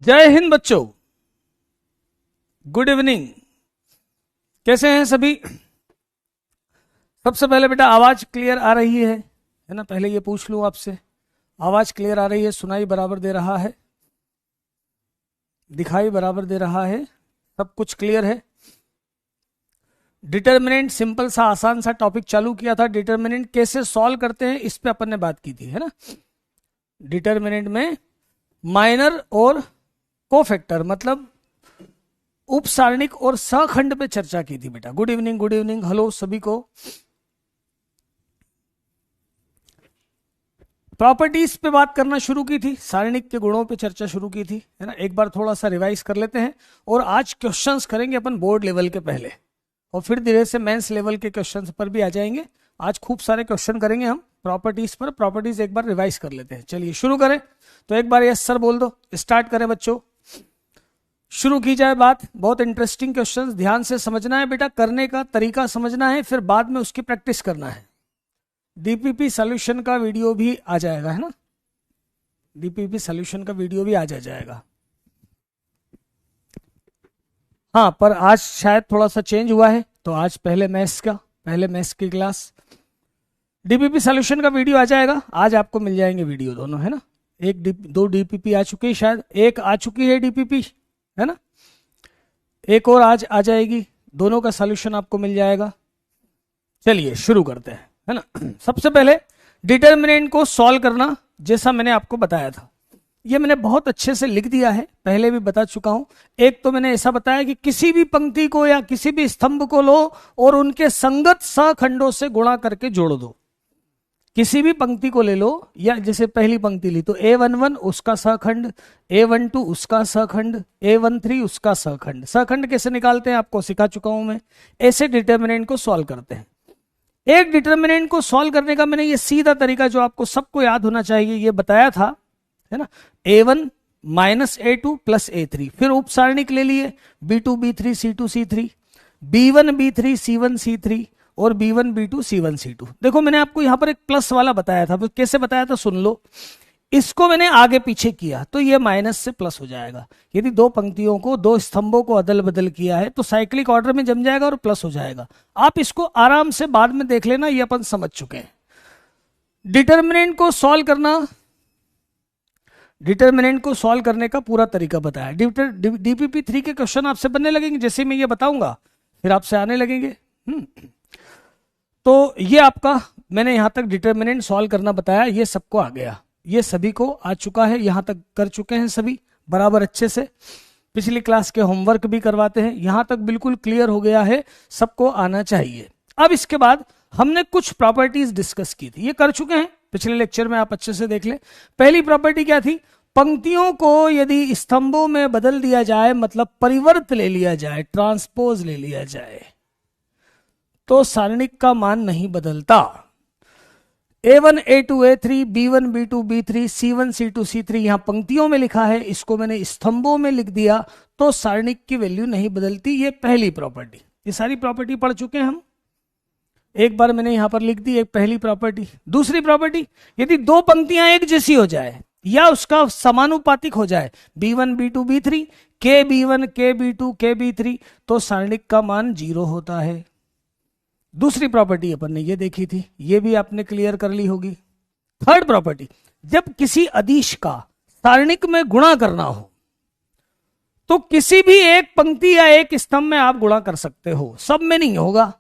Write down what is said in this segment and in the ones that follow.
जय हिंद बच्चों, good evening. कैसे हैं सभी? सबसे पहले बेटा आवाज क्लियर आ रही है ना? पहले ये पूछ लूं आपसे, आवाज क्लियर आ रही है? सुनाई बराबर दे रहा है? दिखाई बराबर दे रहा है? सब कुछ क्लियर है? डिटर्मिनेंट सिंपल सा आसान सा टॉपिक चालू किया था। डिटर्मिनेंट कैसे सॉल्व करते हैं इस पे अपन ने बात की थी, है ना? डिटर्मिनेंट में माइनर और कोफैक्टर मतलब उपसारणिक और सहखंड पे चर्चा की थी बेटा। Good evening, good evening, hello सभी को। प्रॉपर्टीज पे बात करना शुरू की थी, सारणिक के गुणों पे चर्चा शुरू की थी, है ना? एक बार थोड़ा सा रिवाइज कर लेते हैं और आज क्वेश्चंस करेंगे अपन बोर्ड लेवल के पहले और फिर धीरे से मेंस लेवल के क्वेश्चंस पर भी आ जाएंगे। आज खूब सारे क्वेश्चन करेंगे हम प्रॉपर्टीज पर। प्रॉपर्टीज एक बार रिवाइज कर लेते हैं। चलिए शुरू करें। तो एक बार यस सर बोल दो, स्टार्ट करें बच्चों, शुरू की जाए बात। बहुत इंटरेस्टिंग क्वेश्चंस, ध्यान से समझना है बेटा, करने का तरीका समझना है, फिर बाद में उसकी प्रैक्टिस करना है। डीपीपी सॉल्यूशन का वीडियो भी आ जाएगा, है ना? डीपीपी सॉल्यूशन का वीडियो भी आ जाएगा। हाँ, पर आज शायद थोड़ा सा चेंज हुआ है, तो आज पहले मैथ्स की क्लास डीपीपी सॉल्यूशन का वीडियो आ जाएगा। आज आपको मिल जाएंगे वीडियो दोनों, है ना? दो डीपीपी आ चुकी है, शायद एक आ चुकी है डीपीपी, है ना? एक और आज आ जाएगी, दोनों का सॉल्यूशन आपको मिल जाएगा। चलिए शुरू करते हैं, है ना? सबसे पहले डिटर्मिनेंट को सॉल्व करना, जैसा मैंने आपको बताया था, ये मैंने बहुत अच्छे से लिख दिया है, पहले भी बता चुका हूं। एक तो मैंने ऐसा बताया कि किसी भी पंक्ति को या किसी भी स्तंभ को लो और उनके संगत सहखंडों से गुणा करके जोड़ दो। किसी भी पंक्ति को ले लो, या जैसे पहली पंक्ति ली तो A11 उसका सहखंड, A12 उसका सहखंड, A13 उसका सहखंड। सहखंड कैसे निकालते हैं आपको सिखा चुका हूं मैं। ऐसे डिटर्मिनेंट को सॉल्व करते हैं। एक डिटर्मिनेंट को सॉल्व करने का मैंने ये सीधा तरीका जो आपको सबको याद होना चाहिए ये बताया था, है ना? A1 minus A2 plus A3, फिर उपसारणिक ले लिए B2 B3 C2 C3, B1 B3 C1 C3 और B1 B2 C1 C2। देखो मैंने आपको यहां पर एक प्लस वाला बताया था, कैसे बताया था सुन लो। इसको मैंने आगे पीछे किया तो ये माइनस से प्लस हो जाएगा। यदि दो पंक्तियों को, दो स्तंभों को अदल बदल किया है तो साइक्लिक ऑर्डर में जम जाएगा और प्लस हो जाएगा। आप इसको आराम से बाद में देख लेना, ये अपन समझ चुके हैं। डिटर्मिनेंट को सॉल्व करना, डिटर्मिनेंट को सॉल्व करने का पूरा तरीका बताया। डीपीपी 3 के क्वेश्चन आपसे बनने लगेंगे, जैसे मैं ये बताऊंगा फिर आपसे आने लगेंगे। तो ये आपका मैंने यहां तक डिटर्मिनेंट सॉल्व करना बताया, ये सबको आ गया, ये सभी को आ चुका है, यहां तक कर चुके हैं सभी बराबर अच्छे से। पिछली क्लास के होमवर्क भी करवाते हैं, यहां तक बिल्कुल क्लियर हो गया है, सबको आना चाहिए। अब इसके बाद हमने कुछ प्रॉपर्टीज डिस्कस की थी, ये कर चुके हैं पिछले लेक्चर में, आप अच्छे से देख ले। पहली प्रॉपर्टी क्या थी? पंक्तियों को यदि स्तंभों में बदल दिया जाए, मतलब परिवर्त ले लिया जाए, ट्रांसपोज ले लिया जाए, तो सारणिक का मान नहीं बदलता। A1 A2 A3 B1 B2 B3 C1 C2 C3 यहां पंक्तियों में लिखा है, इसको मैंने स्तंभों में लिख दिया तो सारणिक की वैल्यू नहीं बदलती। ये पहली प्रॉपर्टी। ये सारी प्रॉपर्टी पढ़ चुके हैं हम, एक बार मैंने यहां पर लिख दी, एक पहली प्रॉपर्टी। दूसरी प्रॉपर्टी, यदि दो पंक्तियां एक जैसी हो जाए या उसका समानुपातिक हो जाए, B1 B2 B3 K B1 K B2 K B3, तो सारणिक का मान 0 होता है। दूसरी प्रॉपर्टी अपन ने ये देखी थी, ये भी आपने क्लियर कर ली होगी। थर्ड प्रॉपर्टी, जब किसी अदिश का सारणिक में गुणा करना हो तो किसी भी एक पंक्ति या एक स्तंभ में आप गुणा कर सकते हो, सब में नहीं होगा।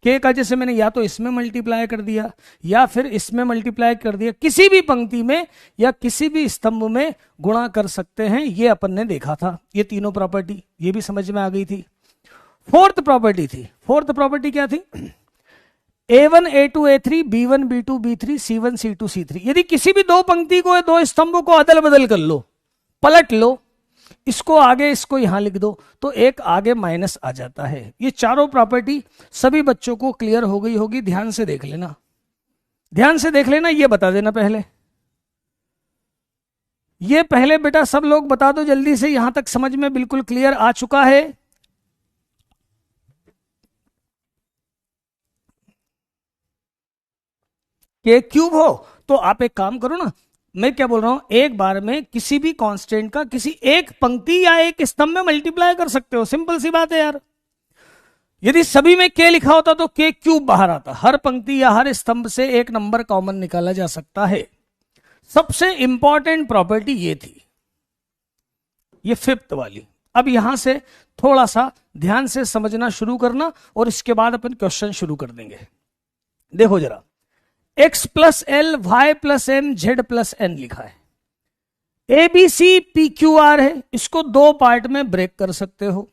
के का जैसे मैंने या तो इसमें मल्टीप्लाई कर दिया या फिर इसमें मल्टीप्लाई कर दिया, किसी भी पंक्ति में या किसी भी स्तंभ में गुणा कर सकते हैं, ये अपन ने देखा था। ये तीनों प्रॉपर्टी ये भी समझ में आ गई थी। फोर्थ प्रॉपर्टी थी, फोर्थ प्रॉपर्टी क्या थी? A1 A2 A3 B1 B2 B3 C1 C2 C3, यदि किसी भी दो पंक्ति को, दो स्तंभों को अदल बदल कर लो, पलट लो, इसको आगे इसको यहां लिख दो, तो एक आगे माइनस आ जाता है। ये चारों प्रॉपर्टी सभी बच्चों को क्लियर हो गई होगी, ध्यान से देख लेना, ध्यान से देख लेना। ये बता देना पहले, ये पहले बेटा सब लोग बता दो जल्दी से, यहां तक समझ में बिल्कुल क्लियर आ चुका है? के क्यूब हो तो आप एक काम करो ना, मैं क्या बोल रहा हूं, एक बार में किसी भी कांस्टेंट का किसी एक पंक्ति या एक स्तंभ में मल्टीप्लाई कर सकते हो, सिंपल सी बात है यार। यदि सभी में k लिखा होता तो k क्यूब बाहर आता। हर पंक्ति या हर स्तंभ से एक नंबर कॉमन निकाला जा सकता है। सबसे इंपॉर्टेंट प्रॉपर्टी ये थी, ये फिफ्थ वाली। अब यहां से थोड़ा सा ध्यान से समझना शुरू करना और इसके बाद अपन क्वेश्चन शुरू कर देंगे। देखो जरा, x plus l, y plus m, z plus n लिखा है। A B c p q r है, इसको दो पार्ट में ब्रेक कर सकते हो।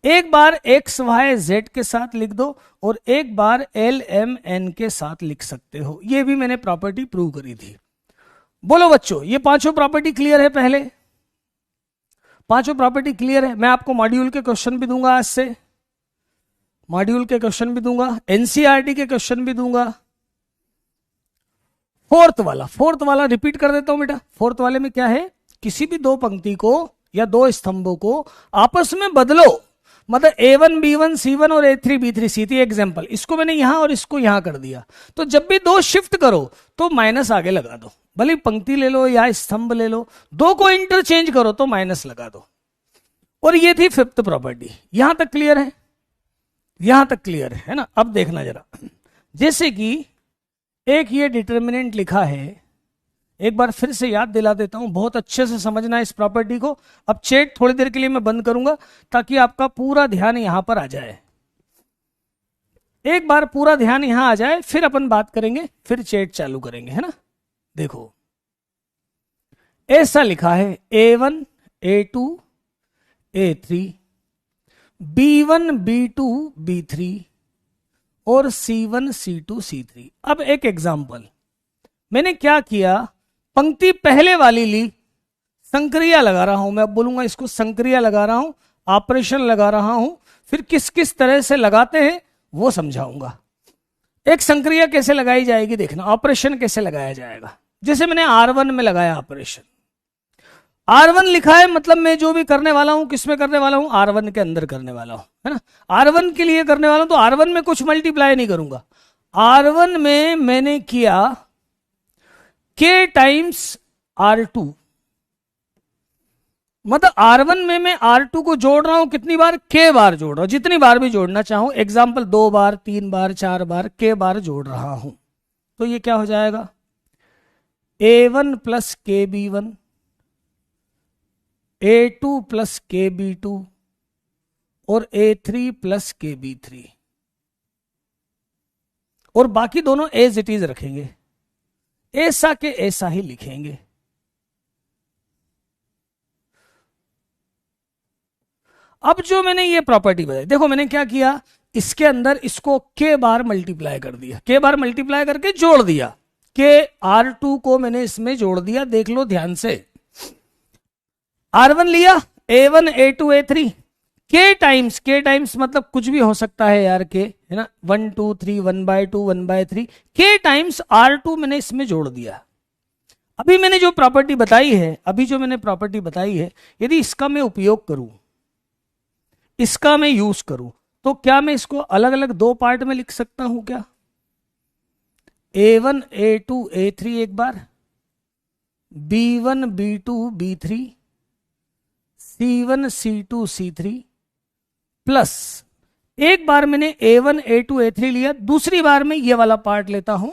एक बार एक्स वाई जेड के साथ लिख दो और एक बार एल एम एन के साथ लिख सकते हो। ये भी मैंने प्रॉपर्टी प्रूव करी थी। बोलो बच्चों, ये पांचों प्रॉपर्टी क्लियर है? पहले पांचों प्रॉपर्टी क्लियर है। मैं आपको मॉड्यूल के क्वेश्चन भी दूंगा, आज से मॉड्यूल के क्वेश्चन भी दूंगा, एनसीईआरटी के क्वेश्चन भी दूंगा। फोर्थ वाला रिपीट कर देता हूं बेटा। फोर्थ वाले में क्या है, किसी भी दो पंक्ति को या दो स्तंभों को आपस में बदलो, मतलब A1 B1 C1 और A3 B3 C3 एग्जाम्पल। इसको मैंने यहां और इसको यहां कर दिया, तो जब भी दो शिफ्ट करो तो माइनस आगे लगा दो। भले पंक्ति ले लो या स्तंभ ले लो, दो को इंटरचेंज करो तो माइनस लगा दो। और ये थी फिफ्थ प्रॉपर्टी। यहां तक क्लियर है? यहां तक क्लियर है ना? अब देखना जरा, जैसे कि एक ये डिटर्मिनेंट लिखा है, एक बार फिर से याद दिला देता हूं, बहुत अच्छे से समझना इस प्रॉपर्टी को। अब चैट थोड़ी देर के लिए मैं बंद करूंगा ताकि आपका पूरा ध्यान यहां पर आ जाए। एक बार पूरा ध्यान यहां आ जाए, फिर अपन बात करेंगे, फिर चैट चालू करेंगे, है ना? देखो, ऐसा लिखा है A1 A2 A3, B1 B2 B3 और C1 C2 C3। अब एक एग्जाम्पल मैंने क्या किया, पंक्ति पहले वाली ली, संक्रिया लगा रहा हूं मैं। अब बोलूंगा इसको संक्रिया लगा रहा हूं, ऑपरेशन लगा रहा हूं, फिर किस किस तरह से लगाते हैं वो समझाऊंगा। एक संक्रिया कैसे लगाई जाएगी देखना, ऑपरेशन कैसे लगाया जाएगा। जैसे मैंने R1 में लगाया ऑपरेशन, R1 लिखा है, मतलब मैं जो भी करने वाला हूं किस में करने वाला हूं, R1 के अंदर करने वाला हूं, है ना? R1 के लिए करने वाला हूं, तो R1 में कुछ मल्टीप्लाई नहीं करूंगा। R1 में मैंने किया k टाइम्स R2, मतलब R1 में मैं R2 को जोड़ रहा हूं कितनी बार, k बार जोड़ रहा हूं, जितनी बार भी जोड़ना चाहूं। एग्जाम्पल 2 बार 3 बार 4 बार k बार जोड़ रहा हूं। तो ये क्या हो जाएगा, A1 प्लस के B1, A2 प्लस के B2 और A3 प्लस के B3, और बाकी दोनों एज इट इज रखेंगे, ऐसा के ऐसा ही लिखेंगे। अब जो मैंने ये प्रॉपर्टी बताई, देखो मैंने क्या किया, इसके अंदर इसको k बार मल्टीप्लाई कर दिया, k बार मल्टीप्लाई करके जोड़ दिया, k R2 को मैंने इसमें जोड़ दिया। देख लो ध्यान से, R1 लिया, A1 A2 A3, k times मतलब कुछ भी हो सकता है यार, k है ना, 1 2 3 1/2 1/3, k टाइम्स R2 मैंने इसमें जोड़ दिया। अभी मैंने जो प्रॉपर्टी बताई है, यदि इसका मैं उपयोग करूं, इसका मैं यूज करूं, तो क्या मैं इसको अलग अलग दो पार्ट में लिख सकता हूं क्या? A1 A2 A3 एक बार, B1 B2 B3, C1 C2 C3, plus एक बार मैंने A1 A2 A3 लिया, दूसरी बार में ये वाला पार्ट लेता हूं,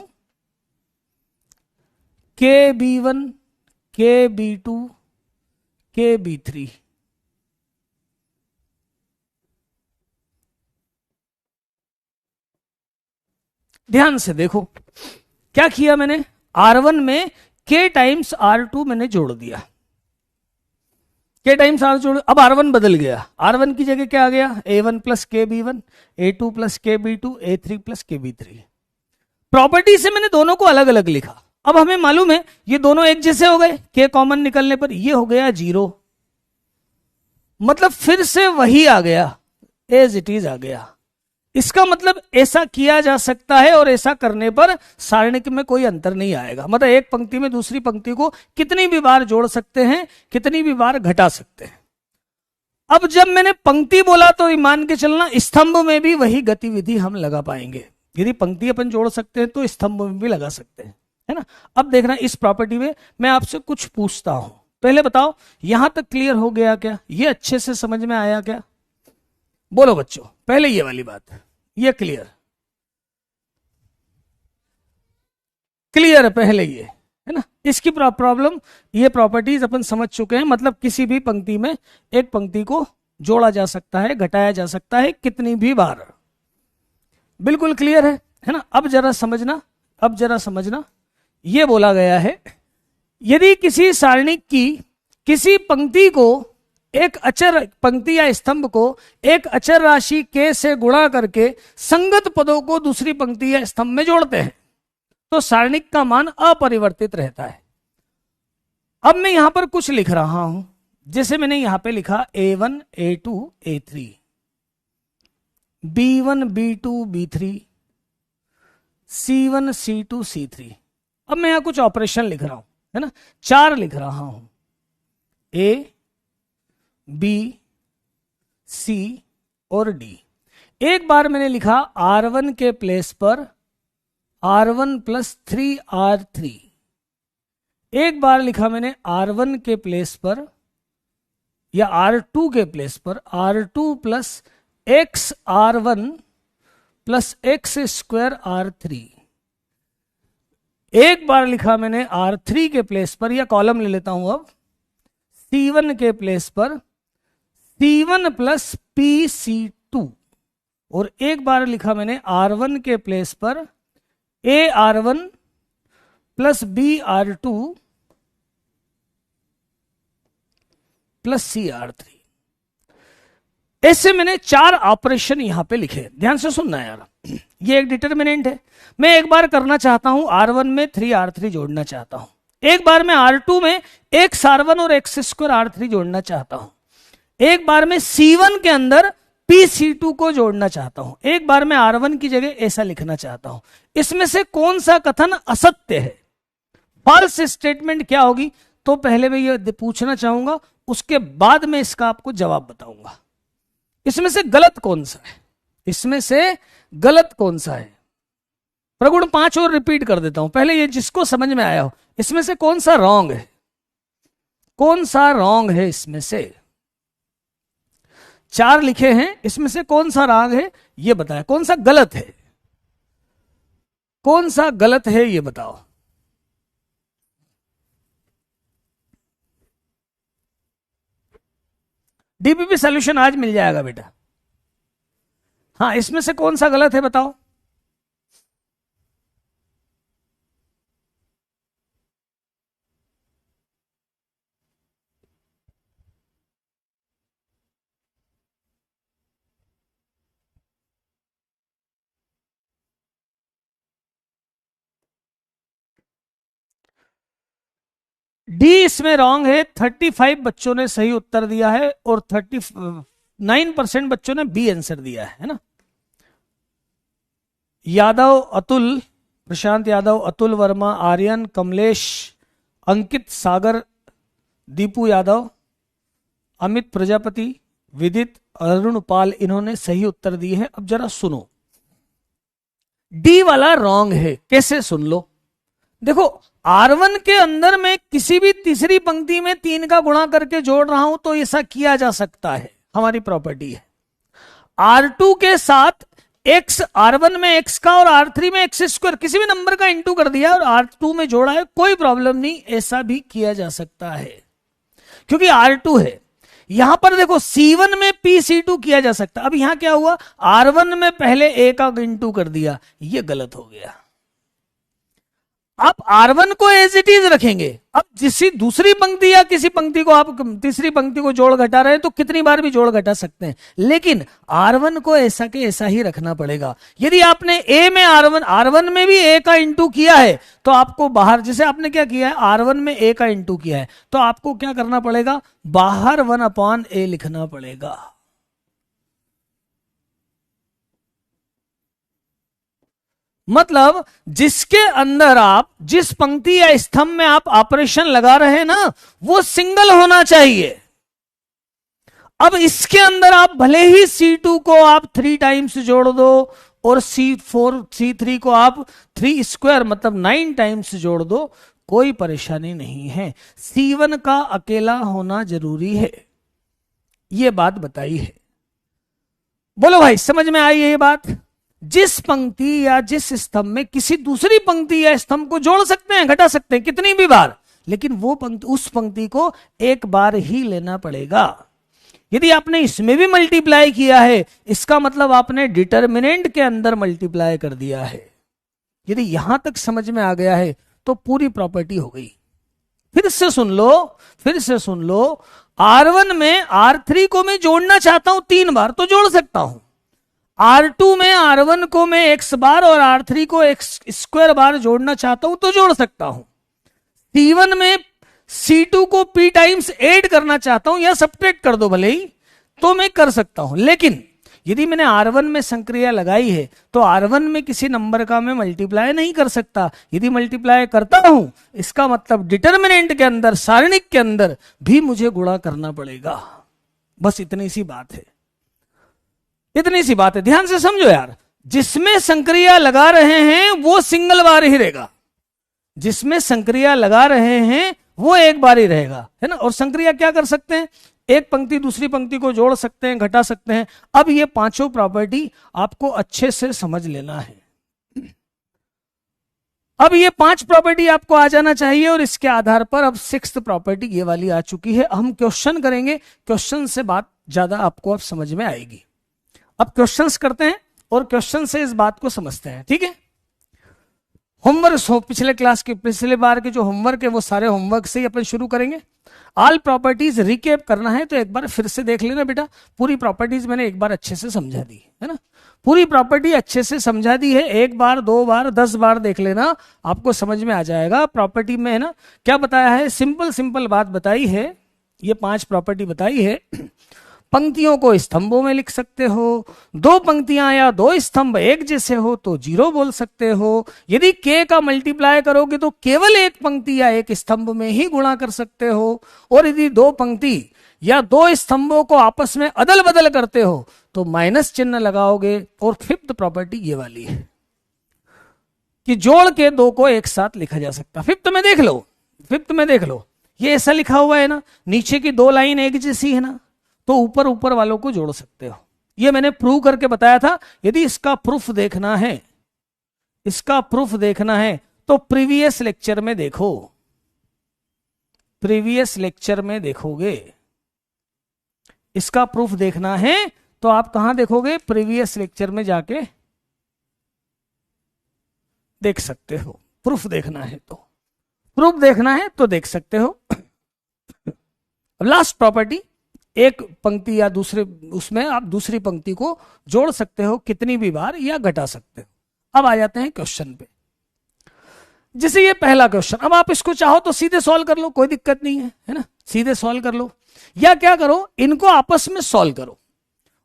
k B1 k B2 k B3। ध्यान से देखो क्या किया मैंने, R1 में k टाइम्स R2 मैंने जोड़ दिया, k टाइम्स R जोड़, अब R1 बदल गया, R1 की जगह क्या आ गया, A1 प्लस के B1, A2 प्लस के B2, A3 प्लस के B3। प्रॉपर्टी से मैंने दोनों को अलग अलग लिखा। अब हमें मालूम है ये दोनों एक जैसे हो गए, k कॉमन निकलने पर ये हो गया 0, मतलब फिर से वही आ गया, एज इट इज आ गया। इसका मतलब ऐसा किया जा सकता है और ऐसा करने पर सारणिक में कोई अंतर नहीं आएगा। मतलब एक पंक्ति में दूसरी पंक्ति को कितनी भी बार जोड़ सकते हैं, कितनी भी बार घटा सकते हैं। अब जब मैंने पंक्ति बोला तो मान के चलना स्तंभ में भी वही गतिविधि हम लगा पाएंगे। यदि पंक्ति अपन जोड़ सकते हैं तो स्तंभ में भी लगा सकते हैं। है ना। अब देखना इस प्रॉपर्टी में मैं आपसे कुछ पूछता हूं, पहले बताओ यहां तक क्लियर हो गया क्या, ये अच्छे से समझ में आया क्या? बोलो बच्चों, पहले ये वाली बात, ये क्लियर क्लियर है पहले ये, है ना। इसकी प्रॉब्लम, ये प्रॉपर्टीज अपन समझ चुके हैं, मतलब किसी भी पंक्ति में एक पंक्ति को जोड़ा जा सकता है, घटाया जा सकता है कितनी भी बार, बिल्कुल क्लियर है ना। अब जरा समझना, अब जरा समझना, ये बोला गया है यदि किसी सारणी की किसी पंक्ति को एक अचर, पंक्ति या स्तंभ को एक अचर राशि के से गुणा करके संगत पदों को दूसरी पंक्ति या स्तंभ में जोड़ते हैं तो सारणिक का मान अपरिवर्तित रहता है। अब मैं यहां पर कुछ लिख रहा हूं, जैसे मैंने यहां पे लिखा A1 A2 A3, B1 B2 B3, C1 C2 C3। अब मैं यहां कुछ ऑपरेशन लिख रहा हूं, है ना, 4 लिख रहा हूं, A B C और D। एक बार मैंने लिखा R1 के प्लेस पर R1 प्लस 3R3, एक बार लिखा मैंने R1 के प्लेस पर या R2 के प्लेस पर R2 plus x R1 plus x square R3, एक बार लिखा मैंने R3 के प्लेस पर, या कॉलम ले लेता हूं अब, C1 के प्लेस पर C1 प्लस PC2, और एक बार लिखा मैंने R1 के प्लेस पर AR1 plus BR2 plus CR3। ऐसे मैंने 4 ऑपरेशन यहां पे लिखे, ध्यान से सुनना यार, ये एक डिटर्मिनेंट है। मैं एक बार करना चाहता हूं R1 में 3R3 जोड़ना चाहता हूं, एक बार मैं R2 में एक्स R1 और एक्स स्क्वायर R3 जोड़ना चाहता हूं, एक बार मैं C1 के अंदर PC2 को जोड़ना चाहता हूं, एक बार मैं R1 की जगह ऐसा लिखना चाहता हूं। इसमें से कौन सा कथन असत्य है, फॉल्स स्टेटमेंट क्या होगी, तो पहले मैं ये पूछना चाहूंगा, उसके बाद मैं इसका आपको जवाब बताऊंगा। इसमें से गलत कौन सा है, इसमें से गलत कौन सा है? प्रगुण 5 और रिपीट कर देता हूं, पहले ये जिसको समझ में आया हो, इसमें से कौन सा रॉन्ग है, कौन सा रॉन्ग है? इसमें से 4 लिखे हैं, इसमें से कौन सा रॉन्ग है ये बताया, कौन सा गलत है, कौन सा गलत है ये बताओ। डीपीपी सॉल्यूशन आज मिल जाएगा बेटा। हाँ, इसमें से कौन सा गलत है बताओ। डी इसमें रॉन्ग है, 35 बच्चों ने सही उत्तर दिया है और 39% बच्चों ने बी आंसर दिया है ना। यादव अतुल, प्रशांत यादव, अतुल वर्मा, आर्यन, कमलेश, अंकित, सागर, दीपू यादव, अमित प्रजापति, विदित, अरुण पाल, इन्होंने सही उत्तर दिए हैं। अब जरा सुनो, डी वाला रॉन्ग है, कैसे सुन लो। देखो R1 के अंदर मैं किसी भी तीसरी पंक्ति में 3 का गुणा करके जोड़ रहा हूं तो ऐसा किया जा सकता है, हमारी प्रॉपर्टी है। R2 के साथ x, R1 में x का और R3 में x स्क्वायर किसी भी नंबर का इंटू कर दिया और R2 में जोड़ा है, कोई प्रॉब्लम नहीं, ऐसा भी किया जा सकता है क्योंकि R2 है। यहां पर देखो C1 में PC2 किया जा सकता, अब यहां क्या हुआ, R1 में पहले a का इंटू कर दिया, ये गलत हो गया। आप R1 को एज इट इज रखेंगे, अब जिसी दूसरी पंक्ति या किसी पंक्ति को आप तीसरी पंक्ति को जोड़ घटा रहे हैं तो कितनी बार भी जोड़ घटा सकते हैं, लेकिन R1 को ऐसा के ऐसा ही रखना पड़ेगा। यदि आपने A में R1 में भी A का इंटू किया है तो आपको बाहर, जैसे आपने क्या किया है, R1 में A का इंटू किया है तो आपको क्या करना पड़ेगा, बाहर 1/A लिखना पड़ेगा। मतलब जिसके अंदर आप, जिस पंक्ति या स्तंभ में आप ऑपरेशन लगा रहे हैं ना, वो सिंगल होना चाहिए। अब इसके अंदर आप भले ही C2 को आप 3 टाइम्स जोड़ दो और C4 C3 को आप 3 स्क्वायर मतलब 9 टाइम्स जोड़ दो, कोई परेशानी नहीं है। C1 का अकेला होना जरूरी है, ये बात बताई है। बोलो भाई, समझ में आई है ये बात? जिस पंक्ति या जिस स्तंभ में किसी दूसरी पंक्ति या स्तंभ को जोड़ सकते हैं, घटा सकते हैं कितनी भी बार, लेकिन वो पंक्ति, उस पंक्ति को एक बार ही लेना पड़ेगा। यदि आपने इसमें भी मल्टीप्लाई किया है, इसका मतलब आपने डिटर्मिनेंट के अंदर मल्टीप्लाई कर दिया है। यदि यहां तक समझ में आ गया है तो पूरी प्रॉपर्टी हो गई। फिर से सुन लो, R1 में R3 को मैं जोड़ना चाहता हूं 3 बार तो जोड़ सकता हूं। R2 में R1 को मैं x बार और R3 को x स्क्वायर बार जोड़ना चाहता हूं तो जोड़ सकता हूं। C1 में C2 को p टाइम्स ऐड करना चाहता हूं या सब्ट्रैक्ट कर दो भले ही, तो मैं कर सकता हूं। लेकिन यदि मैंने R1 में संक्रिया लगाई है तो R1 में किसी नंबर का मैं मल्टीप्लाई नहीं कर सकता। यदि मल्टीप्लाई करता हूं, इसका मतलब डिटर्मिनेंट के अंदर, सारणिक के अंदर भी मुझे गुणा करना पड़ेगा। बस इतनी सी बात है, इतनी सी बात है। ध्यान से समझो यार, जिसमें संक्रिया लगा रहे हैं वो सिंगल बार ही रहेगा, जिसमें संक्रिया लगा रहे हैं वो एक बार ही रहेगा, है ना। और संक्रिया क्या कर सकते हैं, एक पंक्ति दूसरी पंक्ति को जोड़ सकते हैं, घटा सकते हैं। अब ये पांचों प्रॉपर्टी आपको अच्छे से समझ लेना है। अब ये 5 प्रॉपर्टी आपको आ जाना चाहिए और इसके आधार पर अब 6th प्रॉपर्टी ये वाली आ चुकी है। हम क्वेश्चन करेंगे, क्वेश्चन से बात ज्यादा आपको अब समझ में आएगी। अब क्वेश्चंस करते हैं और क्वेश्चन से इस बात को समझते हैं, ठीक है। होमवर्क पिछले बार के जो होमवर्क है वो सारे होमवर्क से ही अपन शुरू करेंगे। ऑल प्रॉपर्टीज रिकेप करना है तो एक बार फिर से देख लेना बेटा। पूरी प्रॉपर्टीज मैंने एक बार अच्छे से समझा दी है ना, पूरी प्रॉपर्टी अच्छे से समझा दी है। 1 बार 2 बार 10 बार देख लेना, आपको समझ में आ जाएगा। प्रॉपर्टी में है ना क्या बताया है, सिंपल बात बताई है। ये 5 प्रॉपर्टी बताई है। पंक्तियों को स्तंभों में लिख सकते हो, 2 पंक्तियां या 2 स्तंभ एक जैसे हो तो 0 बोल सकते हो। यदि k का मल्टीप्लाई करोगे तो केवल एक पंक्ति या एक स्तंभ में ही गुणा कर सकते हो। और यदि 2 पंक्ति या 2 स्तंभों को आपस में अदल बदल करते हो तो माइनस चिन्ह लगाओगे। और 5th प्रॉपर्टी ये वाली है कि जोड़ के 2 को एक साथ लिखा जा सकता। 5th में देख लो, ये ऐसा लिखा हुआ है ना, नीचे की 2 लाइन एक जैसी है ना, तो ऊपर वालों को जोड़ सकते हो। ये मैंने प्रूव करके बताया था। यदि इसका प्रूफ देखना है तो प्रीवियस लेक्चर में देखो, प्रीवियस लेक्चर में देखोगे। इसका प्रूफ देखना है तो आप कहां देखोगे, प्रीवियस लेक्चर में जाके देख सकते हो। प्रूफ देखना है तो देख सकते हो। लास्ट प्रॉपर्टी, एक पंक्ति या दूसरे उसमें आप दूसरी पंक्ति को जोड़ सकते हो कितनी भी बार या घटा सकते हो। अब आ जाते हैं क्वेश्चन पे। जैसे ये पहला क्वेश्चन, अब आप इसको चाहो तो सीधे सॉल्व कर लो, कोई दिक्कत नहीं है ना, सीधे सॉल्व कर लो। या क्या करो, इनको आपस में सॉल्व करो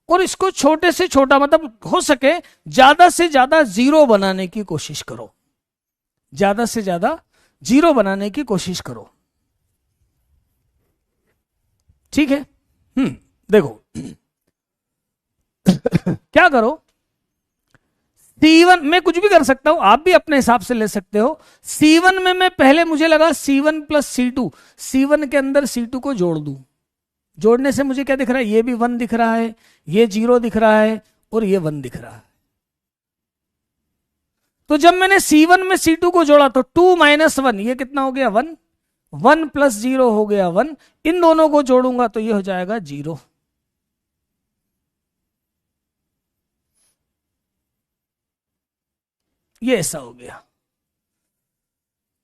और इसको छोटे से छोटा, मतलब हो सके ज्यादा से ज्यादा 0 बनाने की कोशिश करो, ज्यादा से ज्यादा 0 बनाने की कोशिश करो, ठीक है। देखो क्या करो, C1 में कुछ भी कर सकता हूं, आप भी अपने हिसाब से ले सकते हो। C1 में मैं पहले मुझे लगा C1 प्लस C2, C1 के अंदर C2 को जोड़ दूं। जोड़ने से मुझे क्या दिख रहा है, ये भी 1 दिख रहा है, ये 0 दिख रहा है और ये 1 दिख रहा है। तो जब मैंने C1 में C2 को जोड़ा तो 2 - 1, ये कितना हो गया 1, 1 + 0 हो गया 1। इन दोनों को जोड़ूंगा तो ये हो जाएगा 0। ये ऐसा हो गया।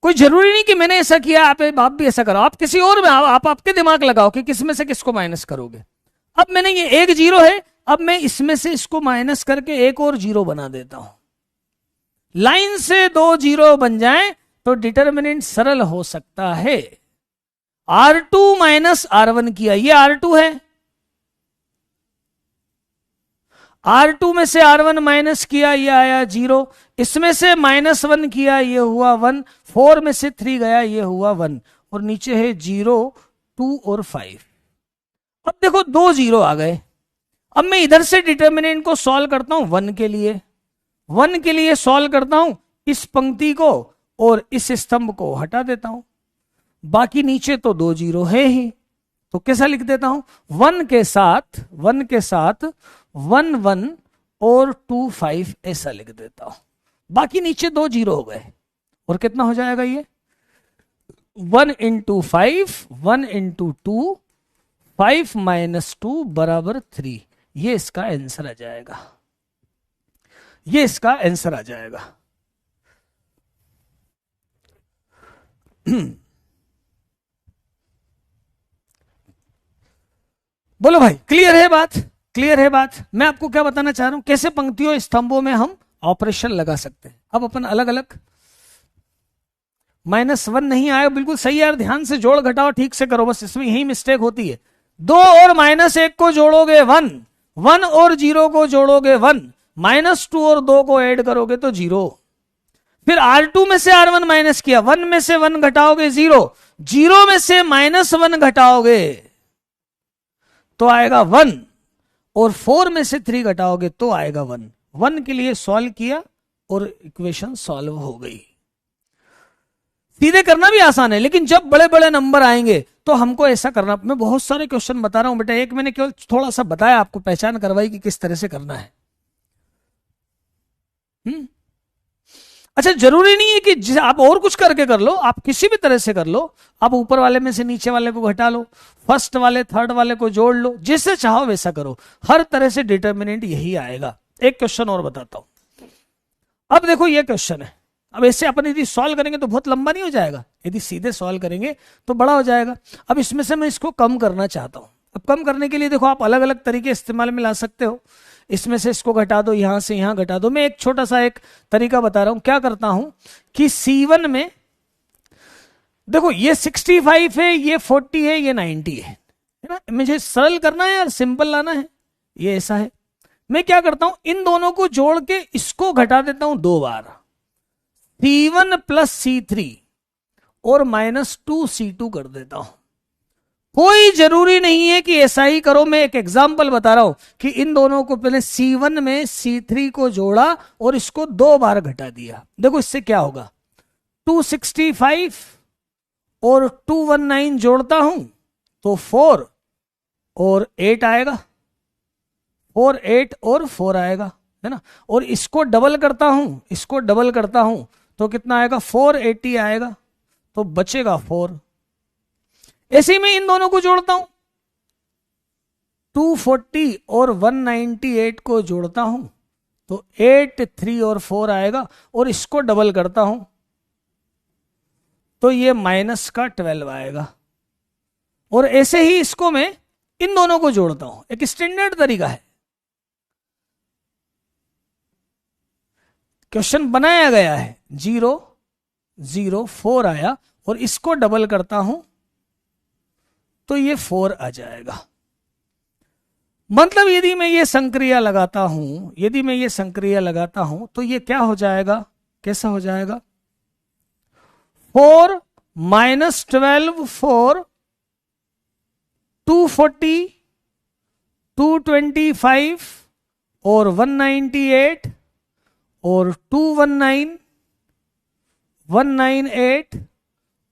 कोई जरूरी नहीं कि मैंने ऐसा किया आप भी ऐसा करो, आप किसी और में आप आपके दिमाग लगाओ कि किस में से किसको माइनस करोगे। अब मैंने ये एक 0 है, अब मैं इसमें से इसको माइनस करके एक और 0 बना देता हूं। लाइन से 2 0 बन जाए तो डिटर्मिनेंट सरल हो सकता है। R2 - R1 किया, ये R2 है, R2 में से R1 माइनस किया, ये आया 0। इसमें से -1 किया, ये हुआ 1। 4 में से 3 गया, ये हुआ 1। और नीचे है 0, 2 और 5। अब देखो 2 0 आ गए। अब मैं इधर से डिटर्मिनेंट को सॉल्व करता हूं 1 के लिए, 1 के लिए सॉल्व करता हूं, इस पंक्ति को और इस स्तंभ को हटा देता हूं, बाकी नीचे तो 2 जीरो है ही, तो कैसा लिख देता हूं, 1 के साथ 1 1 और 2 5 ऐसा लिख देता हूं, बाकी नीचे 2 जीरो हो गए, और कितना हो जाएगा ये 1 इंटू 5, 1 इंटू 2, 5 माइनस 2 बराबर 3। ये इसका आंसर आ जाएगा, ये इसका आंसर आ जाएगा। बोलो भाई, क्लियर है बात, क्लियर है बात। मैं आपको क्या बताना चाह रहा हूं, कैसे पंक्तियों स्तंभों में हम ऑपरेशन लगा सकते हैं। अब अपन अलग अलग, -1 नहीं आया, बिल्कुल सही यार, ध्यान से जोड़ घटाओ ठीक से करो, बस इसमें यही मिस्टेक होती है। 2 और -1 को जोड़ोगे 1, 1 और 0 को जोड़ोगे 1, -2 और 2 को ऐड करोगे तो 0, फिर R2 में से R1 माइनस किया, 1 में से 1 घटाओगे 0, 0 में से -1 घटाओगे तो आएगा 1, और 4 में से 3 घटाओगे तो आएगा 1। 1 के लिए सॉल्व किया और इक्वेशन सॉल्व हो गई। सीधे करना भी आसान है, लेकिन जब बड़े बड़े नंबर आएंगे तो हमको ऐसा करना। मैं बहुत सारे क्वेश्चन बता रहा हूं बेटा, एक मैंने केवल थोड़ा सा बताया, आपको पहचान करवाई कि किस तरह से करना है। अच्छा, जरूरी नहीं है कि आप और कुछ करके कर लो, आप किसी भी तरह से कर लो। आप ऊपर वाले में से नीचे वाले को घटा लो, फर्स्ट वाले थर्ड वाले को जोड़ लो, जिससे चाहो वैसा करो, हर तरह से डिटर्मिनेंट यही आएगा। एक क्वेश्चन और बताता हूं। अब देखो ये क्वेश्चन है, अब ऐसे अपन यदि सॉल्व करेंगे तो बहुत लंबा नहीं हो जाएगा, यदि सीधे सॉल्व करेंगे तो बड़ा हो जाएगा। अब इसमें से मैं इसको कम करना चाहता हूं। अब कम करने के लिए देखो आप अलग अलग तरीके इस्तेमाल में ला सकते हो। इसमें से इसको घटा दो, यहां से यहां घटा दो। मैं एक छोटा सा एक तरीका बता रहा हूं। क्या करता हूं कि C1 में देखो ये 65 है, ये 40 है, ये 90 है ना। मुझे सरल करना है यार, सिंपल लाना है, ये ऐसा है। मैं क्या करता हूं, इन दोनों को जोड़ के इसको घटा देता हूं 2 बार, C1 प्लस C3 और -2 C2 कर देता हूं। कोई जरूरी नहीं है कि ऐसा ही करो, मैं एक एग्जांपल बता रहा हूं कि इन दोनों को पहले C1 में C3 को जोड़ा और इसको 2 बार घटा दिया। देखो इससे क्या होगा, 265 और 219 जोड़ता हूं तो 4 और 8 आएगा, 4 8 और 4 आएगा, है ना। और इसको डबल करता हूं, इसको डबल करता हूं तो कितना आएगा, 480 आएगा, तो बचेगा 4। ऐसे ही मैं इन दोनों को जोड़ता हूं, 240 और 198 को जोड़ता हूं तो 8 3 और 4 आएगा, और इसको डबल करता हूं तो ये -12 आएगा। और ऐसे ही इसको मैं इन दोनों को जोड़ता हूं, एक स्टैंडर्ड तरीका है। क्वेश्चन बनाया गया है 0 0 4 आया, और इसको डबल करता हूं तो ये 4 आ जाएगा। मतलब यदि मैं ये संक्रिया लगाता हूं, यदि मैं ये संक्रिया लगाता हूं तो ये क्या हो जाएगा, कैसा हो जाएगा, 4 -12 4, 240 225 और 198 और 219 198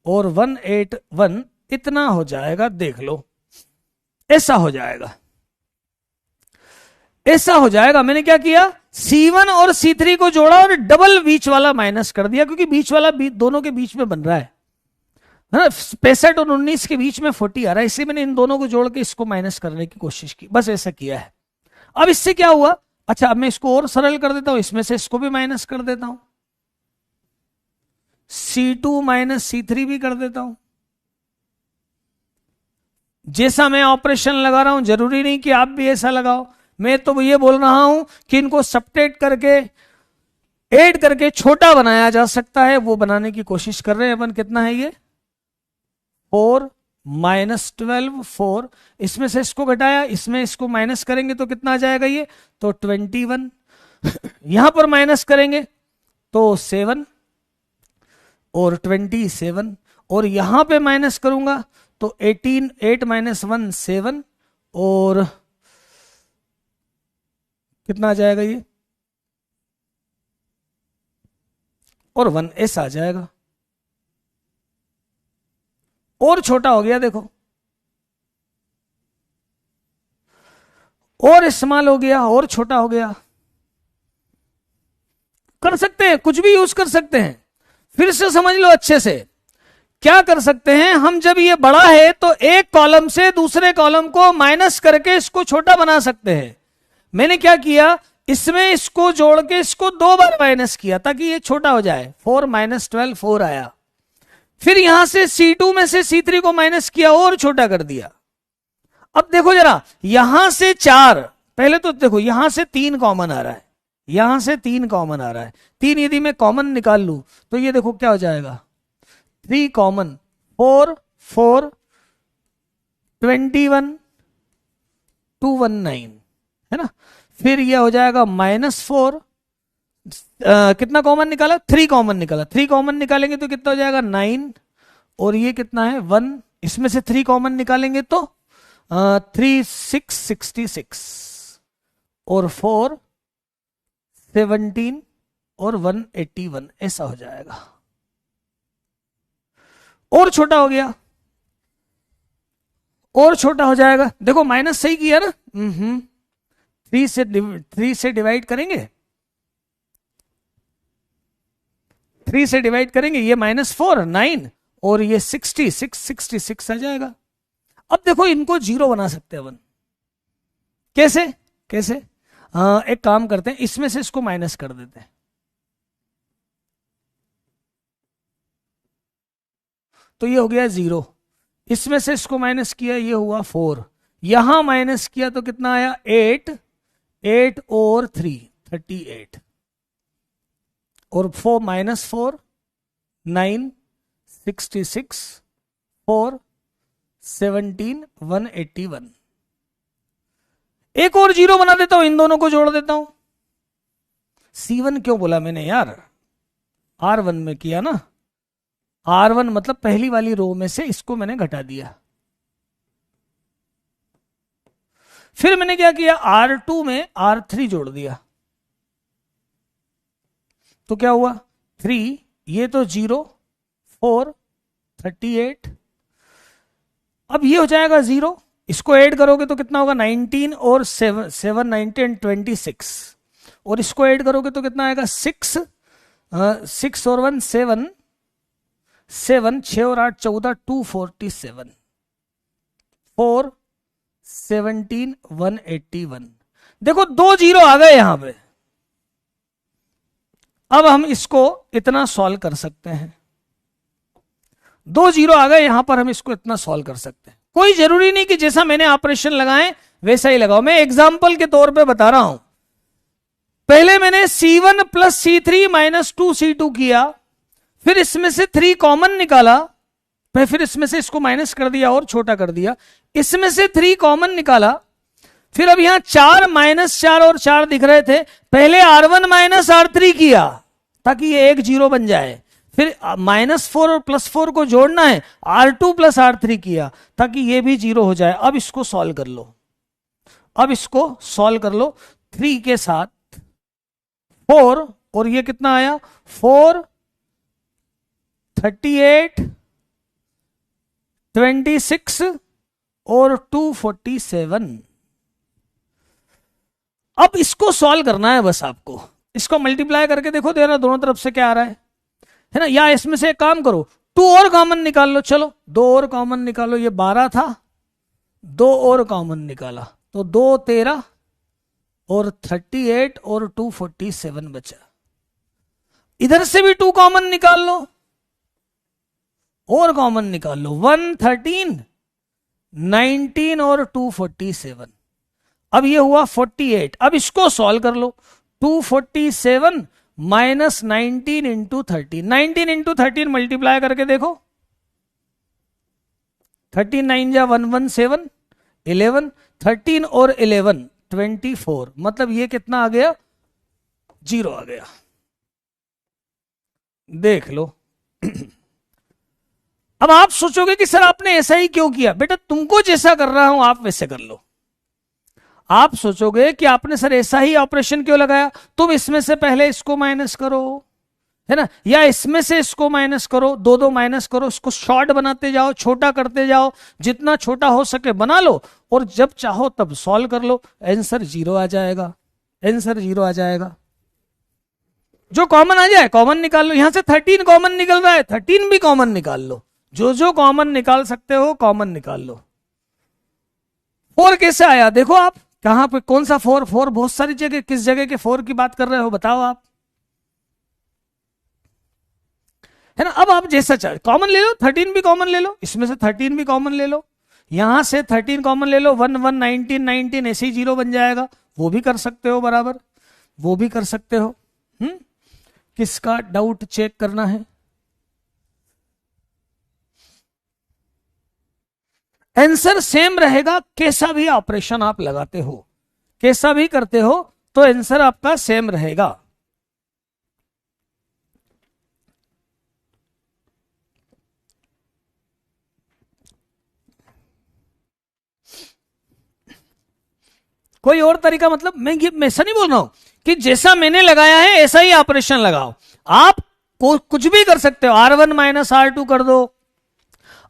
और 181, इतना हो जाएगा। देख लो, ऐसा हो जाएगा, ऐसा हो जाएगा। मैंने क्या किया, C1 और C3 को जोड़ा और डबल बीच वाला माइनस कर दिया, क्योंकि बीच वाला दोनों के बीच में बन रहा है ना, 65 और 19 के बीच में 40 आ रहा है, इसलिए मैंने इन दोनों को जोड़ के इसको माइनस करने की कोशिश की, बस ऐसा किया है। अब इससे क्या हुआ, अच्छा अब मैं इसको और सरल कर देता हूं, इसमें से इसको भी माइनस कर देता हूं, C2 माइनस C3 भी कर देता हूं। जैसा मैं ऑपरेशन लगा रहा हूं जरूरी नहीं कि आप भी ऐसा लगाओ। मैं तो ये बोल रहा हूं कि इनको सब्ट्रैक्ट करके ऐड करके छोटा बनाया जा सकता है, वो बनाने की कोशिश कर रहे हैं अपन। कितना है ये, 4 -12 4, इसमें से इसको घटाया, इसमें इसको माइनस करेंगे तो कितना आ जाएगा ये, तो 21 यहां पर माइनस करेंगे तो 7 और 27, और यहां पे माइनस करूंगा तो 18 8 -1 7, और कितना आ जाएगा ये और 1s आ जाएगा। और छोटा हो गया देखो, और स्मॉल हो गया, और छोटा हो गया। कर सकते हैं, कुछ भी यूज कर सकते हैं। फिर से समझ लो अच्छे से, क्या कर सकते हैं हम, जब ये बड़ा है तो एक कॉलम से दूसरे कॉलम को माइनस करके इसको छोटा बना सकते हैं। मैंने क्या किया, इसमें इसको जोड़ के इसको 2 बार माइनस किया ताकि ये छोटा हो जाए। 4 - 12 4 आया। फिर यहां से C2 में से C3 को माइनस किया और छोटा कर दिया। अब देखो जरा, यहां से 4, पहले तो देखो यहां से 3 कॉमन आ रहा है, यहां से 3 कॉमन आ रहा है। 3 यदि मैं कॉमन निकाल लूं तो ये देखो क्या हो जाएगा, 3 कॉमन, 4 4 21 219 है ना। फिर ये हो जाएगा -4, कितना कॉमन निकाला, 3 कॉमन निकाला। 3 कॉमन निकालेंगे तो कितना हो जाएगा 9, और ये कितना है 1, इसमें से 3 कॉमन निकालेंगे तो 3 6 66, और 4 17, और 181, ऐसा हो जाएगा। और छोटा हो गया, और छोटा हो जाएगा। देखो माइनस सही किया ना, 3 से डिवाइड करेंगे, 3 से डिवाइड करेंगे, ये -4 9, और ये 66 आ जाएगा। अब देखो इनको 0 बना सकते हैं अपन। कैसे कैसे, एक काम करते हैं, इसमें से इसको माइनस कर देते हैं, तो ये हो गया 0। इसमें से इसको माइनस किया, ये हुआ 4। यहां माइनस किया तो कितना आया 8 8 और 3 38, और 4 -4 9 66 4 17 181। एक और 0 बना देता हूं, इन दोनों को जोड़ देता हूं। C1 क्यों बोला मैंने यार, R1 में किया ना। R1 मतलब पहली वाली रो में से इसको मैंने घटा दिया। फिर मैंने क्या किया, R2 में R3 जोड़ दिया, तो क्या हुआ 3, ये तो 0 4 38। अब ये हो जाएगा 0, इसको ऐड करोगे तो कितना होगा 19, और 7 19 26, और इसको ऐड करोगे तो कितना आएगा 6 6 और 1 7 7 6 और 8 14 247 4 17 181। देखो 2 0 आ गए यहां पे। अब हम इसको इतना सॉल्व कर सकते हैं, 2 0 आ गए यहां पर, हम इसको इतना सॉल्व कर सकते हैं। कोई जरूरी नहीं कि जैसा मैंने ऑपरेशन लगाए वैसा ही लगाओ, मैं एग्जांपल के तौर पे बता रहा हूं। पहले मैंने C1 + C3 - 2 C2 किया, फिर इसमें से 3 कॉमन निकाला, फिर इसमें से इसको माइनस कर दिया और छोटा कर दिया, इसमें से 3 कॉमन निकाला। फिर अब यहां 4 -4 और 4 दिख रहे थे, पहले R1 - R3 किया ताकि ये एक 0 बन जाए। फिर -4 और +4 को जोड़ना है, R2 + R3 किया ताकि ये भी 0 हो जाए। अब इसको सॉल्व कर लो, अब इसको सॉल्व कर लो 3 के साथ, 4, और ये कितना आया 4 38 26 और 247। अब इसको सॉल्व करना है बस आपको, इसको मल्टीप्लाई करके देखो तेरा दोनों तरफ से क्या आ रहा है ना। या इसमें से एक काम करो, 2 और कॉमन निकाल लो, चलो 2 और कॉमन निकालो। ये 12 था, 2 और कॉमन निकाला तो 2 13 और 38 और 247 बचा। इधर से भी 2 कॉमन निकाल लो और कॉमन निकाल लो, 1 13 19 और 247। अब ये हुआ 48। अब इसको सॉल्व कर लो, 247 - 19 इंटू 13, 19 इंटू 13 मल्टीप्लाई करके देखो, 39 जा 117 11, 13 और 11 24, मतलब ये कितना आ गया 0 आ गया। देख लो। अब आप सोचोगे कि सर आपने ऐसा ही क्यों किया। बेटा तुमको जैसा कर रहा हूं आप वैसे कर लो। आप सोचोगे कि आपने सर ऐसा ही ऑपरेशन क्यों लगाया, तुम इसमें से पहले इसको माइनस करो, है ना, या इसमें से इसको माइनस करो, दो दो माइनस करो, इसको शॉर्ट बनाते जाओ, छोटा करते जाओ, जितना छोटा हो सके बना लो, और जब चाहो तब सॉल्व कर लो, आंसर 0 आ जाएगा, आंसर 0 आ जाएगा। जो कॉमन आ जाए कॉमन निकाल लो, यहां से 13 कॉमन निकल रहा है, 13 भी कॉमन निकाल लो, जो जो कॉमन निकाल सकते हो कॉमन निकाल लो। 4 कैसे आया देखो आप, कहां पे कौन सा 4, 4 बहुत सारी जगह, किस जगह के 4 की बात कर रहे हो बताओ आप, है ना। अब आप जैसा चाहे कॉमन ले लो, 13 भी कॉमन ले लो, इसमें से 13 भी कॉमन ले लो, यहां से 13 कॉमन ले लो, 1 1 19 19 ऐसे ही 0 बन जाएगा, वो भी कर सकते हो बराबर, वो भी कर सकते हो। किसका डाउट चेक करना है? आंसर सेम रहेगा, कैसा भी ऑपरेशन आप लगाते हो, कैसा भी करते हो तो आंसर आपका सेम रहेगा। कोई और तरीका, मतलब मैं ऐसा नहीं बोल रहा हूं कि जैसा मैंने लगाया है ऐसा ही ऑपरेशन लगाओ, आप कुछ भी कर सकते हो, R1 माइनस R2 कर दो,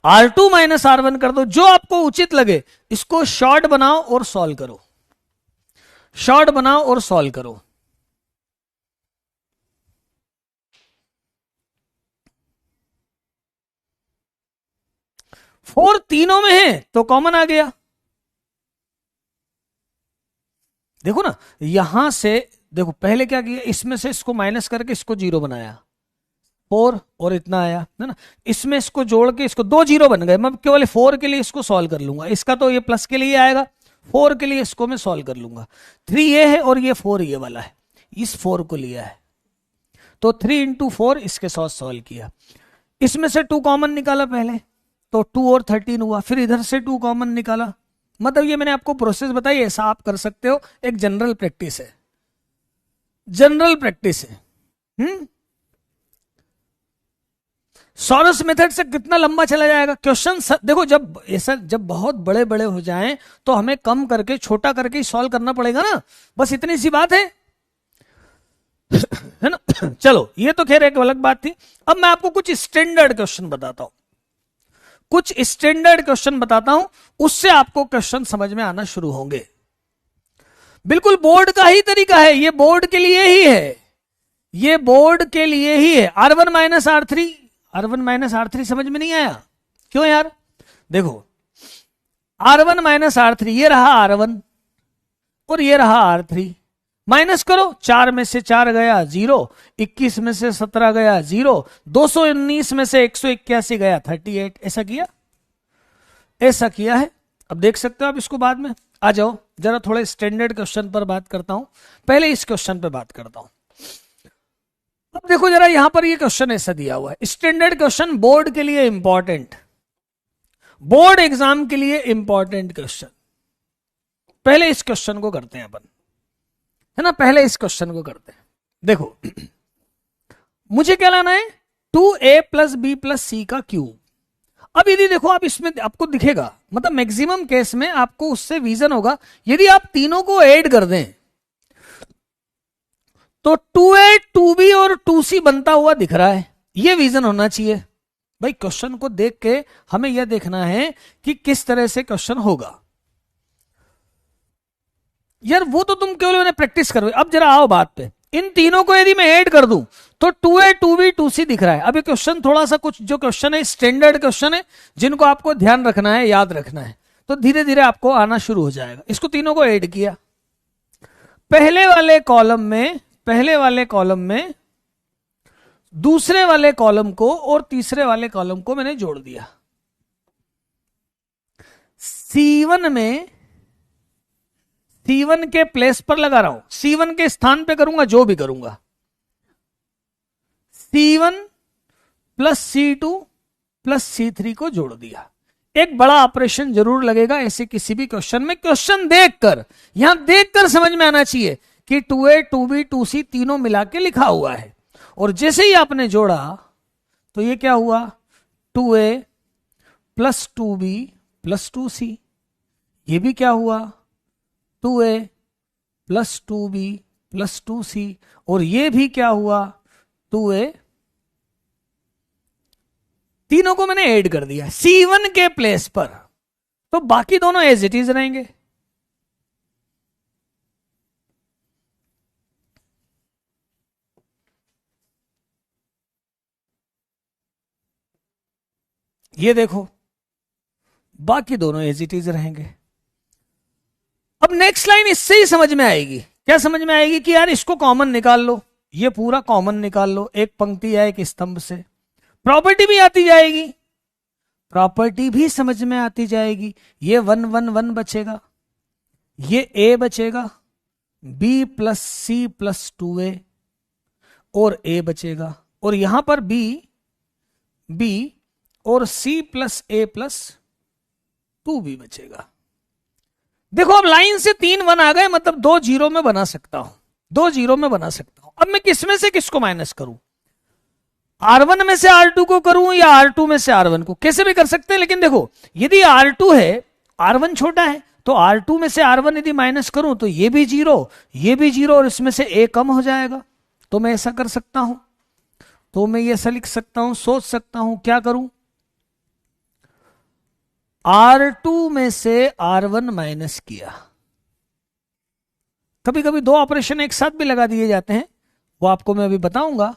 R2 माइनस R1 कर दो, जो आपको उचित लगे, इसको शॉर्ट बनाओ और सॉल्व करो, शॉर्ट बनाओ और सॉल्व करो। फोर तीनों में है तो कॉमन आ गया, देखो ना, यहां से देखो पहले क्या किया, इसमें से इसको माइनस करके इसको 0 बनाया, 4 और इतना आया, है ना, इसमें इसको जोड़ के इसको 2 0 बन गए, मैं केवल 4 के लिए इसको सॉल्व कर लूंगा, इसका तो ये प्लस के लिए आएगा, 4 के लिए इसको मैं सॉल्व कर लूंगा, 3 ये है और ये 4 ये वाला है, इस 4 को लिया है, तो 3 इंटू 4 इसके साथ सॉल्व किया, इसमें से 2 कॉमन निकाला पहले, तो 2 और 13 हुआ, फिर इधर से 2 कॉमन निकाला, मतलब ये मैंने आपको प्रोसेस बताई, ऐसा आप कर सकते हो, एक जनरल प्रैक्टिस है, जनरल प्रैक्टिस है। सॉरस मेथड से कितना लंबा चला जाएगा क्वेश्चन, देखो जब ऐसा जब बहुत बड़े बड़े हो जाएं तो हमें कम करके छोटा करके ही सॉल्व करना पड़ेगा ना, बस इतनी सी बात है है ना। चलो ये तो खैर एक अलग बात थी, अब मैं आपको कुछ स्टैंडर्ड क्वेश्चन बताता हूं, कुछ स्टैंडर्ड क्वेश्चन बताता हूं, उससे आपको क्वेश्चन समझ में आना शुरू होंगे। बिल्कुल बोर्ड का ही तरीका है, ये बोर्ड के लिए ही है, ये बोर्ड के लिए ही है। R1 minus R3, R1 minus R3 समझ में नहीं आया क्यों यार, देखो R1 माइनस R3, ये रहा R1 और ये रहा R3, माइनस करो, 4 में से 4 गया 0, 21 में से 17 गया 0, 219 में से 181 गया 38, ऐसा किया, ऐसा किया है। अब देख सकते हो आप इसको, बाद में आ जाओ जरा थोड़े स्टैंडर्ड क्वेश्चन पर बात करता हूं, पहले इस क्वेश्चन पर बात करता हूं। अब देखो जरा यहां पर ये क्वेश्चन ऐसा दिया हुआ है, स्टैंडर्ड क्वेश्चन, बोर्ड के लिए इंपॉर्टेंट, बोर्ड एग्जाम के लिए इंपॉर्टेंट क्वेश्चन। पहले इस क्वेश्चन को करते हैं अपन, है ना, पहले इस क्वेश्चन को करते हैं। देखो मुझे क्या लाना है, 2a प्लस बी प्लस सी का क्यूब। अब यदि देखो आप इसमें आपको दिखेगा, मतलब मैक्सिमम केस में आपको उससे विजन होगा, यदि आप तीनों को ऐड कर दें तो 2a 2b और 2c बनता हुआ दिख रहा है, ये विजन होना चाहिए भाई। क्वेश्चन को देख के हमें यह देखना है कि किस तरह से क्वेश्चन होगा यार, वो तो तुम केवल मैंने प्रैक्टिस करो। अब जरा आओ बात पे, इन तीनों को यदि मैं ऐड कर दूं तो 2a 2b 2c दिख रहा है। अब ये क्वेश्चन थोड़ा सा, कुछ जो क्वेश्चन है स्टैंडर्ड क्वेश्चन है, जिनको आपको ध्यान रखना है, याद रखना है, तो धीरे धीरे आपको आना शुरू हो जाएगा। इसको तीनों को ऐड किया, पहले वाले कॉलम में दूसरे वाले कॉलम को और तीसरे वाले कॉलम को मैंने जोड़ दिया, C1 के प्लेस पर लगा रहा हूं, C1 के स्थान पे करूंगा, जो भी करूंगा, C1 plus C2 plus C3 को जोड़ दिया। एक बड़ा ऑपरेशन जरूर लगेगा ऐसे किसी भी क्वेश्चन में, क्वेश्चन देखकर, यहां देखकर समझ में आना चाहिए कि 2a 2b 2c तीनों मिला के लिखा हुआ है, और जैसे ही आपने जोड़ा तो ये क्या हुआ, 2a plus 2b plus 2c, ये भी क्या हुआ, 2a plus 2b plus 2c, और ये भी क्या हुआ, 2a तीनों को मैंने ऐड कर दिया C1 के प्लेस पर, तो बाकी दोनों एज इट इज रहेंगे। ये देखो बाकी दोनों एज इट इज रहेंगे। अब नेक्स्ट लाइन इससे ही समझ में आएगी। क्या समझ में आएगी कि यार इसको कॉमन निकाल लो, ये पूरा कॉमन निकाल लो, एक पंक्ति है एक स्तंभ से, प्रॉपर्टी भी आती जाएगी, प्रॉपर्टी भी समझ में आती जाएगी। ये 1 1 1 बचेगा, ये ए बचेगा, B plus c plus 2a और ए बचेगा, और यहां पर बी और c plus a plus 2b बचेगा। देखो अब लाइन से 3 1 आ गए, मतलब 2 0 में बना सकता हूं, 2 0 में बना सकता हूं। अब मैं किसमें से किसको माइनस करूं, R1 में से R2 को करूं या R2 में से R1 को, कैसे भी कर सकते हैं। लेकिन देखो यदि R2 है, R1 छोटा है, तो R2 में से R1 यदि माइनस करूं तो ये भी 0, ये भी 0 और इसमें से a कम हो जाएगा। तो मैं ऐसा कर सकता हूं, तो मैं ये ऐसा लिख सकता हूं, सोच सकता हूं क्या करूं, R2 में से R1 माइनस किया। कभी कभी 2 ऑपरेशन एक साथ भी लगा दिए जाते हैं, वो आपको मैं अभी बताऊंगा।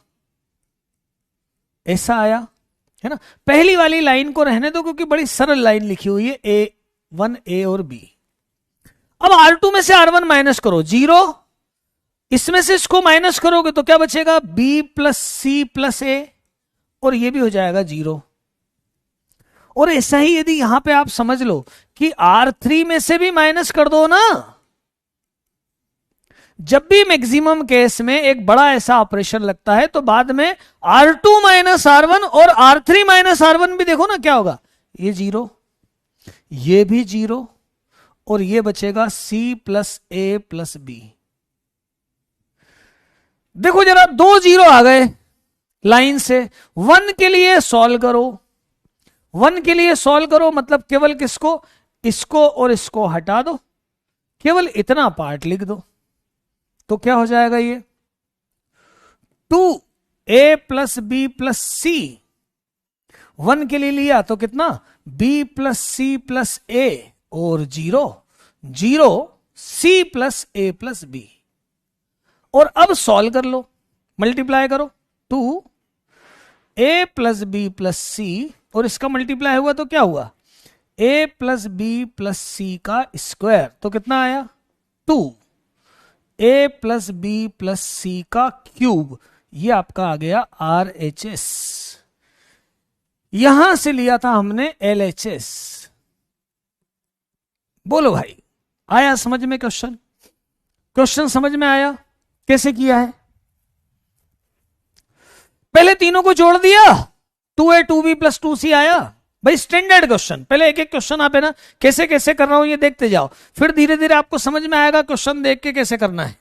ऐसा आया है ना। पहली वाली लाइन को रहने दो क्योंकि बड़ी सरल लाइन लिखी हुई है, A1 और B। अब R2 में से R1 माइनस करो 0, इसमें से इसको माइनस करोगे तो क्या बचेगा, B plus C plus A, और ये भी हो जाएगा 0। और ऐसा ही यदि यहां पे आप समझ लो कि R3 में से भी माइनस कर दो ना, जब भी मैक्सिमम केस में एक बड़ा ऐसा ऑपरेशन लगता है तो बाद में R2 माइनस R1 और R3 माइनस R1 भी देखो ना क्या होगा, ये 0, ये भी 0, और ये बचेगा C plus A plus B। देखो जरा 2 0 आ गए लाइन से। 1 के लिए सॉल्व करो, 1 के लिए सॉल्व करो मतलब केवल किसको, इसको और इसको हटा दो, केवल इतना पार्ट लिख दो, तो क्या हो जाएगा, ये 2a प्लस बी प्लस सी। 1 के लिए लिया तो कितना, b plus c plus a और 0 0 c plus a plus b। और अब सॉल्व कर लो, मल्टीप्लाई करो, 2a plus B plus C, और इसका मल्टीप्लाई हुआ तो क्या हुआ, a प्लस बी प्लस सी का स्क्वायर, तो कितना आया 2a प्लस बी प्लस सी का क्यूब। ये आपका आ गया RHS। यहां से लिया था हमने LHS। बोलो भाई, आया समझ में क्वेश्चन? क्वेश्चन समझ में आया कैसे किया है? पहले तीनों को जोड़ दिया, 2a 2b प्लस 2c आया। भाई स्टैंडर्ड क्वेश्चन, पहले एक एक क्वेश्चन आप है ना कैसे कैसे कर रहा हूं ये देखते जाओ, फिर धीरे धीरे आपको समझ में आएगा क्वेश्चन देख के कैसे करना है।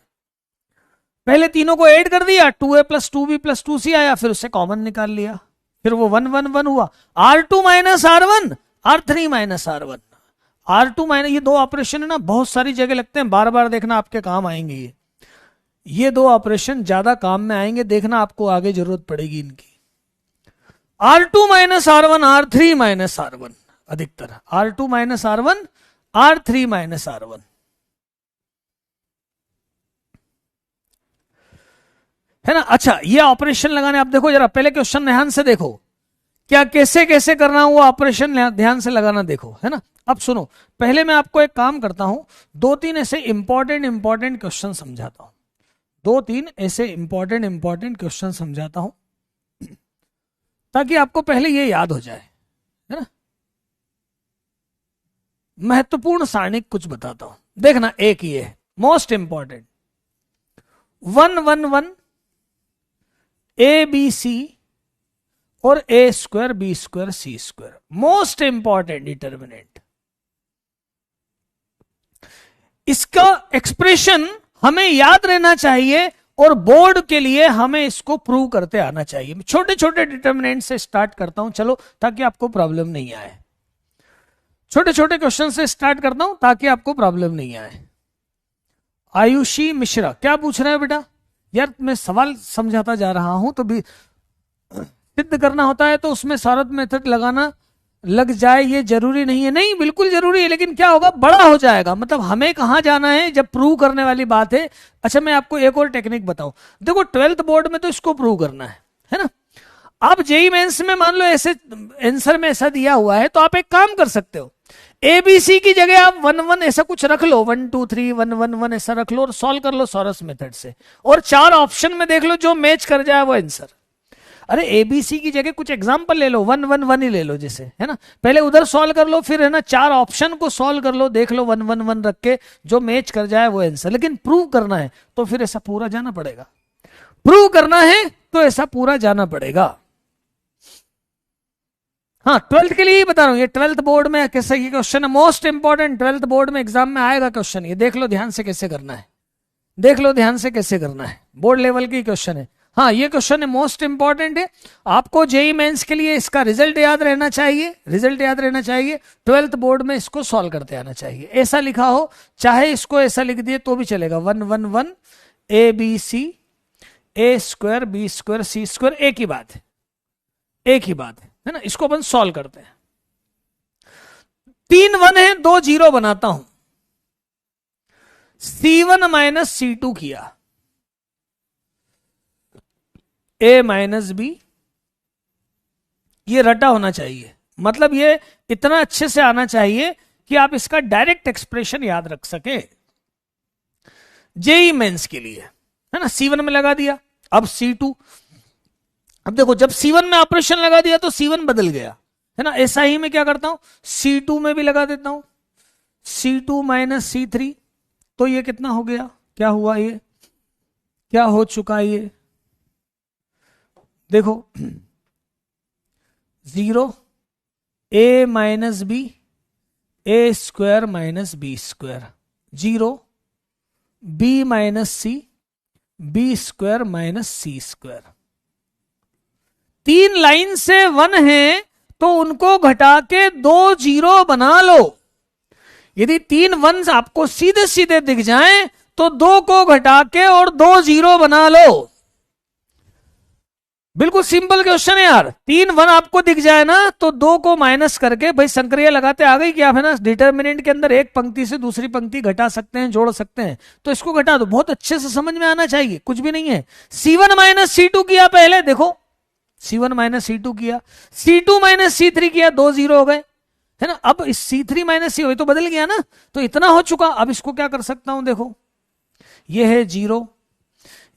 पहले तीनों को ऐड कर दिया, 2a plus 2b plus 2c आया, फिर उससे कॉमन निकाल लिया, फिर वो 1 1 1 हुआ। R2 minus R1, R3 minus R1, R2 minus, ये 2 ऑपरेशन है ना बहुत सारी जगह लगते हैं, बार बार देखना आपके काम आएंगे। ये 2 ऑपरेशन ज्यादा काम में आएंगे, देखना आपको आगे जरूरत पड़ेगी इनकी। R2 minus R1, R3 minus R1, अधिकतर R2 minus R1, R3 minus R1, है ना। अच्छा, ये ऑपरेशन लगाने आप देखो जरा, पहले क्वेश्चन ध्यान से देखो, क्या कैसे कैसे करना हुआ ऑपरेशन ध्यान से लगाना देखो, है ना। अब सुनो, पहले मैं आपको एक काम करता हूं, 2-3 ऐसे इंपॉर्टेंट क्वेश्चन समझाता हूं, 2-3 ऐसे इंपॉर्टेंट क्वेश्चन समझाता हूं ताकि आपको पहले ये याद हो जाए, है ना। महत्वपूर्ण सारणिक कुछ बताता हूं, देखना। एक ये मोस्ट इंपॉर्टेंट, 1 1 1 ABC और A square B square C square, most important determinant. इसका एक्सप्रेशन हमें याद रहना चाहिए और बोर्ड के लिए हमें इसको प्रूव करते आना चाहिए। मैं छोटे छोटे डिटर्मिनेंट से स्टार्ट करता हूं, चलो, ताकि आपको प्रॉब्लम नहीं आए। छोटे छोटे क्वेश्चन से स्टार्ट करता हूं ताकि आपको प्रॉब्लम नहीं आए। आयुषी मिश्रा क्या पूछ रहे हैं बेटा? यार मैं सवाल समझाता जा रहा हूं तो भी सिद्ध करना होता है तो उसमें शॉर्ट मेथड लगाना लग जाए ये जरूरी नहीं है, नहीं बिल्कुल जरूरी है, लेकिन क्या होगा बड़ा हो जाएगा। मतलब हमें कहां जाना है जब प्रूव करने वाली बात है। अच्छा मैं आपको एक और टेक्निक बताऊं, देखो 12th बोर्ड में तो इसको प्रूव करना है ना। अब जेई मेंस में मान लो ऐसे आंसर में ऐसा दिया हुआ है तो आप एक काम कर सकते हो, एबीसी की जगह आप 1 1 ऐसा कुछ रख लो, 1 2 3 1 1 1 ऐसा रख लो और सॉल्व कर लो सॉरस मेथड से, और 4 ऑप्शन में देख लो जो मैच कर जाए वो आंसर। अरे एबीसी की जगह कुछ एग्जांपल ले लो, 1 1 1 ही ले लो जैसे, है ना, पहले उधर सॉल्व कर लो, फिर है ना 4 ऑप्शन को सॉल्व कर लो, देख लो 1 1 1 रख के जो मैच कर जाए वो आंसर। लेकिन प्रूव करना है तो फिर ऐसा पूरा जाना पड़ेगा, प्रूव करना है तो ऐसा पूरा जाना पड़ेगा। हाँ 12th के लिए ही बता रहा हूं, ये 12th बोर्ड में कैसे ये क्वेश्चन है, मोस्ट इंपॉर्टेंट 12th बोर्ड में एग्जाम में आएगा क्वेश्चन, ये देख लो ध्यान से कैसे करना है, देख लो ध्यान से कैसे करना है, बोर्ड लेवल की क्वेश्चन है। हाँ ये क्वेश्चन है मोस्ट इंपॉर्टेंट है, आपको जेई मेंस के लिए इसका रिजल्ट याद रहना चाहिए, रिजल्ट याद रहना चाहिए, 12th बोर्ड में इसको सॉल्व करते आना चाहिए। ऐसा लिखा हो, चाहे इसको ऐसा लिख दिए तो भी चलेगा, 1 1 1 a B C A square B square C square, एक ही बात है, एक ही बात है ना। इसको अपन सॉल्व करते हैं, 3 1 है 2 0 बनाता हूं, C1 माइनस C2 किया, A माइनस बी, ये रटा होना चाहिए, मतलब ये इतना अच्छे से आना चाहिए कि आप इसका डायरेक्ट एक्सप्रेशन याद रख सके जेई मेंस के लिए, है ना। C1 में लगा दिया, अब C2, अब देखो जब C1 में ऑपरेशन लगा दिया तो C1 बदल गया, है ना। ऐसा ही मैं क्या करता हूं, C2 में भी लगा देता हूं, C2 माइनस C3, तो ये कितना हो गया, क्या हुआ, ये क्या हो चुका, ये देखो 0 a minus B A square minus b square, 0 b minus C B square minus C square. 3 line से 1 है तो उनको घटा के 2 0 बना लो। यदि 3 1 आपको सीधे सीधे दिख जाएं तो 2 को घटा के और 2 0 बना लो। बिल्कुल सिंपल क्वेश्चन है यार, 3 1 आपको दिख जाए ना तो 2 को माइनस करके, भाई संक्रिया लगाते आ गई क्या, है ना, डिटर्मिनेंट के अंदर एक पंक्ति से दूसरी पंक्ति घटा सकते हैं, जोड़ सकते हैं, तो इसको घटा दो, बहुत अच्छे से समझ में आना चाहिए, कुछ भी नहीं है। C1 माइनस C2 किया पहले, देखो C1 माइनस C2 किया, C2 माइनस C3 किया, 2 0 हो गए, है ना। अब इस C3 माइनस C तो बदल गया ना, तो इतना हो चुका। अब इसको क्या कर सकता हूं, देखो ये है 0,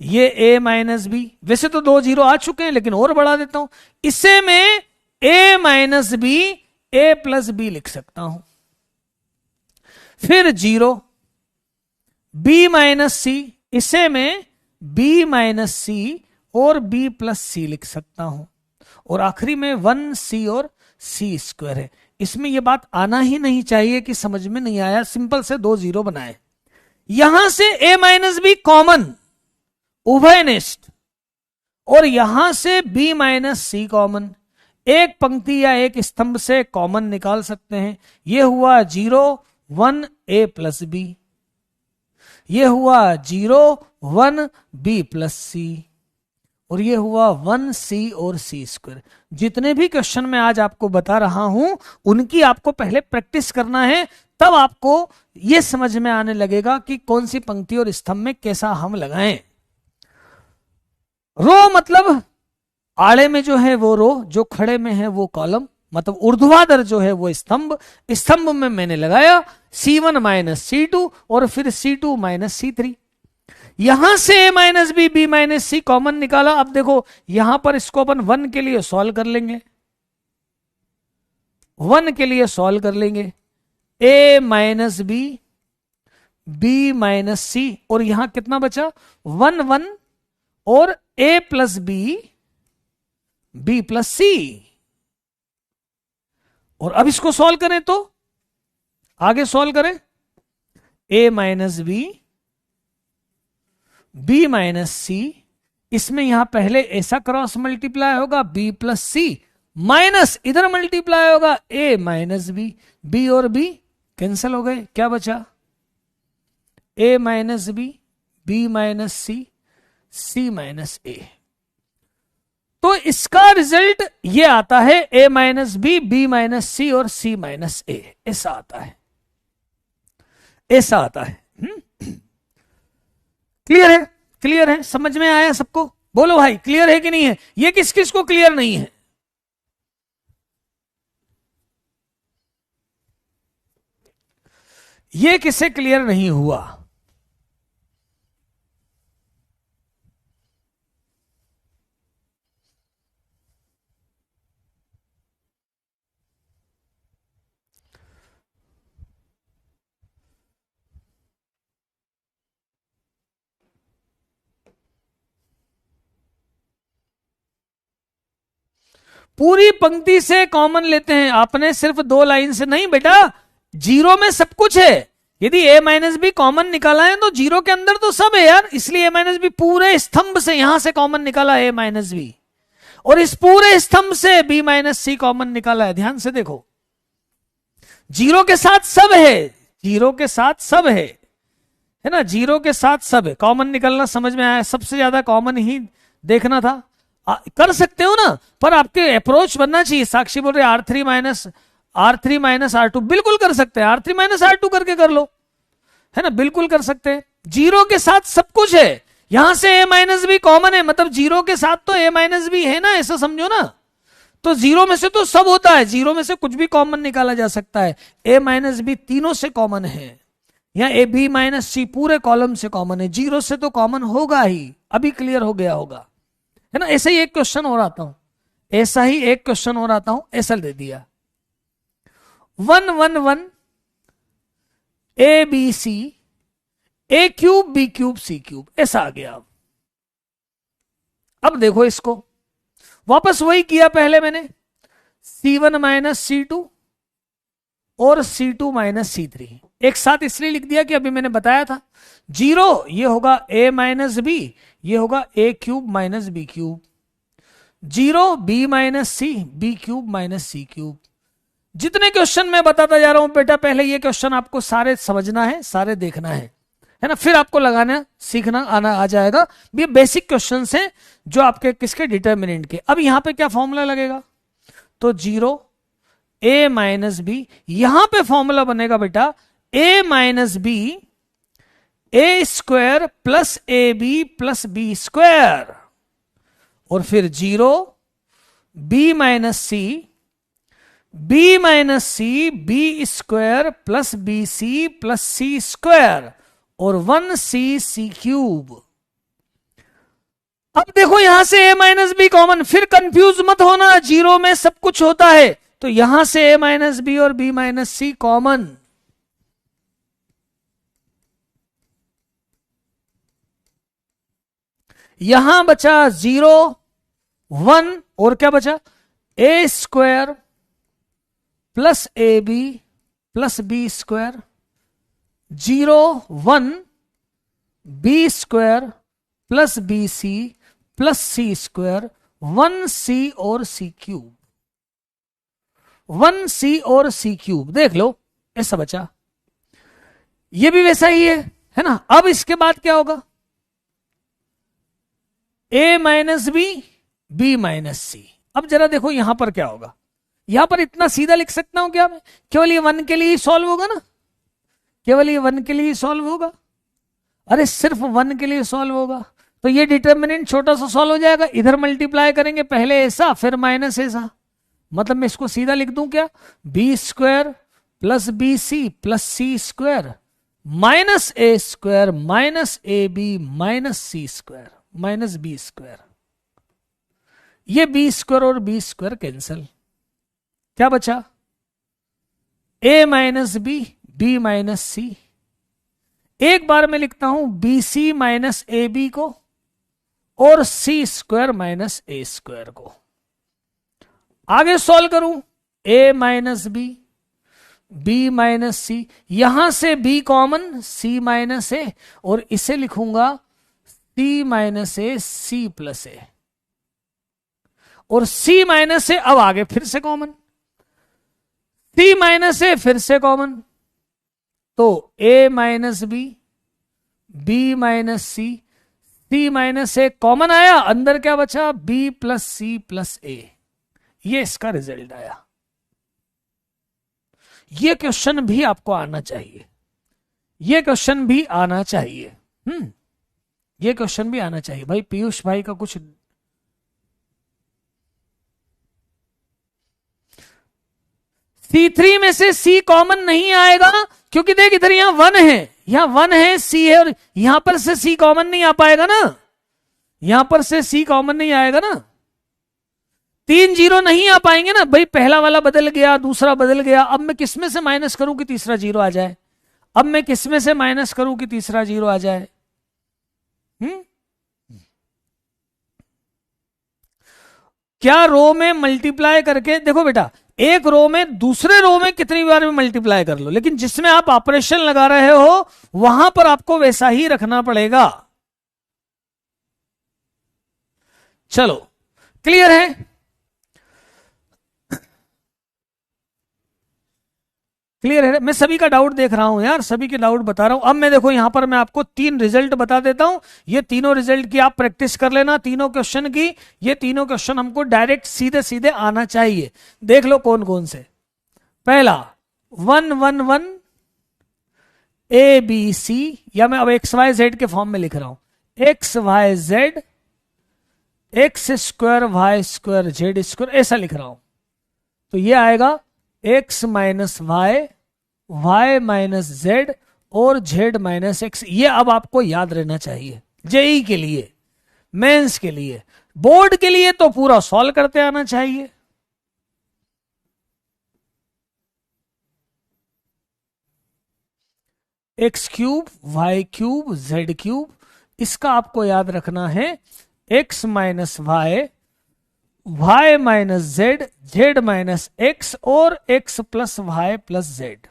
ये a माइनस बी, वैसे तो 2 0 आ चुके हैं लेकिन और बढ़ा देता हूं, इसे मैं a minus B A plus b लिख सकता हूं, फिर 0 b माइनस सी, इसे मैं b माइनस सी और b प्लस सी लिख सकता हूं, और आखिरी में 1 c और c स्क्वायर है। इसमें यह बात आना ही नहीं चाहिए कि समझ में नहीं आया, सिंपल से 2 0 बनाए, यहां से a माइनस बी कॉमन उभयनिष्ठ, और यहां से b माइनस सी कॉमन, एक पंक्ति या एक स्तंभ से कॉमन निकाल सकते हैं। यह हुआ 0 1 a प्लस बी, यह हुआ 0 1 b प्लस सी, और यह हुआ 1 c और c स्क्वायर। जितने भी क्वेश्चन मैं आज आपको बता रहा हूं उनकी आपको पहले प्रैक्टिस करना है, तब आपको यह समझ में आने लगेगा कि कौन सी पंक्ति और स्तंभ में कैसा हम लगाएं। रो मतलब आड़े में जो है वो रो, जो खड़े में है वो कॉलम, मतलब ऊर्ध्वाधर जो है वो स्तंभ, स्तंभ में मैंने लगाया C1 माइनस C2 और फिर C2 माइनस C3, यहां से a minus B B minus c common निकाला। अब देखो यहां पर इसको अपन 1 के लिए सॉल्व कर लेंगे, 1 के लिए सॉल्व कर लेंगे, a minus B B minus C, और यहां कितना बचा 1 1 और a plus B B plus C. और अब इसको सॉल्व करें तो आगे सॉल्व करें, a minus B B minus C, इसमें यहां पहले ऐसा क्रॉस मल्टीप्लाई होगा b प्लस सी, माइनस इधर मल्टीप्लाई होगा a माइनस बी, बी और b कैंसिल हो गए, क्या बचा a minus B B minus C C minus A. तो इसका रिजल्ट ये आता है a minus B minus C और c माइनस ए, ऐसा आता है, ऐसा आता है। क्लियर है? क्लियर है? समझ में आया सबको? बोलो भाई, क्लियर है कि नहीं है? ये किस किस को क्लियर नहीं है? ये किसे क्लियर नहीं हुआ? पूरी पंक्ति से कॉमन लेते हैं, आपने सिर्फ 2 लाइन से नहीं बेटा, जीरो में सब कुछ है। यदि a माइनस बी कॉमन निकाला है तो जीरो के अंदर तो सब है यार, इसलिए a माइनस बी पूरे स्तंभ से यहां से कॉमन निकाला a माइनस बी, और इस पूरे स्तंभ से b माइनस सी कॉमन निकाला है। ध्यान से देखो, जीरो के साथ सब है, जीरो के साथ सब है ना, जीरो के साथ सब है। कॉमन निकलना समझ में आया? सबसे ज्यादा कॉमन ही देखना था। कर सकते हो ना, पर आपके अप्रोच बनना चाहिए। साक्षी बोल रहे R3 माइनस R2, बिल्कुल कर सकते हैं, R3 माइनस R2 करके कर लो, है ना, बिल्कुल कर सकते हैं। जीरो के साथ सब कुछ है, यहां से a माइनस बी कॉमन है, मतलब जीरो के साथ तो a माइनस बी है ना, ऐसा समझो ना। तो जीरो में से तो सब होता है, जीरो में से कुछ भी कॉमन निकाला जा सकता है। a माइनस बी तीनों से कॉमन है, या ए बी माइनस सी पूरे कॉलम से कॉमन है, जीरो से तो कॉमन होगा ही। अभी क्लियर हो गया होगा, है ना। ऐसे ही एक क्वेश्चन और आता हूं, ऐसा ही एक क्वेश्चन और आता हूं, ऐसा दे दिया 1 1 1 a B C a cube b cube c cube, ऐसा आ गया। अब देखो इसको वापस वही किया पहले मैंने, C1 माइनस C2 और C2 माइनस C3 एक साथ इसलिए लिख दिया कि अभी मैंने बताया था, जीरो ये होगा a माइनस बी, ये होगा a cube minus b cube, zero b minus C, b cube minus c cube. जितने क्वेश्चन मैं बताता जा रहा हूं बेटा, पहले ये क्वेश्चन आपको सारे समझना है, सारे देखना है ना, फिर आपको लगाना सीखना आना आ जाएगा। ये बेसिक क्वेश्चन हैं जो आपके किसके, डिटर्मिनेंट के। अब यहां पे क्या फॉर्मूला लगेगा, तो जीरो a माइनस बी, यहां पे फॉर्मूला बनेगा बेटा a minus B A square plus A B plus B square, और फिर जीरो b माइनस सी, B minus C B square plus B C plus सी स्क्वायर, और 1c सी क्यूब। अब देखो यहां से a माइनस बी कॉमन, फिर confuse मत होना, जीरो में सब कुछ होता है, तो यहां से a माइनस बी और b माइनस सी कॉमन। यहां बचा 0 1, और क्या बचा, a square plus A B plus B square, 0 1 b square plus B C plus C square, 1c और सी क्यूब, 1c और सी क्यूब। देख लो ऐसा बचा, ये भी वैसा ही है ना। अब इसके बाद क्या होगा, a माइनस बी माइनस सी। अब जरा देखो यहां पर क्या होगा, यहां पर इतना सीधा लिख सकता हूं क्या मैं, केवल ये 1 के लिए ही सॉल्व होगा ना, केवल ये 1 के लिए ही सॉल्व होगा। अरे सिर्फ 1 के लिए सॉल्व होगा, तो ये डिटर्मिनेंट छोटा सा सॉल्व हो जाएगा। इधर मल्टीप्लाई करेंगे, पहले ऐसा फिर माइनस ऐसा, मतलब मैं इसको सीधा लिख दूं क्या, b square plus B C plus सी स्क्वायर माइनस ए स्क्वायर माइनस ए बी माइनस सी स्क्वायर माइनस बी स्क्वायर। ये बी स्क्वायर और बी स्क्वायर कैंसिल, क्या बचा, a minus B minus c. एक बार मैं लिखता हूं बी सी माइनस ए बी को, और सी स्क्वायर माइनस ए स्क्वायर को। आगे सॉल्व करूं, a minus B minus c, यहां से b कॉमन, c माइनस ए, और इसे लिखूंगा c माइनस ए सी प्लस ए, और c माइनस ए अब आगे फिर से कॉमन, c माइनस ए फिर से कॉमन, तो a minus B minus C, C minus a common आया, अंदर क्या बचा, b plus c plus a, ये इसका रिजल्ट आया। ये क्वेश्चन भी आपको आना चाहिए, ये क्वेश्चन भी आना चाहिए। ये क्वेश्चन भी आना चाहिए भाई। पीयूष भाई का कुछ C3 में से C कॉमन नहीं आएगा, क्योंकि देख इधर यहां 1 है, यहां 1 है, C है, और यहां पर से C कॉमन नहीं आ पाएगा ना, यहां पर से C कॉमन नहीं आएगा ना, 3 जीरो नहीं आ पाएंगे ना भाई। पहला वाला बदल गया, दूसरा बदल गया, अब मैं किसमें से माइनस करूं कि तीसरा जीरो आ जाए, अब मैं किसमें से माइनस करूं कि तीसरा जीरो आ जाए। क्या रो में मल्टीप्लाई करके, देखो बेटा, एक रो में दूसरे रो में कितनी बार में मल्टीप्लाई कर लो, लेकिन जिसमें आप ऑपरेशन लगा रहे हो वहां पर आपको वैसा ही रखना पड़ेगा। चलो क्लियर है, क्लियर है। मैं सभी का डाउट देख रहा हूं यार, सभी के डाउट बता रहा हूं। अब मैं देखो यहां पर मैं आपको 3 रिजल्ट बता देता हूं, ये तीनों रिजल्ट की आप प्रैक्टिस कर लेना, तीनों क्वेश्चन की। ये तीनों क्वेश्चन हमको डायरेक्ट सीधे सीधे आना चाहिए। देख लो कौन कौन से। पहला 1 1 1 ABC, या मैं अब XYZ के फॉर्म में लिख रहा हूं, XYZ x square y square z square, ऐसा लिख रहा हूं। तो ये आएगा x minus Y, Y minus z और जेड माइनस एक्स। ये अब आपको याद रहना चाहिए, जेई के लिए, मेंस के लिए, बोर्ड के लिए तो पूरा सॉल्व करते आना चाहिए। X cube y cube z cube, इसका आपको याद रखना है x minus Y, Y minus Z, Z minus x और x plus y plus z,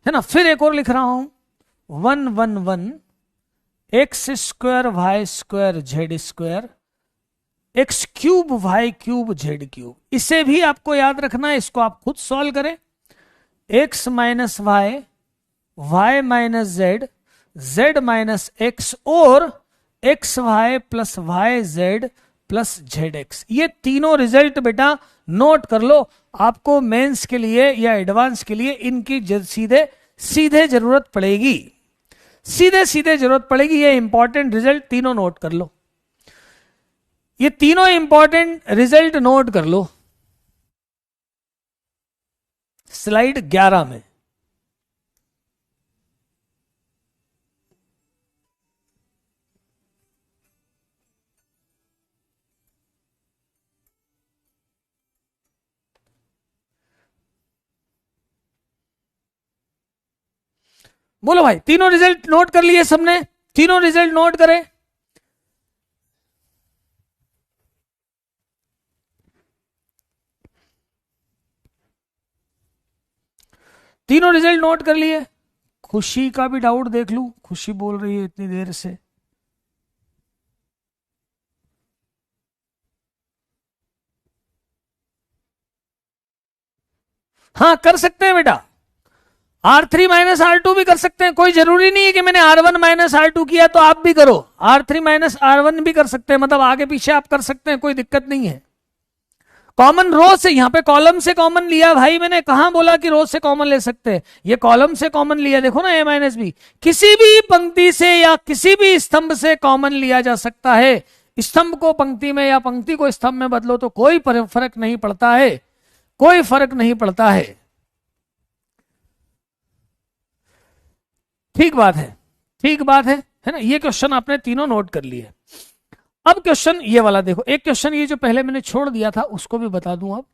है ना। फिर एक और लिख रहा हूं 1 1 1 x square y square z square, x cube y cube z cube. इसे भी आपको याद रखना है, इसको आप खुद सॉल्व करें। x minus Y, Y minus Z, Z minus x और X Y plus Y Z plus Z X. ये तीनों रिजल्ट बेटा नोट कर लो, आपको मेंस के लिए या एडवांस के लिए इनकी सीधे सीधे जरूरत पड़ेगी, सीधे सीधे जरूरत पड़ेगी। ये इंपॉर्टेंट रिजल्ट तीनों नोट कर लो, ये तीनों इंपॉर्टेंट रिजल्ट नोट कर लो। स्लाइड 11 में बोलो भाई, तीनों रिजल्ट नोट कर लिए सबने? तीनों रिजल्ट नोट करें। तीनों रिजल्ट नोट कर लिए। खुशी का भी डाउट देख लूं, खुशी बोल रही है इतनी देर से। हाँ कर सकते हैं बेटा, R3 माइनस R2 भी कर सकते हैं, कोई जरूरी नहीं है कि मैंने R1 माइनस R2 किया तो आप भी करो। R3 माइनस R1 भी कर सकते हैं, मतलब आगे पीछे आप कर सकते हैं, कोई दिक्कत नहीं है। कॉमन रो से, यहां पे कॉलम से कॉमन लिया भाई, मैंने कहां बोला कि रो से कॉमन ले सकते हैं, ये कॉलम से कॉमन लिया। देखो ना A माइनस बी, किसी भी पंक्ति से या किसी भी स्तंभ से कॉमन लिया जा सकता है। स्तंभ को पंक्ति में या पंक्ति को स्तंभ में बदलो तो कोई फर्क नहीं पड़ता है, कोई फर्क नहीं पड़ता है। ठीक बात है, ठीक बात है ना। ये क्वेश्चन आपने तीनों नोट कर लिए। अब क्वेश्चन ये वाला देखो, एक क्वेश्चन ये जो पहले मैंने छोड़ दिया था उसको भी बता दूं। अब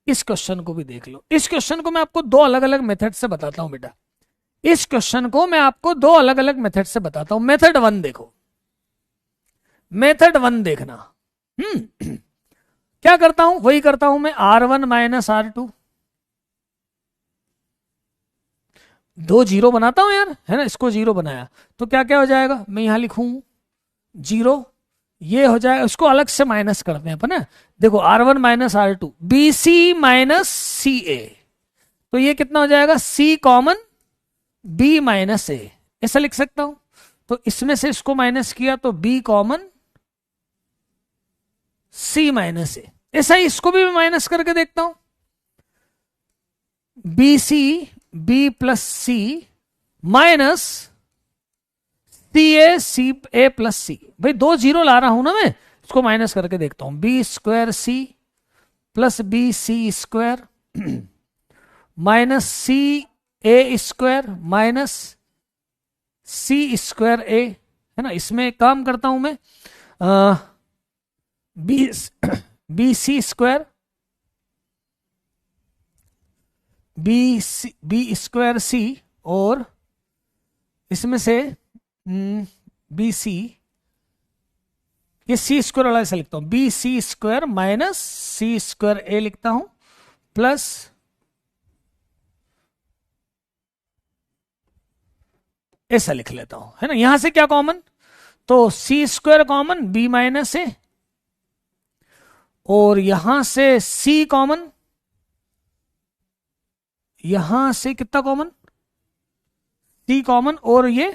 इस क्वेश्चन को भी देख लो। इस क्वेश्चन को मैं आपको दो अलग अलग मेथड से बताता हूं बेटा, इस क्वेश्चन को मैं आपको दो अलग अलग मेथड से बताता हूं। मेथड 1 देखो, मेथड 1 देखना। क्या करता हूं, वही करता हूं मैं, R1 माइनस R2, 2 जीरो बनाता हूं यार, है ना। इसको जीरो बनाया तो क्या क्या हो जाएगा, मैं यहां लिखूं 0, ये हो जाएगा। उसको अलग से माइनस करते हैं अपन, देखो R1 minus R2, BC minus CA, तो ये कितना हो जाएगा, C common B minus A, ऐसा लिख सकता हूं। तो इसमें से इसको माइनस किया तो बी कॉमन, सी माइनस ए। ऐसा ही इसको भी मैं माइनस करके देखता हूं, b C, B plus C minus C ए प्लस सी। भाई 2 जीरो ला रहा हूं ना मैं, इसको माइनस करके देखता हूं, B square C plus B C square minus C A square minus C square A, है ना। इसमें एक काम करता हूं मैं, B C square, B square C, और इसमें से बी सी, ये सी स्क्वायर वाला ऐसा लिखता हूं, बी सी स्क्वायर माइनस सी स्क्वायर ए लिखता हूं प्लस ऐसा लिख लेता हूं, है ना। यहां से क्या कॉमन, तो सी स्क्वायर कॉमन, बी माइनस ए, और यहां से सी कॉमन, यहां से कितना कॉमन, सी कॉमन, और ये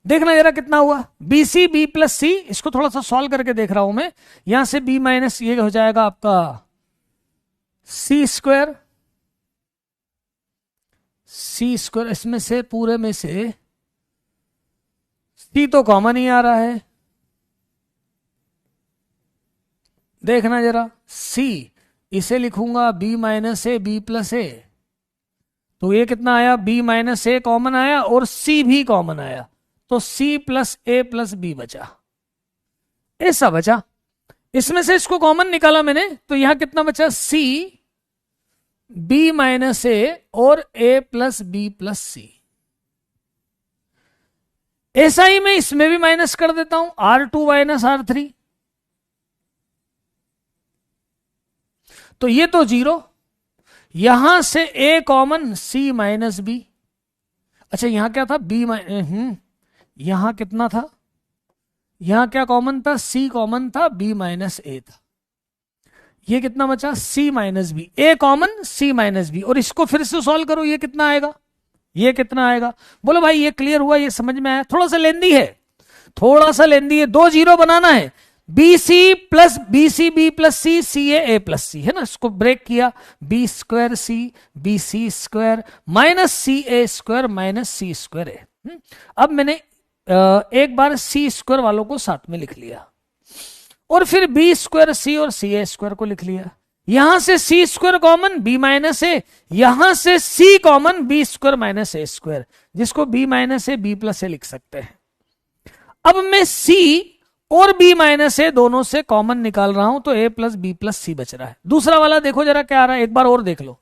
देखना जरा कितना हुआ, बी सी बी प्लस सी। इसको थोड़ा सा सॉल्व करके देख रहा हूं मैं, यहां से बी माइनस ये हो जाएगा आपका सी स्क्वायर, सी स्क्वायर, इसमें से पूरे में से सी तो कॉमन ही आ रहा है, देखना जरा, सी इसे लिखूंगा B minus A B plus A, तो ये कितना आया, बी माइनस ए कॉमन आया और सी भी कॉमन आया, तो सी प्लस ए प्लस बी बचा, ऐसा बचा। इसमें से इसको कॉमन निकाला मैंने, तो यहां कितना बचा, सी बी माइनस ए और ए प्लस बी प्लस सी। ऐसा ही मैं इसमें भी माइनस कर देता हूं, R2 माइनस R3, तो ये तो 0, यहां से A common, C minus B. अच्छा यहां क्या था, बी यहां कितना था, यहां क्या कॉमन था, सी कॉमन था, बी माइनस ए था, ये कितना बचा, सी माइनस बी, ए कॉमन सी माइनस बी। और इसको फिर से सॉल्व करो, ये कितना आएगा, ये कितना आएगा, बोलो भाई ये क्लियर हुआ, ये समझ में आया। थोड़ा सा लेंदी है, थोड़ा सा लेंदी है, 2 जीरो बनाना है, बी सी plus B C B plus C, सी ए प्लस सी, है ना। इसको ब्रेक किया, B square C B C square minus C A square minus C square A. अब मैंने एक बार सी स्क्वायर वालों को साथ में लिख लिया, और फिर बी स्क्वायर सी और सी ए स्क्वायर को लिख लिया। यहां से C square common, B minus A, यहां से C common, B square minus ए स्क्वायर, जिसको B minus A B plus A लिख सकते हैं। अब मैं सी और बी माइनस ए दोनों से कॉमन निकाल रहा हूं, तो ए प्लस बी प्लस सी बच रहा है। दूसरा वाला देखो जरा क्या आ रहा है, एक बार और देख लो,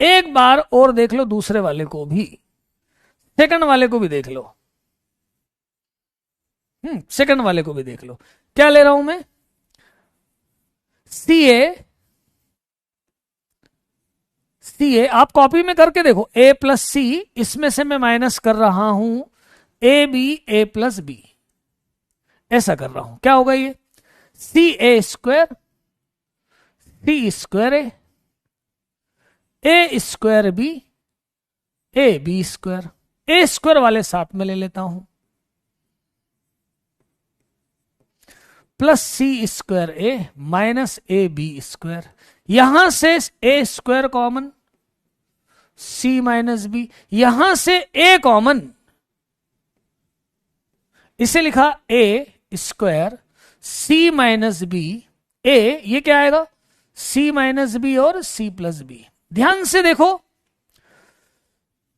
एक बार और देख लो दूसरे वाले को भी, सेकंड वाले को भी देख लो, सेकंड वाले को भी देख लो। क्या ले रहा हूं मैं, सी ए, आप कॉपी में करके देखो, ए प्लस सी, इसमें से मैं माइनस कर रहा हूं A B A plus B, ऐसा कर रहा हूं। क्या होगा ये, C A square C square A square B A B square, A square वाले साथ में ले लेता हूं, plus C square A minus A B square, यहां से A square common, C minus B, यहां से ए कॉमन, इसे लिखा A square C minus B A, ये क्या आएगा, सी माइनस बी और सी प्लस बी। ध्यान से देखो,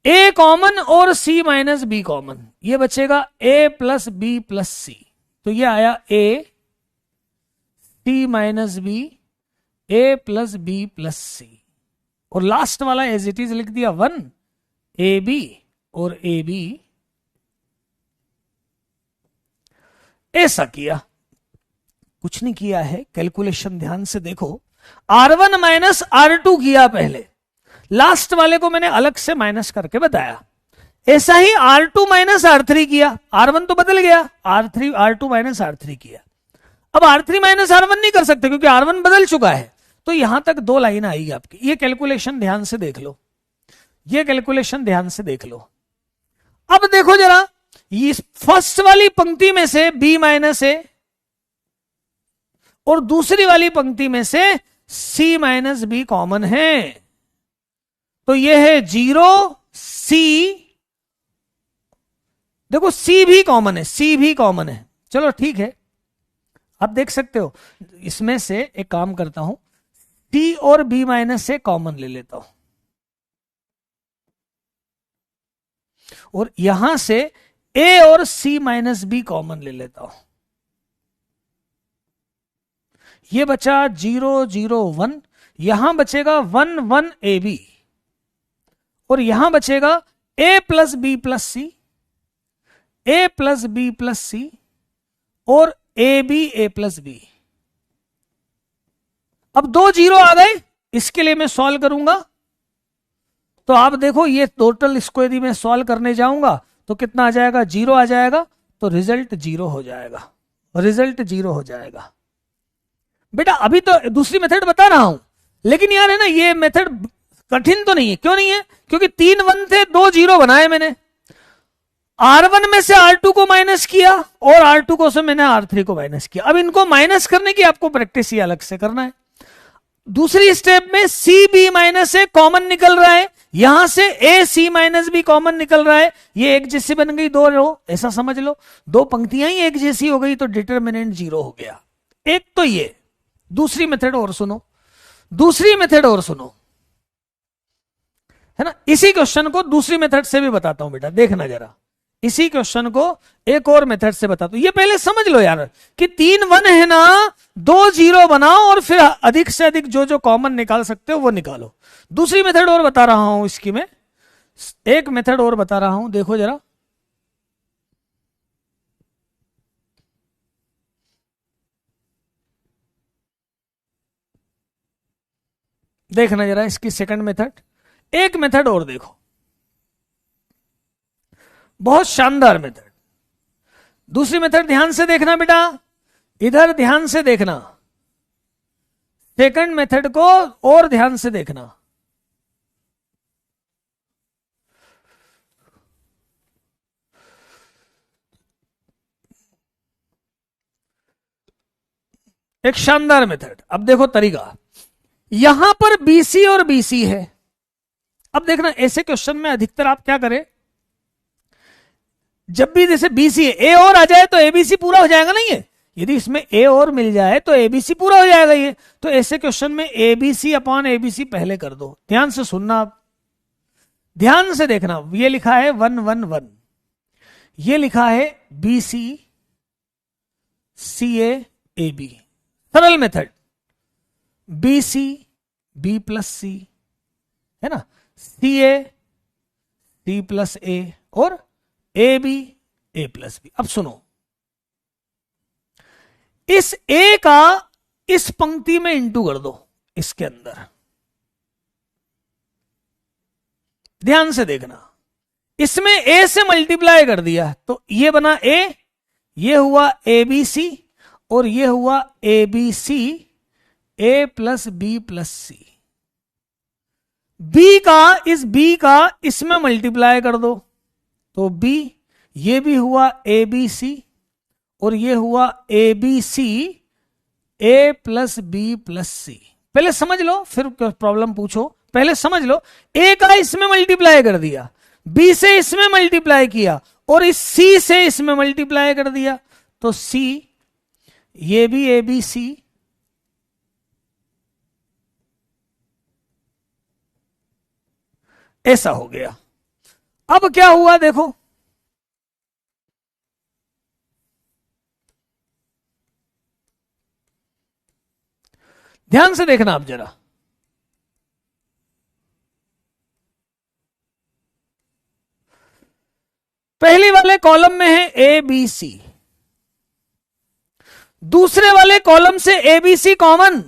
ए कॉमन और सी माइनस बी कॉमन, ये बचेगा ए प्लस बी प्लस सी, तो ये आया ए सी माइनस बी ए प्लस बी प्लस सी, और लास्ट वाला एज इट इज लिख दिया 1 ए बी और ए बी, ऐसा किया, कुछ नहीं किया है, कैलकुलेशन ध्यान से देखो, R1 माइनस R2 किया पहले, लास्ट वाले को मैंने अलग से माइनस करके बताया। ऐसा ही R2 माइनस R3 किया, R1 तो बदल गया, R2 माइनस R3 किया। अब R3 माइनस R1 नहीं कर सकते क्योंकि R1 बदल चुका है, तो यहां तक 2 लाइन आएगी आपकी। ये कैलकुलेशन ध्यान से देख लो, ये कैलकुलेशन ध्यान से देख लो। अब देखो जरा, इस फर्स्ट वाली पंक्ति में से b माइनस ए और दूसरी वाली पंक्ति में से c माइनस बी कॉमन है, तो ये है 0 c, देखो c भी कॉमन है, c भी कॉमन है। चलो ठीक है, आप देख सकते हो, इसमें से एक काम करता हूं, c और b माइनस से कॉमन ले लेता हूं और यहां से a और c माइनस बी कॉमन ले लेता हूं। ये बचा 0 0 1, यहां बचेगा 1 1 ए बी और यहां बचेगा a plus B plus C, a plus B plus C और A B A plus B. अब 2 0 आ गए, इसके लिए मैं सॉल्व करूंगा, तो आप देखो ये टोटल इसको यदि मैं सॉल्व करने जाऊंगा तो कितना आ जाएगा, 0 आ जाएगा, तो रिजल्ट 0 हो जाएगा, रिजल्ट 0 हो जाएगा। बेटा अभी तो दूसरी मेथड बता रहा हूं, लेकिन यार है ना, ये मेथड कठिन तो नहीं है। क्यों नहीं है? क्योंकि 3 1 थे, 2 0 बनाए मैंने, R1 में से R2 को माइनस किया और R2 को से मैंने R3 को माइनस किया। अब इनको माइनस करने की आपको प्रैक्टिस ही अलग से करना है। दूसरी स्टेप में सी बी माइनस ए कॉमन निकल रहा है, यहां से ए सी माइनस बी कॉमन निकल रहा है, ये एक जैसी बन गई 2 रो, ऐसा समझ लो, 2 पंक्तियां ही एक जैसी हो गई तो डिटरमिनेंट 0 हो गया। एक तो ये, दूसरी मेथड और सुनो, दूसरी मेथड और सुनो, है ना। इसी क्वेश्चन को दूसरी मेथड से भी बताता हूं बेटा, देखना जरा, इसी क्वेश्चन को एक और मेथड से बताता हूं। ये पहले समझ लो यार कि 3 1 है ना, 2 0 बनाओ और फिर अधिक से अधिक जो जो कॉमन निकाल सकते हो वो निकालो। दूसरी मेथड और बता रहा हूं, इसकी मैं एक मेथड और बता रहा हूं, देखो जरा, देखना जरा इसकी सेकंड मेथड, एक मेथड और देखो, बहुत शानदार मेथड। दूसरी मेथड ध्यान से देखना बेटा, इधर ध्यान से देखना, सेकंड मेथड को और ध्यान से देखना। एक शानदार मेथड। अब देखो तरीका, यहां पर BC और BC है। अब देखना ऐसे क्वेश्चन में अधिकतर आप क्या करें, जब भी जैसे BC है, A और आ जाए तो ABC पूरा हो जाएगा नहीं है, यदि इसमें A और मिल जाए तो ABC पूरा हो जाएगा ये, तो ऐसे क्वेश्चन में ABC अपॉन ABC पहले कर दो। ध्यान से सुनना, आप ध्यान से देखना, ये लिखा है 1 1 1, ये लिखा है BC CA AB, सरल method, BC B plus C, है ना, CA C प्लस A और AB A प्लस B। अब सुनो, इस A का इस पंक्ति में इंटू कर दो, इसके अंदर ध्यान से देखना, इसमें A से मल्टीप्लाई कर दिया तो ये बना A, ये हुआ ABC और ये हुआ ABC A plus B plus C। B का इसमें मल्टीप्लाई कर दो तो B, ये भी हुआ ABC और ये हुआ ABC A plus B plus C। पहले समझ लो फिर प्रॉब्लम पूछो, पहले समझ लो, A का इसमें मल्टीप्लाई कर दिया, B से इसमें मल्टीप्लाई किया और इस C से इसमें मल्टीप्लाई कर दिया तो C, ये भी ABC ऐसा हो गया। अब क्या हुआ देखो, ध्यान से देखना आप जरा, पहले वाले कॉलम में है ABC, दूसरे वाले कॉलम से ABC कॉमन,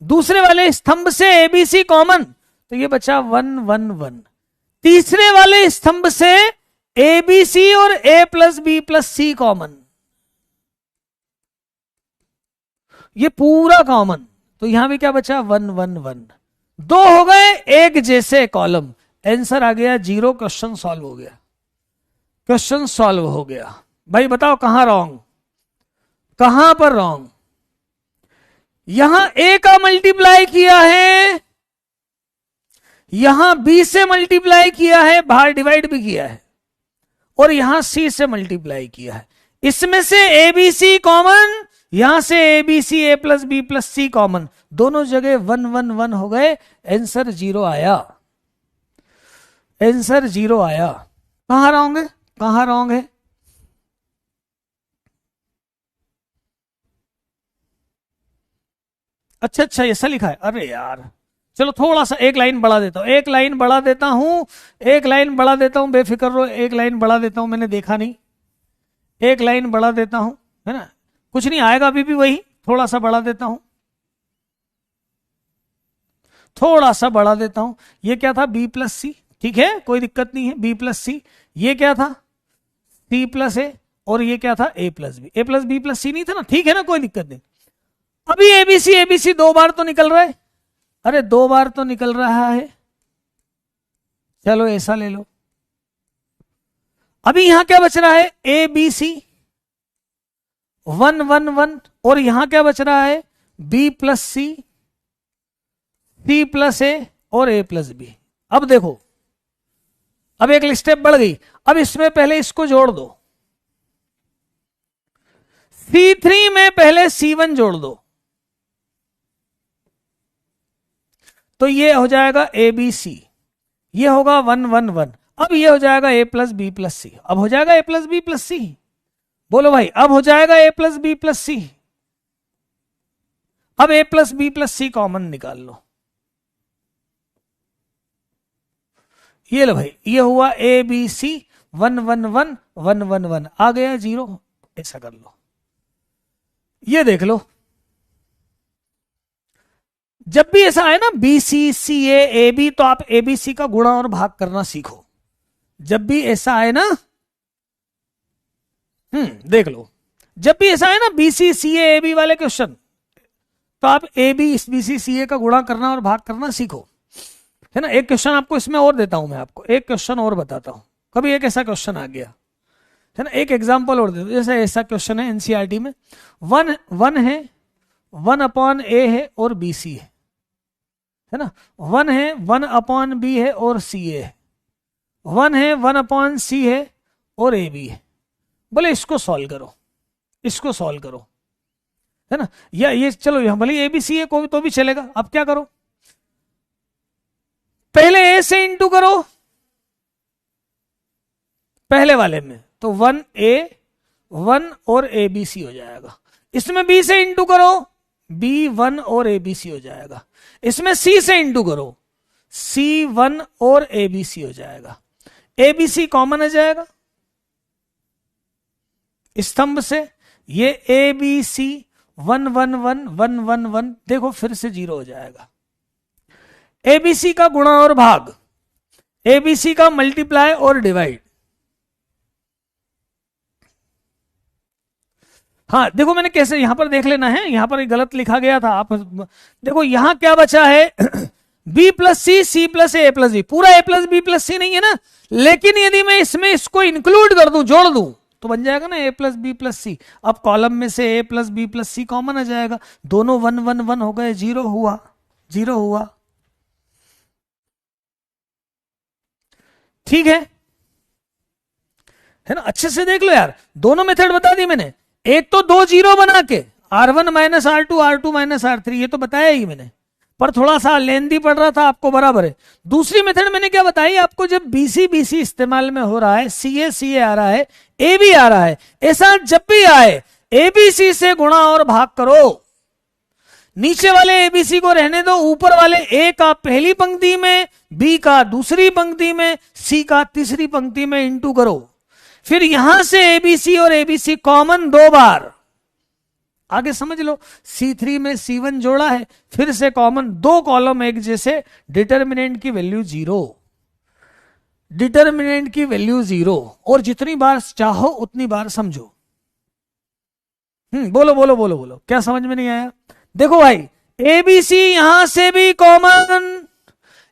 दूसरे वाले स्तंभ से ABC कॉमन, तो ये बचा 1 1 1। तीसरे वाले स्तंभ से ABC और A plus B plus C common, ये पूरा कॉमन, तो यहां भी क्या बचा 1 1 1। दो हो गए एक जैसे कॉलम, आंसर आ गया 0, क्वेश्चन सॉल्व हो गया, क्वेश्चन सॉल्व हो गया। भाई बताओ कहां रॉन्ग, कहां पर रॉन्ग? यहां ए का मल्टीप्लाई किया है, यहां बी से मल्टीप्लाई किया है, बाहर डिवाइड भी किया है, और यहां सी से मल्टीप्लाई किया है। इसमें से ए बी सी कॉमन, यहां से a B C A plus B plus c common, दोनों जगह 1 1 1 हो गए, आंसर 0 आया, आंसर 0 आया। कहां रॉन्ग है, कहां रॉन्ग है? अच्छा अच्छा ऐसा लिखा है, अरे यार चलो थोड़ा सा एक लाइन बढ़ा देता हूं, एक लाइन बढ़ा देता हूं, एक लाइन बढ़ा देता हूं, बेफिक्र रहो, एक लाइन बढ़ा देता हूं, मैंने देखा नहीं, एक लाइन बढ़ा देता हूं, है ना, कुछ नहीं आएगा अभी भी वही, थोड़ा सा बढ़ा देता हूं, थोड़ा सा बढ़ा देता हूं। ये क्या था, बी प्लस सी, ठीक है कोई दिक्कत नहीं है, बी प्लस सी, ये क्या था, सी प्लस ए, और ये क्या था, ए प्लस बी, ए प्लस बी प्लस सी नहीं था ना, ठीक है ना, कोई दिक्कत नहीं। अभी एबीसी दो बार तो निकल रहा है, अरे दो बार तो निकल रहा है, चलो ऐसा ले लो। अभी यहां क्या बच रहा है, ए बी सी 1 1 1, और यहां क्या बच रहा है, बी प्लस सी, सी प्लस ए और ए प्लस बी। अब देखो, अब एक स्टेप बढ़ गई, अब इसमें पहले इसको जोड़ दो, C3 में पहले C1 जोड़ दो, तो ये हो जाएगा ए बी सी, ये होगा 1 1 1, अब ये हो जाएगा ए प्लस बी प्लस सी, अब हो जाएगा ए प्लस बी प्लस सी, बोलो भाई अब हो जाएगा ए प्लस बी प्लस सी। अब ए plus B plus c common निकाल लो, ये लो भाई, ये हुआ ए बी सी 1 1 1 1 1 1, आ गया 0, ऐसा कर लो। ये देख लो, जब भी ऐसा आए ना b c C a B, तो आप ए बी सी का गुणा और भाग करना सीखो, जब भी ऐसा आए ना, देख लो, जब भी ऐसा है ना b c C a b वाले क्वेश्चन, तो आप ए बी बी सी सी ए का गुणा करना और भाग करना सीखो, है ना। एक क्वेश्चन आपको इसमें और देता हूं, मैं आपको एक क्वेश्चन और बताता हूं, कभी एक ऐसा क्वेश्चन आ गया है ना, एक एग्जांपल और देता हूं, जैसे ऐसा क्वेश्चन है एनसीईआरटी में, 1 1 है, 1 अपॉन ए है और बी सी है ना, 1 है 1 अपॉन बी है और सी ए है, 1 है 1 अपॉन सी है और ए बी है। बोले इसको सॉल्व करो, इसको सॉल्व करो, है ना, या ये चलो यहां भले ए बी सी है कोई तो भी चलेगा। अब क्या करो, पहले ए से इंटू करो, पहले वाले में तो 1 ए 1 और ए बी सी हो जाएगा, इसमें बी से इंटू करो, बी 1 और ए बी सी हो जाएगा, इसमें सी से इंटू करो, सी 1 और ए बी सी हो जाएगा, ए बी सी कॉमन आ जाएगा स्तंभ से, ये ए बी सी 1 1 1 1 1 1, देखो फिर से 0 हो जाएगा। एबीसी का गुणा और भाग, एबीसी का मल्टीप्लाई और डिवाइड, हाँ देखो मैंने कैसे, यहां पर देख लेना है, यहां पर गलत लिखा गया था, आप देखो यहां क्या बचा है, बी प्लस सी, सी प्लस ए प्लस बी, पूरा ए प्लस बी प्लस सी नहीं है ना, लेकिन यदि मैं इसमें इसको इंक्लूड कर दूं, जोड़ दूं, तो बन जाएगा ना ए प्लस बी प्लस सी। अब कॉलम में से ए plus B plus c common आ जाएगा, दोनों 1 1 1 हो गए, 0 हुआ, 0 हुआ, ठीक है ना। अच्छे से देख लो यार, दोनों मेथड बता दी मैंने, एक तो 2 0 बना के R1 minus R2 R2 minus R3, ये तो बताया ही मैंने, पर थोड़ा सा लेंदी पड़ रहा था आपको, बराबर है। दूसरी मेथड मैंने क्या बताई आपको, जब बीसी बीसी इस्तेमाल में हो रहा है, सीए सीए आ रहा है, ए बी आ रहा है, ऐसा जब भी आए एबीसी से गुणा और भाग करो, नीचे वाले एबीसी को रहने दो, ऊपर वाले ए का पहली पंक्ति में, बी का दूसरी पंक्ति में, सी का तीसरी पंक्ति में इंटू करो, फिर यहां से एबीसी और एबीसी कॉमन 2 बार, आगे समझ लो, C3 में C1 जोड़ा है, फिर से कॉमन, 2 कॉलम एक जैसे, डिटर्मिनेंट की वैल्यू 0, डिटर्मिनेंट की वैल्यू 0, और जितनी बार चाहो उतनी बार समझो। बोलो बोलो बोलो बोलो, क्या समझ में नहीं आया? देखो भाई, एबीसी यहां से भी कॉमन,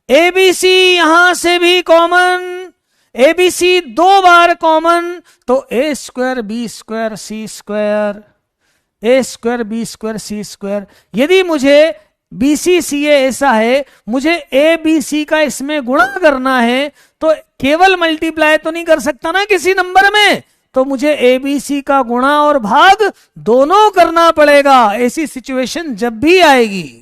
ABC यहां से भी कॉमन, ABC 2 बार कॉमन, तो a square B square C square, a square B square C square. यदि मुझे BCCA ऐसा है, मुझे ABC का इसमें गुणा करना है, तो केवल मल्टीप्लाई तो नहीं कर सकता ना किसी नंबर में, तो मुझे ABC का गुणा और भाग दोनों करना पड़ेगा। ऐसी सिचुएशन जब भी आएगी,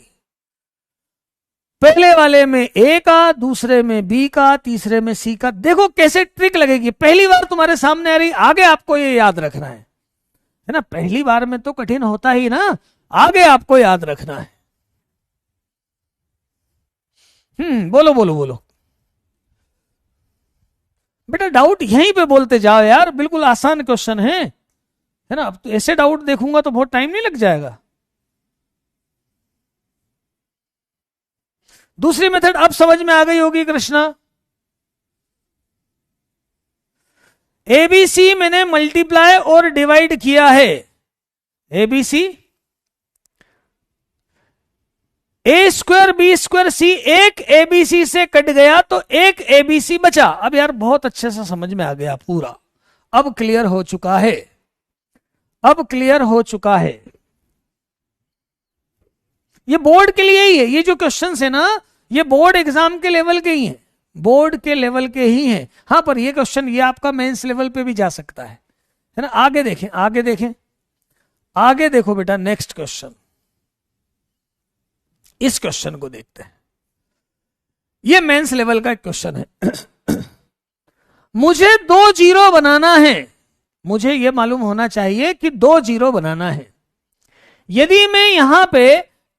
पहले वाले में A का, दूसरे में B का, तीसरे में C का, देखो कैसे ट्रिक लगेगी। पहली बार तुम्हारे सामने आ रही, आगे आपको ये याद रखना है ना। पहली बार में तो कठिन होता ही ना, आगे आपको याद रखना है। बोलो बोलो बोलो बेटा, डाउट यहीं पे बोलते जाओ यार, बिल्कुल आसान क्वेश्चन है ना। अब तो ऐसे डाउट देखूंगा तो बहुत टाइम नहीं लग जाएगा। दूसरी मेथड अब समझ में आ गई होगी कृष्णा। ABC मैंने मल्टीप्लाई और डिवाइड किया है, ABC A square B square C, एक ABC से कट गया तो एक ABC बचा। अब यार बहुत अच्छे से समझ में आ गया पूरा, अब क्लियर हो चुका है, अब क्लियर हो चुका है। ये बोर्ड के लिए ही है, ये जो क्वेश्चंस है ना, ये बोर्ड एग्जाम के लेवल के ही हैं, बोर्ड के लेवल के ही हैं। हाँ, पर ये क्वेश्चन ये आपका मेंस लेवल पे भी जा सकता है ना। आगे देखें, आगे देखें, आगे देखो बेटा, नेक्स्ट क्वेश्चन, इस क्वेश्चन को देखते हैं। ये मेंस लेवल का एक क्वेश्चन है। मुझे 2 जीरो बनाना है, मुझे यह मालूम होना चाहिए कि 2 जीरो बनाना है। यदि मैं यहां पे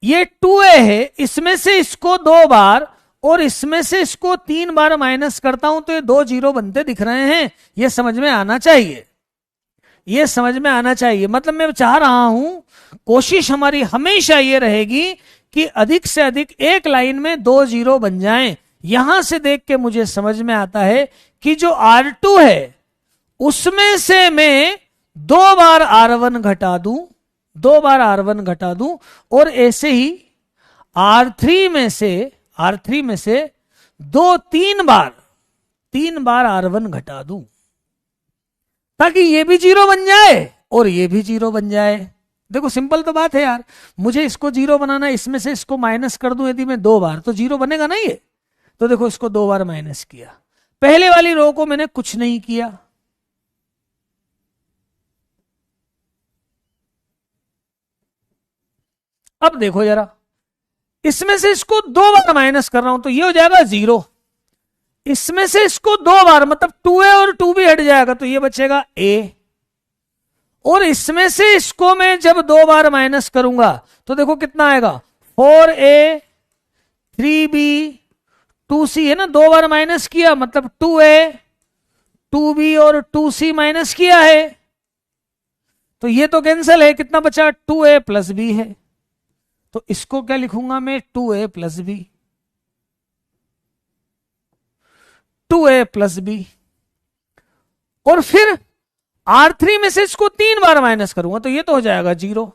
ये 2a है, इसमें से इसको 2 बार और इसमें से इसको 3 बार माइनस करता हूं तो ये 2 जीरो बनते दिख रहे हैं। यह समझ में आना चाहिए, यह समझ में आना चाहिए। मतलब मैं चाह रहा हूं, कोशिश हमारी हमेशा ये रहेगी कि अधिक से अधिक एक लाइन में 2 जीरो बन जाएं। यहां से देख के मुझे समझ में आता है कि जो R2 है उसमें से मैं 2 बार R1 घटा दूं, 2 बार R1 घटा दूं, और ऐसे ही R3 में से 3 बार R1 घटा दूं, ताकि ये भी जीरो बन जाए और ये भी जीरो बन जाए। देखो सिंपल तो बात है यार, मुझे इसको जीरो बनाना है, इसमें से इसको माइनस कर दूं यदि मैं 2 बार, तो जीरो बनेगा ना ये। तो देखो इसको 2 बार माइनस किया, पहले वाली रो को मैंने कुछ नहीं किया, अब देखो जरा, इसमें से इसको 2 बार माइनस कर रहा हूं तो ये हो जाएगा 0। इसमें से इसको 2 बार, मतलब 2a और 2b हट जाएगा तो ये बचेगा a, और इसमें से इसको मैं जब 2 बार माइनस करूंगा तो देखो कितना आएगा, 4a 3b 2c है ना। 2 बार माइनस किया मतलब 2a 2b और 2c माइनस किया है, तो ये तो कैंसिल है, कितना बचा, 2a प्लस b है। तो इसको क्या लिखूंगा मैं, 2a plus b, 2a plus b। और फिर R3 में से इसको 3 बार माइनस करूंगा तो ये तो हो जाएगा 0।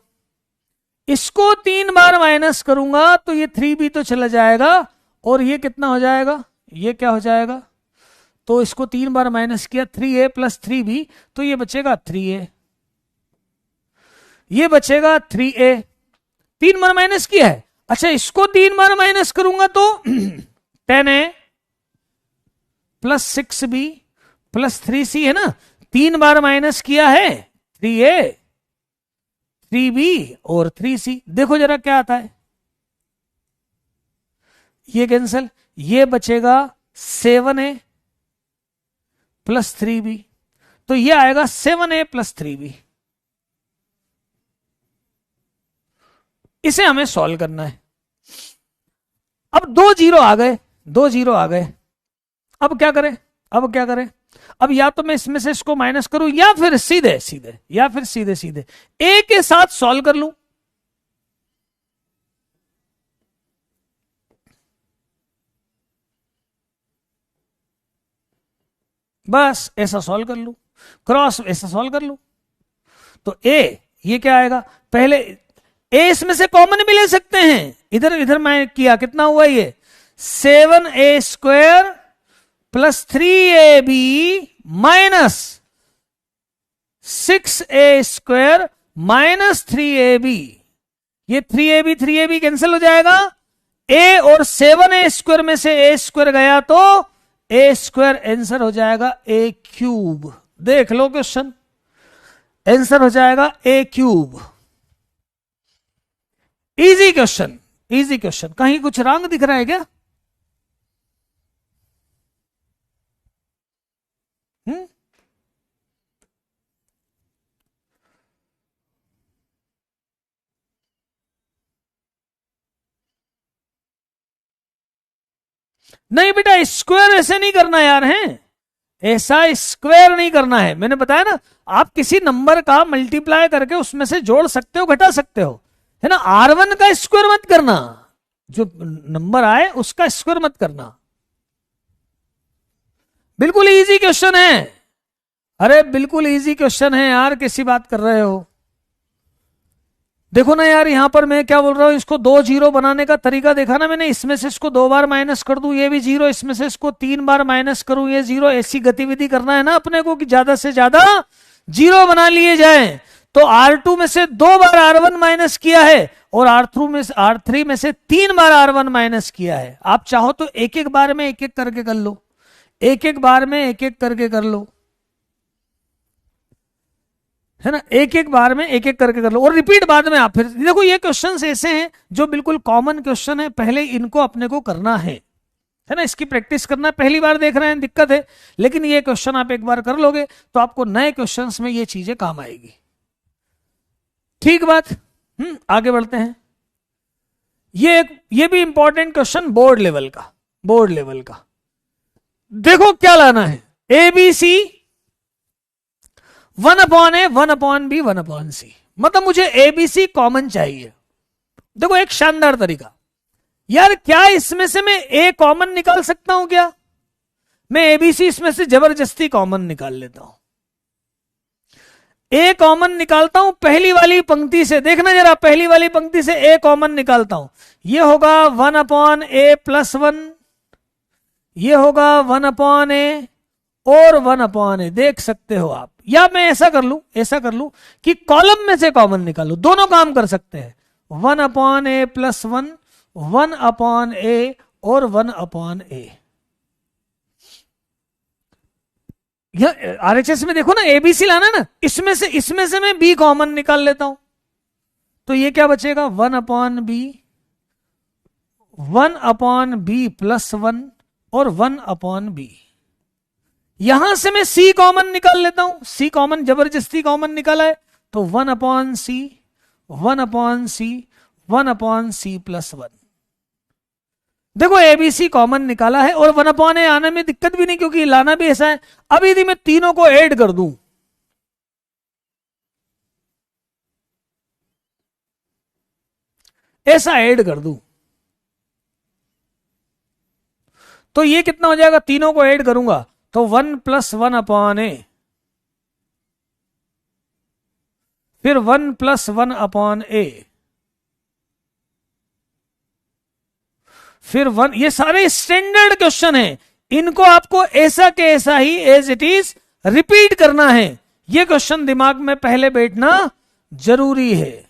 इसको 3 बार माइनस करूंगा तो ये 3b तो चला जाएगा, और ये कितना हो जाएगा, ये क्या हो जाएगा, तो इसको 3 बार माइनस किया, 3a प्लस 3b, तो ये बचेगा 3a, ये बचेगा 3a। 3 बार माइनस किया है। अच्छा, इसको 3 बार माइनस करूंगा तो 10a plus 6b plus 3c है ना। 3 बार माइनस किया है, 3a 3b और 3c। देखो जरा क्या आता है, ये कैंसिल, ये बचेगा 7a प्लस 3b, तो ये आएगा 7a प्लस 3b। इसे हमें सॉल्व करना है। अब 2 जीरो आ गए, 2 जीरो आ गए, अब क्या करें, अब क्या करें। अब या तो मैं इसमें से इसको माइनस करूं, या फिर सीधे सीधे a के साथ सॉल्व कर लूं। बस ऐसा सॉल्व कर लूं, क्रॉस ऐसा सॉल्व कर लूं, तो a ये क्या आएगा, पहले a इसमें से कॉमन भी ले सकते हैं, इधर इधर मैं किया, कितना हुआ ये 7a² plus 3ab minus 6a² minus 3ab। ये 3ab कैंसिल हो जाएगा, a और 7a² में से a² गया तो a² आंसर हो जाएगा a³। देख लो क्वेश्चन, आंसर हो जाएगा a³। Easy question, easy question. कहीं कुछ रंग दिख रहा है क्या? नहीं बेटा, स्क्वायर ऐसे नहीं करना यार, है ऐसा स्क्वायर नहीं करना है। मैंने बताया ना, आप किसी नंबर का मल्टीप्लाई करके उसमें से जोड़ सकते हो, घटा सकते हो, है ना। R1 का स्क्वायर मत करना, जो नंबर आए उसका स्क्वायर मत करना। बिल्कुल इजी क्वेश्चन है, अरे बिल्कुल इजी क्वेश्चन है यार, कैसी बात कर रहे हो। देखो ना यार, यहां पर मैं क्या बोल रहा हूं, इसको 2 0 बनाने का तरीका देखा ना मैंने। इसमें से इसको 2 बार माइनस कर दूं, ये भी 0, इसमें से इसको 3 बार माइनस करूं, ये 0। ऐसी गतिविधि करना है ना अपने को कि ज्यादा से ज्यादा 0 बना लिए जाए। तो R2 में से 2 बार R1 माइनस किया है और R3 में से 3 बार R1 माइनस किया है। आप चाहो तो एक एक बार में एक एक करके कर लो, एक एक बार में एक एक करके कर लो, है ना। एक एक बार में एक एक करके कर लो और रिपीट बाद में आप फिर देखो। ये क्वेश्चंस ऐसे हैं जो बिल्कुल कॉमन क्वेश्चन है, पहले इनको अपने को करना है ना। इसकी प्रैक्टिस करना, पहली बार देख रहे हैं दिक्कत है, लेकिन ये क्वेश्चन आप एक बार कर लोगे तो आपको नए क्वेश्चंस में ये चीजें काम आएगी। ठीक बात। आगे बढ़ते हैं। ये भी इंपॉर्टेंट क्वेश्चन बोर्ड लेवल का, बोर्ड लेवल का। देखो क्या लाना है, ABC 1/a 1/b 1/c, मतलब मुझे ABC कॉमन चाहिए। देखो एक शानदार तरीका यार, क्या इसमें से मैं A कॉमन निकाल सकता हूं क्या? मैं ABC इसमें से जबरदस्ती कॉमन निकाल लेता हूं। A कॉमन निकालता हूं पहली वाली पंक्ति से, देखना जरा, पहली वाली पंक्ति से A कॉमन निकालता हूं। यह होगा 1/a + 1, यह होगा 1/a और 1/a, देख सकते हो आप। या मैं ऐसा कर लूं कि कॉलम में से कॉमन निकालूं, दोनों काम कर सकते हैं। 1/a + 1, 1/a और 1/a। यह RHS में देखो ना, ABC लाना ना, इसमें से मैं B कॉमन निकाल लेता हूं, तो ये क्या बचेगा, 1/b, 1/b + 1 और 1/b। यहां से मैं C कॉमन निकाल लेता हूं, C कॉमन जबरदस्ती कॉमन निकाला है, तो 1/c, 1/c, 1/c + 1। देखो ABC कॉमन निकाला है और 1/a आने में दिक्कत भी नहीं, क्योंकि लाना भी ऐसा है। अब यदि मैं तीनों को ऐड कर दूं, ऐसा ऐड कर दूं, तो ये कितना हो जाएगा, तीनों को ऐड करूंगा तो 1 + 1/a, फिर 1 + 1/a, फिर 1। ये सारे स्टैंडर्ड क्वेश्चन हैं, इनको आपको ऐसा के ऐसा ही एज इट इज रिपीट करना है। ये क्वेश्चन दिमाग में पहले बैठना जरूरी है।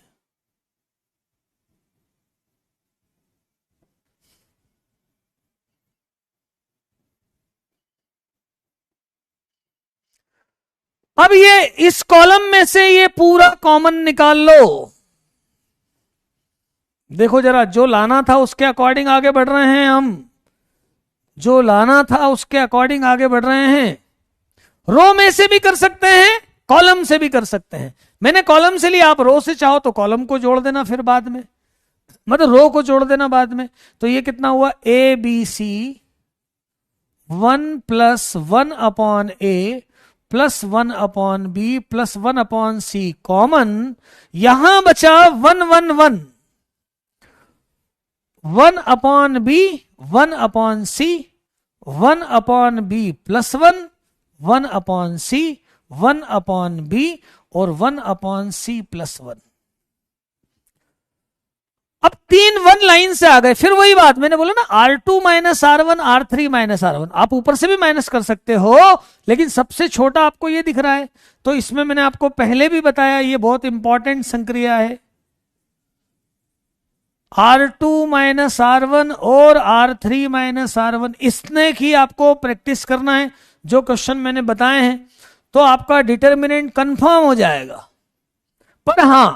अब ये इस कॉलम में से ये पूरा कॉमन निकाल लो। देखो जरा, जो लाना था उसके अकॉर्डिंग आगे बढ़ रहे हैं हम, जो लाना था उसके अकॉर्डिंग आगे बढ़ रहे हैं। रो में से भी कर सकते हैं, कॉलम से भी कर सकते हैं। मैंने कॉलम से लिया, आप रो से चाहो तो कॉलम को जोड़ देना फिर बाद में, मतलब रो को जोड़ देना बाद में। तो ये कितना हुआ, ABC 1 + 1/a + 1/b + 1/c common. यहां बचा 1 1 1, 1/b 1/c, 1/b + 1, 1/c, 1/b और 1/c + 1। अब तीन वन लाइन से आ गए, फिर वही बात मैंने बोला ना, R2 minus R1, R3 minus R1, आप ऊपर से भी माइनस कर सकते हो, लेकिन सबसे छोटा आपको ये दिख रहा है, तो इसमें मैंने आपको पहले भी बताया ये बहुत इंपॉर्टेंट संक्रिया है। R2 माइनस R1 और R3 माइनस R1, इसने की आपको प्रैक्टिस करना है जो क्वेश्चन मैंने बताए हैं, तो आपका डिटर्मिनेंट कंफर्म हो जाएगा। पर हां,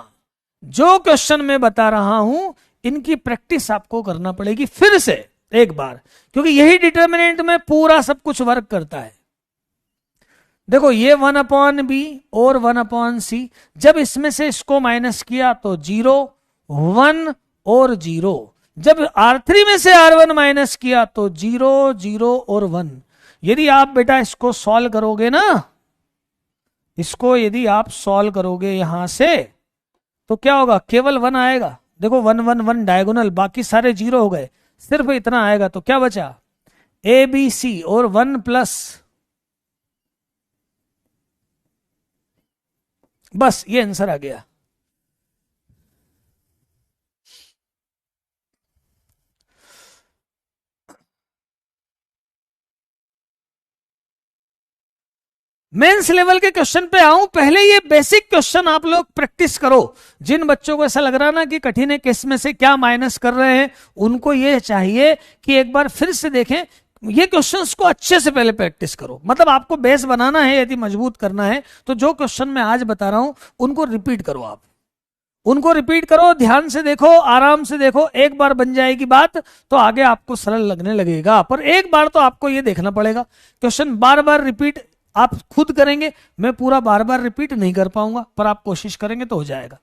जो क्वेश्चन मैं बता रहा हूं इनकी प्रैक्टिस आपको करना पड़ेगी फिर से एक बार, क्योंकि यही डिटर्मिनेंट में पूरा सब कुछ वर्क करता है। देखो ये 1/b और 1/c, जब इसमें से इसको माइनस किया तो 0, 1 और 0, जब R3 में से R1 माइनस किया तो 0, 0 और 1। यदि आप बेटा इसको सॉल्व करोगे ना, इसको यदि आप सॉल्व करोगे यहां से, तो क्या होगा, केवल 1 आएगा। देखो 1 1 1 डायगोनल, बाकी सारे 0 हो गए, सिर्फ इतना आएगा, तो क्या बचा, ABC और 1 प्लस, बस ये आंसर आ गया। मेंस लेवल के क्वेश्चन पे आऊं, पहले ये बेसिक क्वेश्चन आप लोग प्रैक्टिस करो। जिन बच्चों को ऐसा लग रहा ना कि कठिन है, किस में से क्या माइनस कर रहे हैं, उनको ये चाहिए कि एक बार फिर से देखें ये क्वेश्चंस को, अच्छे से पहले प्रैक्टिस करो। मतलब आपको बेस बनाना है, यदि मजबूत करना है तो जो क्वेश्चन मैं आज बता रहा हूं उनको रिपीट करो, आप उनको रिपीट करो, ध्यान से देखो, आराम से देखो, एक बार बन जाएगी बात तो आगे आपको सरल लगने लगेगा। पर एक बार तो आपको ये देखना पड़ेगा, क्वेश्चन बार बार रिपीट आप खुद करेंगे, मैं पूरा बार बार रिपीट नहीं कर पाऊंगा, पर आप कोशिश करेंगे तो हो जाएगा।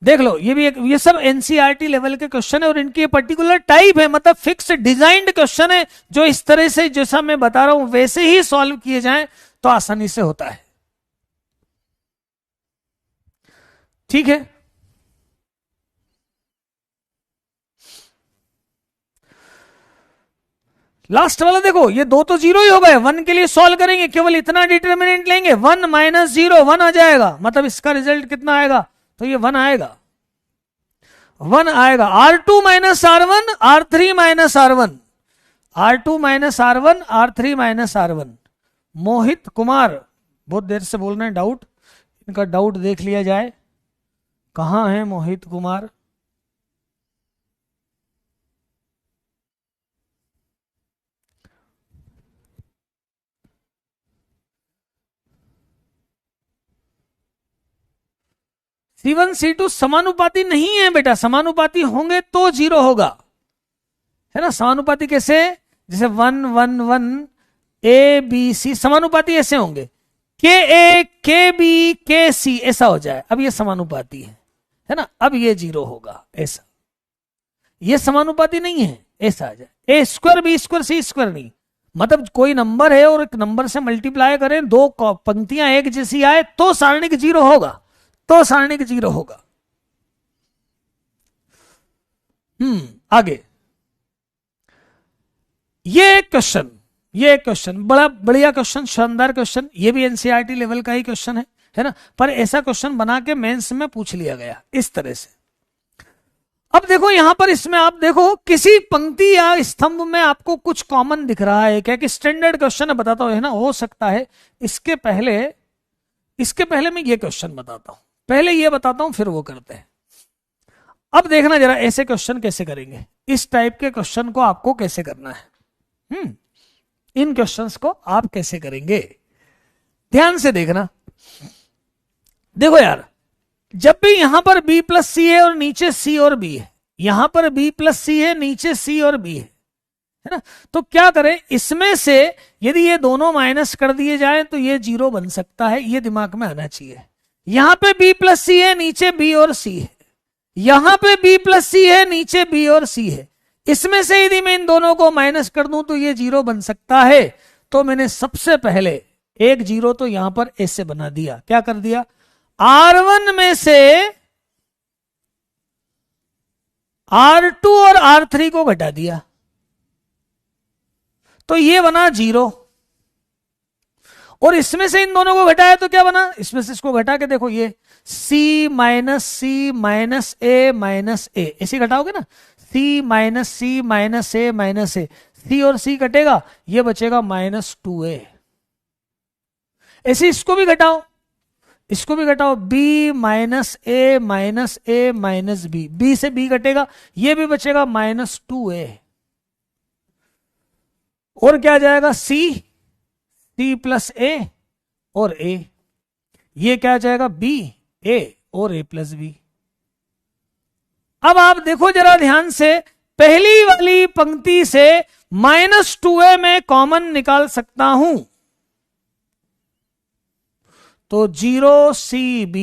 देख लो, ये भी एक, ये सब एनसीईआरटी लेवल के क्वेश्चन है और इनकी पर्टिकुलर टाइप है, मतलब फिक्स डिजाइंड क्वेश्चन है, जो इस तरह से जैसा मैं बता रहा हूं वैसे ही सॉल्व किए जाएं तो आसानी से होता है। ठीक है, लास्ट वाला देखो, ये दो तो 0 ही हो गए, 1 के लिए सॉल्व करेंगे, केवल इतना डिटर्मिनेंट लेंगे, 1 माइनस 0 1 आ जाएगा, मतलब इसका रिजल्ट कितना आएगा, तो ये 1 आएगा, 1 आएगा। R2 minus R1, R3 minus R1, R2 minus R1, R3 minus R1। Mohit Kumar बहुत देर से बोल रहे हैं, डाउट, इनका डाउट देख लिया जाए, कहां है मोहित कुमार। C1 C2 समानुपाती नहीं है बेटा, समानुपाती होंगे तो 0 होगा, है ना। समानुपाती कैसे, जैसे 1 1 1 ABC समानुपाती ऐसे होंगे, KA KB KC ऐसा हो जाए, अब ये समानुपाती है ना, अब ये 0 होगा ऐसा, ये समानुपाती नहीं है, ऐसा आ जाए। A square B square C square नहीं, मतलब कोई नंबर है और एक नंबर से मल्टीप्लाई करें, दो पंक्तियां एक जैसी आए तो सारणिक 0 होगा, तो सारणिक 0 होगा। आगे ये क्वेश्चन बड़ा बढ़िया क्वेश्चन, शानदार क्वेश्चन, ये भी एनसीईआरटी लेवल का ही क्वेश्चन है ना, पर ऐसा क्वेश्चन बना के मेंस में पूछ लिया गया इस तरह से। अब देखो यहां पर, इसमें आप देखो किसी पंक्ति या स्तंभ में आपको कुछ कॉमन दिख रहा है क्या, कि स्टैंडर्ड क्वेश्चन है, बताता हूं, है ना, हो सकता है इसके पहले मैं ये क्वेश्चन बताता हूं, पहले ये बताता हूं फिर वो करते हैं। अब देखना जरा ऐसे क्वेश्चन कैसे करेंगे, इस टाइप के क्वेश्चन को आपको कैसे करना है, इन क्वेश्चंस को आप कैसे करेंगे, ध्यान से देखना। देखो यार, जब भी यहां पर B प्लस सी है और नीचे C और B है, यहां पर B प्लस सी है, नीचे C और B है ना, तो क्या करें, इसमें से यदि ये दोनों माइनस कर दिए जाए तो ये 0 बन सकता है, ये दिमाग में आना चाहिए। यहां पे B प्लस सी है, नीचे B और C है, यहां पे B प्लस सी है, नीचे B और C है, इसमें से यदि मैं इन दोनों को माइनस कर दूं तो ये 0 बन सकता है। तो मैंने सबसे पहले एक 0 तो यहां पर ऐसे बना दिया, क्या कर दिया, R1 में से R2 और R3 को घटा दिया, तो ये बना 0, और इसमें से इन दोनों को घटाया तो क्या बना, इसमें से इसको घटा के देखो, ये C माइनस ए ऐसे घटाओगे ना, C माइनस ए, C और C कटेगा, ये बचेगा -2a। ऐसे इसको भी घटाओ, इसको भी घटाओ, b माइनस ए माइनस बी से b कटेगा, ये भी बचेगा -2a। और क्या आ जाएगा, C प्लस a और a, ये क्या आ जाएगा, b a और a प्लस b। अब आप देखो जरा ध्यान से, पहली वाली पंक्ति से -2a में कॉमन निकाल सकता हूं, तो 0CB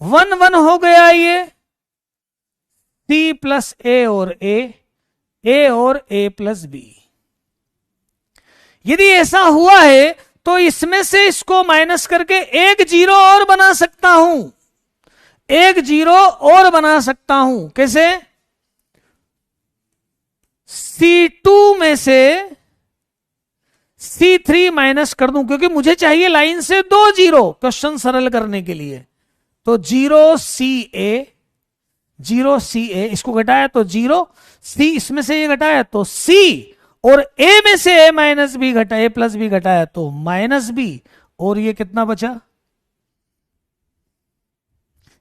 1 1 हो गया, ये C प्लस a और a प्लस b। यदि ऐसा हुआ है तो इसमें से इसको माइनस करके एक 0 और बना सकता हूं, एक 0 और बना सकता हूं। कैसे, C2 में से C3 माइनस कर दूं, क्योंकि मुझे चाहिए लाइन से 2 0 क्वेश्चन सरल करने के लिए। तो 0CA इसको घटाया तो 0, C इसमें से ये घटाया तो C, और A में से A माइनस बी घटा, A प्लस बी घटाया तो माइनस बी, और ये कितना बचा,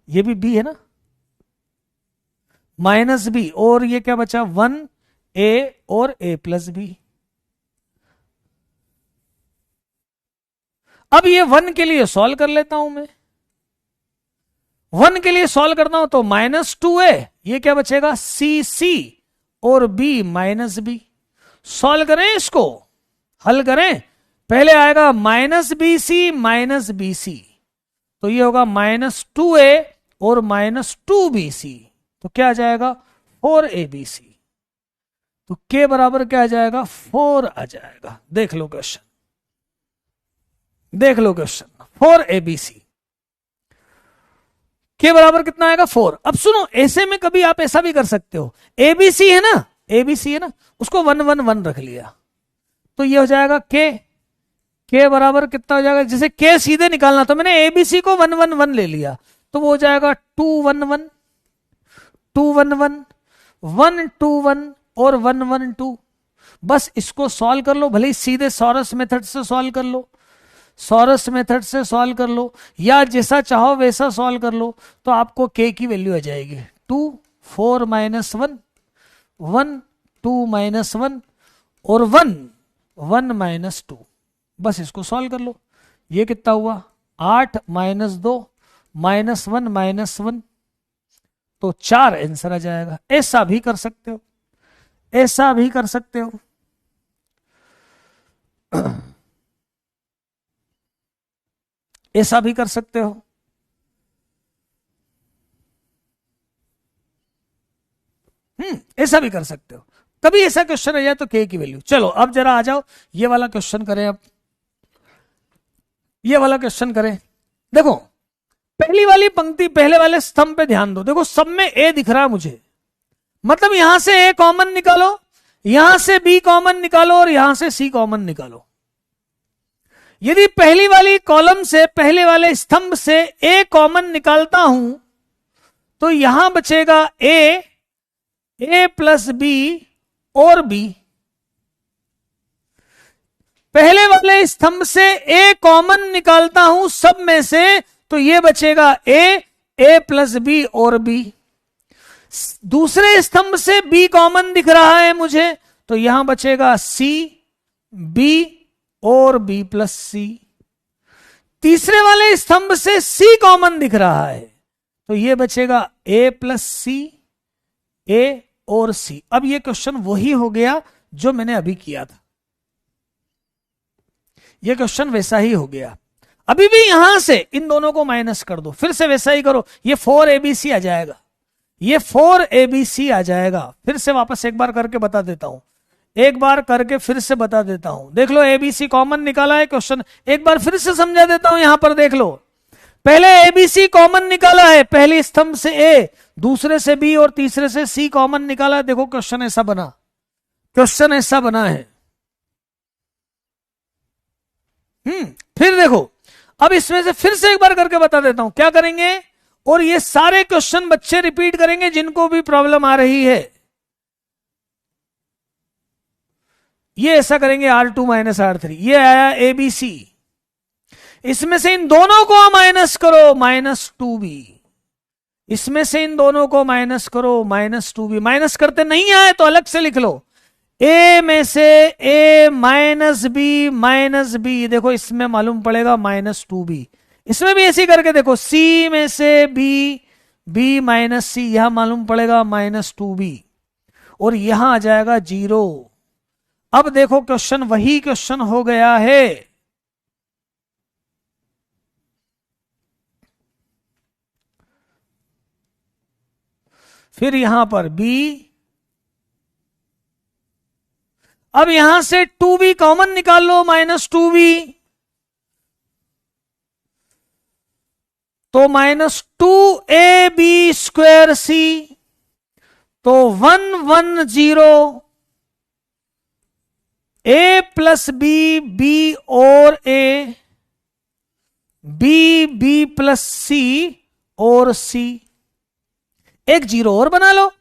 ये भी B है ना, माइनस बी, और ये क्या बचा 1A और A प्लस बी। अब ये 1 के लिए सॉल्व कर लेता हूं मैं, 1 के लिए सॉल्व करता हूं तो -2a, ये क्या बचेगा, C और B माइनस बी। सॉल्व करें, इसको हल करें, पहले आएगा -BC, तो ये होगा -2a और -2BC, तो क्या आ जाएगा 4ABC। तो k बराबर क्या आ जाएगा, 4 आ जाएगा। देख लो क्वेश्चन, 4ABC, k बराबर कितना आएगा, 4। अब सुनो, ऐसे में कभी आप ऐसा भी कर सकते हो, ABC है ना, उसको 1 1 1 रख लिया, तो ये हो जाएगा k बराबर कितना हो जाएगा, जैसे k सीधे निकालना, तो मैंने ABC को 1 1 1 ले लिया, तो वो हो जाएगा 2 1 1 2 1 1 1 2 1 और 1 1 2। बस इसको सॉल्व कर लो, भले ही सीधे सॉरस मेथड से सॉल्व कर लो, या जैसा चाहो वैसा सॉल्व कर लो, तो आपको k की वैल्यू आ जाएगी 2 4 -1 1 2 -1 और 1 1 -2। बस इसको सॉल्व कर लो, ये कितना हुआ 8 -2 -1 -1, तो 4 आंसर आ जाएगा। ऐसा भी कर सकते हो, ऐसा भी कर सकते हो। ऐसा भी कर सकते हो। ऐसा भी कर सकते हो। कभी ऐसा क्वेश्चन आ जाए तो k की वैल्यू। चलो अब जरा आ जाओ, ये वाला क्वेश्चन करें। अब ये वाला क्वेश्चन करें। देखो पहली वाली पंक्ति, पहले वाले स्तंभ पे ध्यान दो। देखो सब में a दिख रहा है मुझे, मतलब यहां से a कॉमन निकालो, यहां से b कॉमन निकालो और यहां से c कॉमन निकालो। यदि पहली वाली कॉलम से, पहले वाले स्तंभ से a कॉमन निकालता हूं तो यहां बचेगा a प्लस b और b। पहले वाले स्तंभ से a कॉमन निकालता हूं सब में से, तो ये बचेगा a प्लस b और b। दूसरे स्तंभ से b कॉमन दिख रहा है मुझे, तो यहां बचेगा c b और b प्लस c। तीसरे वाले स्तंभ से c कॉमन दिख रहा है, तो ये बचेगा a प्लस c, a और c। अब ये क्वेश्चन वही हो गया जो मैंने अभी किया था, ये क्वेश्चन वैसा ही हो गया। अभी भी यहां से इन दोनों को माइनस कर दो, फिर से वैसा ही करो, ये 4abc आ जाएगा, ये 4abc आ जाएगा। फिर से वापस एक बार करके बता देता हूं, एक बार करके फिर से बता देता हूं। देख लो abc कॉमन निकाला है क्वेश्चन, एक बार फिर से समझा देता हूं। यहां पर देख लो, पहले abc कॉमन निकाला है, पहले स्तंभ से a, दूसरे से b और तीसरे से c कॉमन निकाला। देखो क्वेश्चन ऐसा बना, क्वेश्चन ऐसा बना है। फिर देखो, अब इसमें से फिर से एक बार करके बता देता हूं क्या करेंगे, और ये सारे क्वेश्चन बच्चे रिपीट करेंगे जिनको भी प्रॉब्लम आ रही है। ये ऐसा करेंगे R2 माइनस R3, ये आया ABC, इसमें से इन दोनों को माइनस करो -2B, इसमें से इन दोनों को माइनस करो -2B, माइनस करते नहीं आए तो अलग से लिख लो, A में से A माइनस बी, देखो इसमें मालूम पड़ेगा -2B, इसमें भी ऐसे करके देखो, C में से B माइनस C, यहां मालूम पड़ेगा -2B, और यहां आ जाएगा 0। अब देखो क्वेश्चन वही क्वेश्चन हो गया है, फिर यहां पर B, अब यहां से 2B कॉमन निकाल लो, -2B, तो -2AB²C, तो 110, A प्लस B और A, B प्लस C और C, एक 0 और बना लो,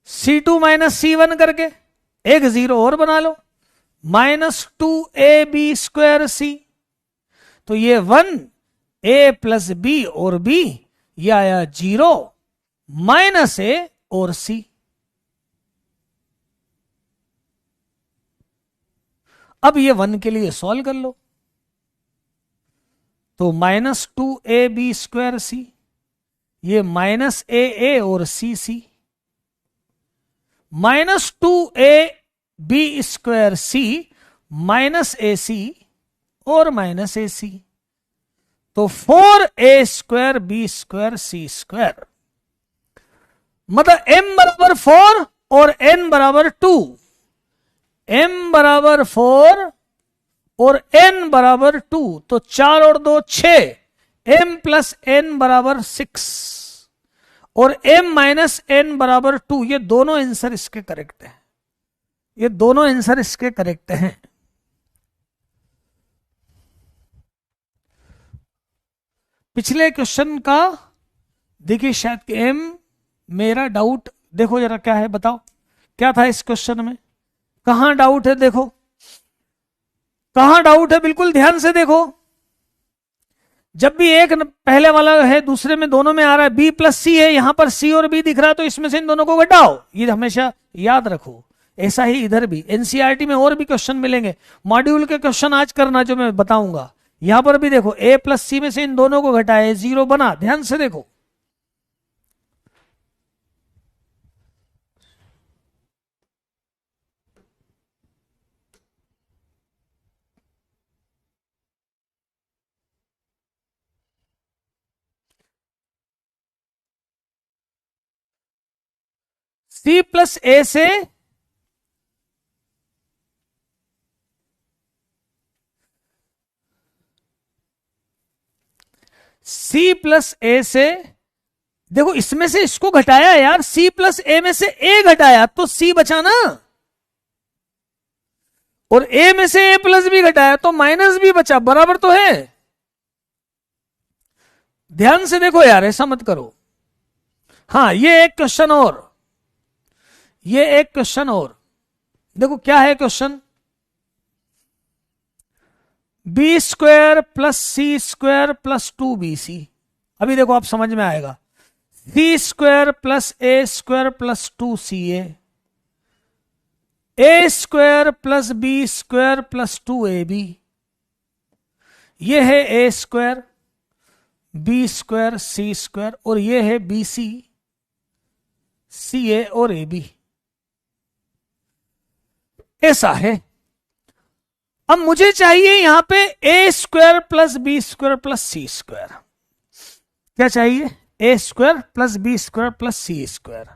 C2 माइनस C1 करके, एक 0 और बना लो, -2AB²C, तो ये 1 A प्लस B और B, ये आया 0 -A और C। अब ये 1 के लिए सॉल्व कर लो, तो -2AB²C, ये -AA और CC, -2AB² -AC और -AC, तो 4A²B²C², मतलब m बराबर 4 और n बराबर 2, m बराबर 4 और n बराबर 2, तो 4 और 2 6, m प्लस n बराबर 6 और m माइनस n बराबर 2, ये दोनों आंसर इसके करेक्ट है, ये दोनों आंसर इसके करेक्ट हैं। पिछले क्वेश्चन का देखिए, शायद कि m, मेरा डाउट देखो जरा क्या है, बताओ क्या था इस क्वेश्चन में, कहां डाउट है, देखो कहां डाउट है, बिल्कुल ध्यान से देखो। जब भी एक पहले वाला है दूसरे में दोनों में आ रहा है B प्लस C है, यहां पर C और B दिख रहा है, तो इसमें से इन दोनों को घटाओ, ये हमेशा याद रखो। ऐसा ही इधर भी एनसीईआरटी में और भी क्वेश्चन मिलेंगे, मॉड्यूल के क्वेश्चन आज करना जो मैं बताऊंगा। यहां पर भी देखो A प्लस C में से इन दोनों को घटाए 0 बना, ध्यान से देखो। C प्लस A से C प्लस A से देखो, इसमें से इसको घटाया यार, C प्लस A में से A घटाया तो C बचा ना, और A में से A प्लस B घटाया तो माइनस B बचा, बराबर तो है। ध्यान से देखो यार, ऐसा मत करो। हाँ, ये एक क्वेश्चन और, ये एक क्वेश्चन और देखो क्या है question, B² plus C² plus 2BC। अभी देखो आप समझ में आएगा, C² plus A² plus 2CA, A² plus B² plus 2AB, ये है A², B² C² और ये है BC, CA और AB, ऐसा है। अब मुझे चाहिए यहां पे A² plus B² plus C², क्या चाहिए, A² plus B² plus C²।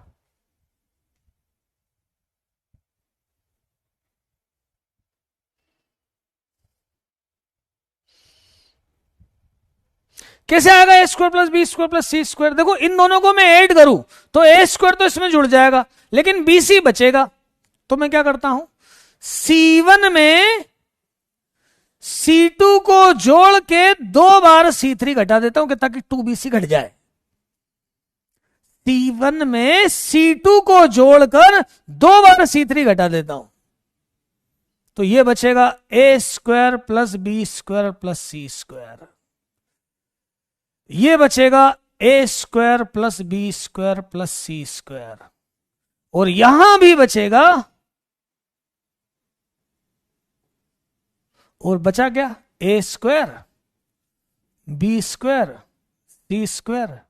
कैसे आएगा A² plus B² plus C², देखो इन दोनों को मैं ऐड करूं तो A² तो इसमें जुड़ जाएगा, लेकिन BC बचेगा, तो मैं क्या करता हूं, C1 में C2 को जोड़ के 2 बार C3 घटा देता हूं कि ताकि 2BC घट जाए। C1 में C2 को जोड़कर 2 बार C3 घटा देता हूं, तो ये बचेगा A square plus B square plus C square. ये बचेगा A square plus B square plus C square, और यहां भी बचेगा, और बचा क्या, A square B square C square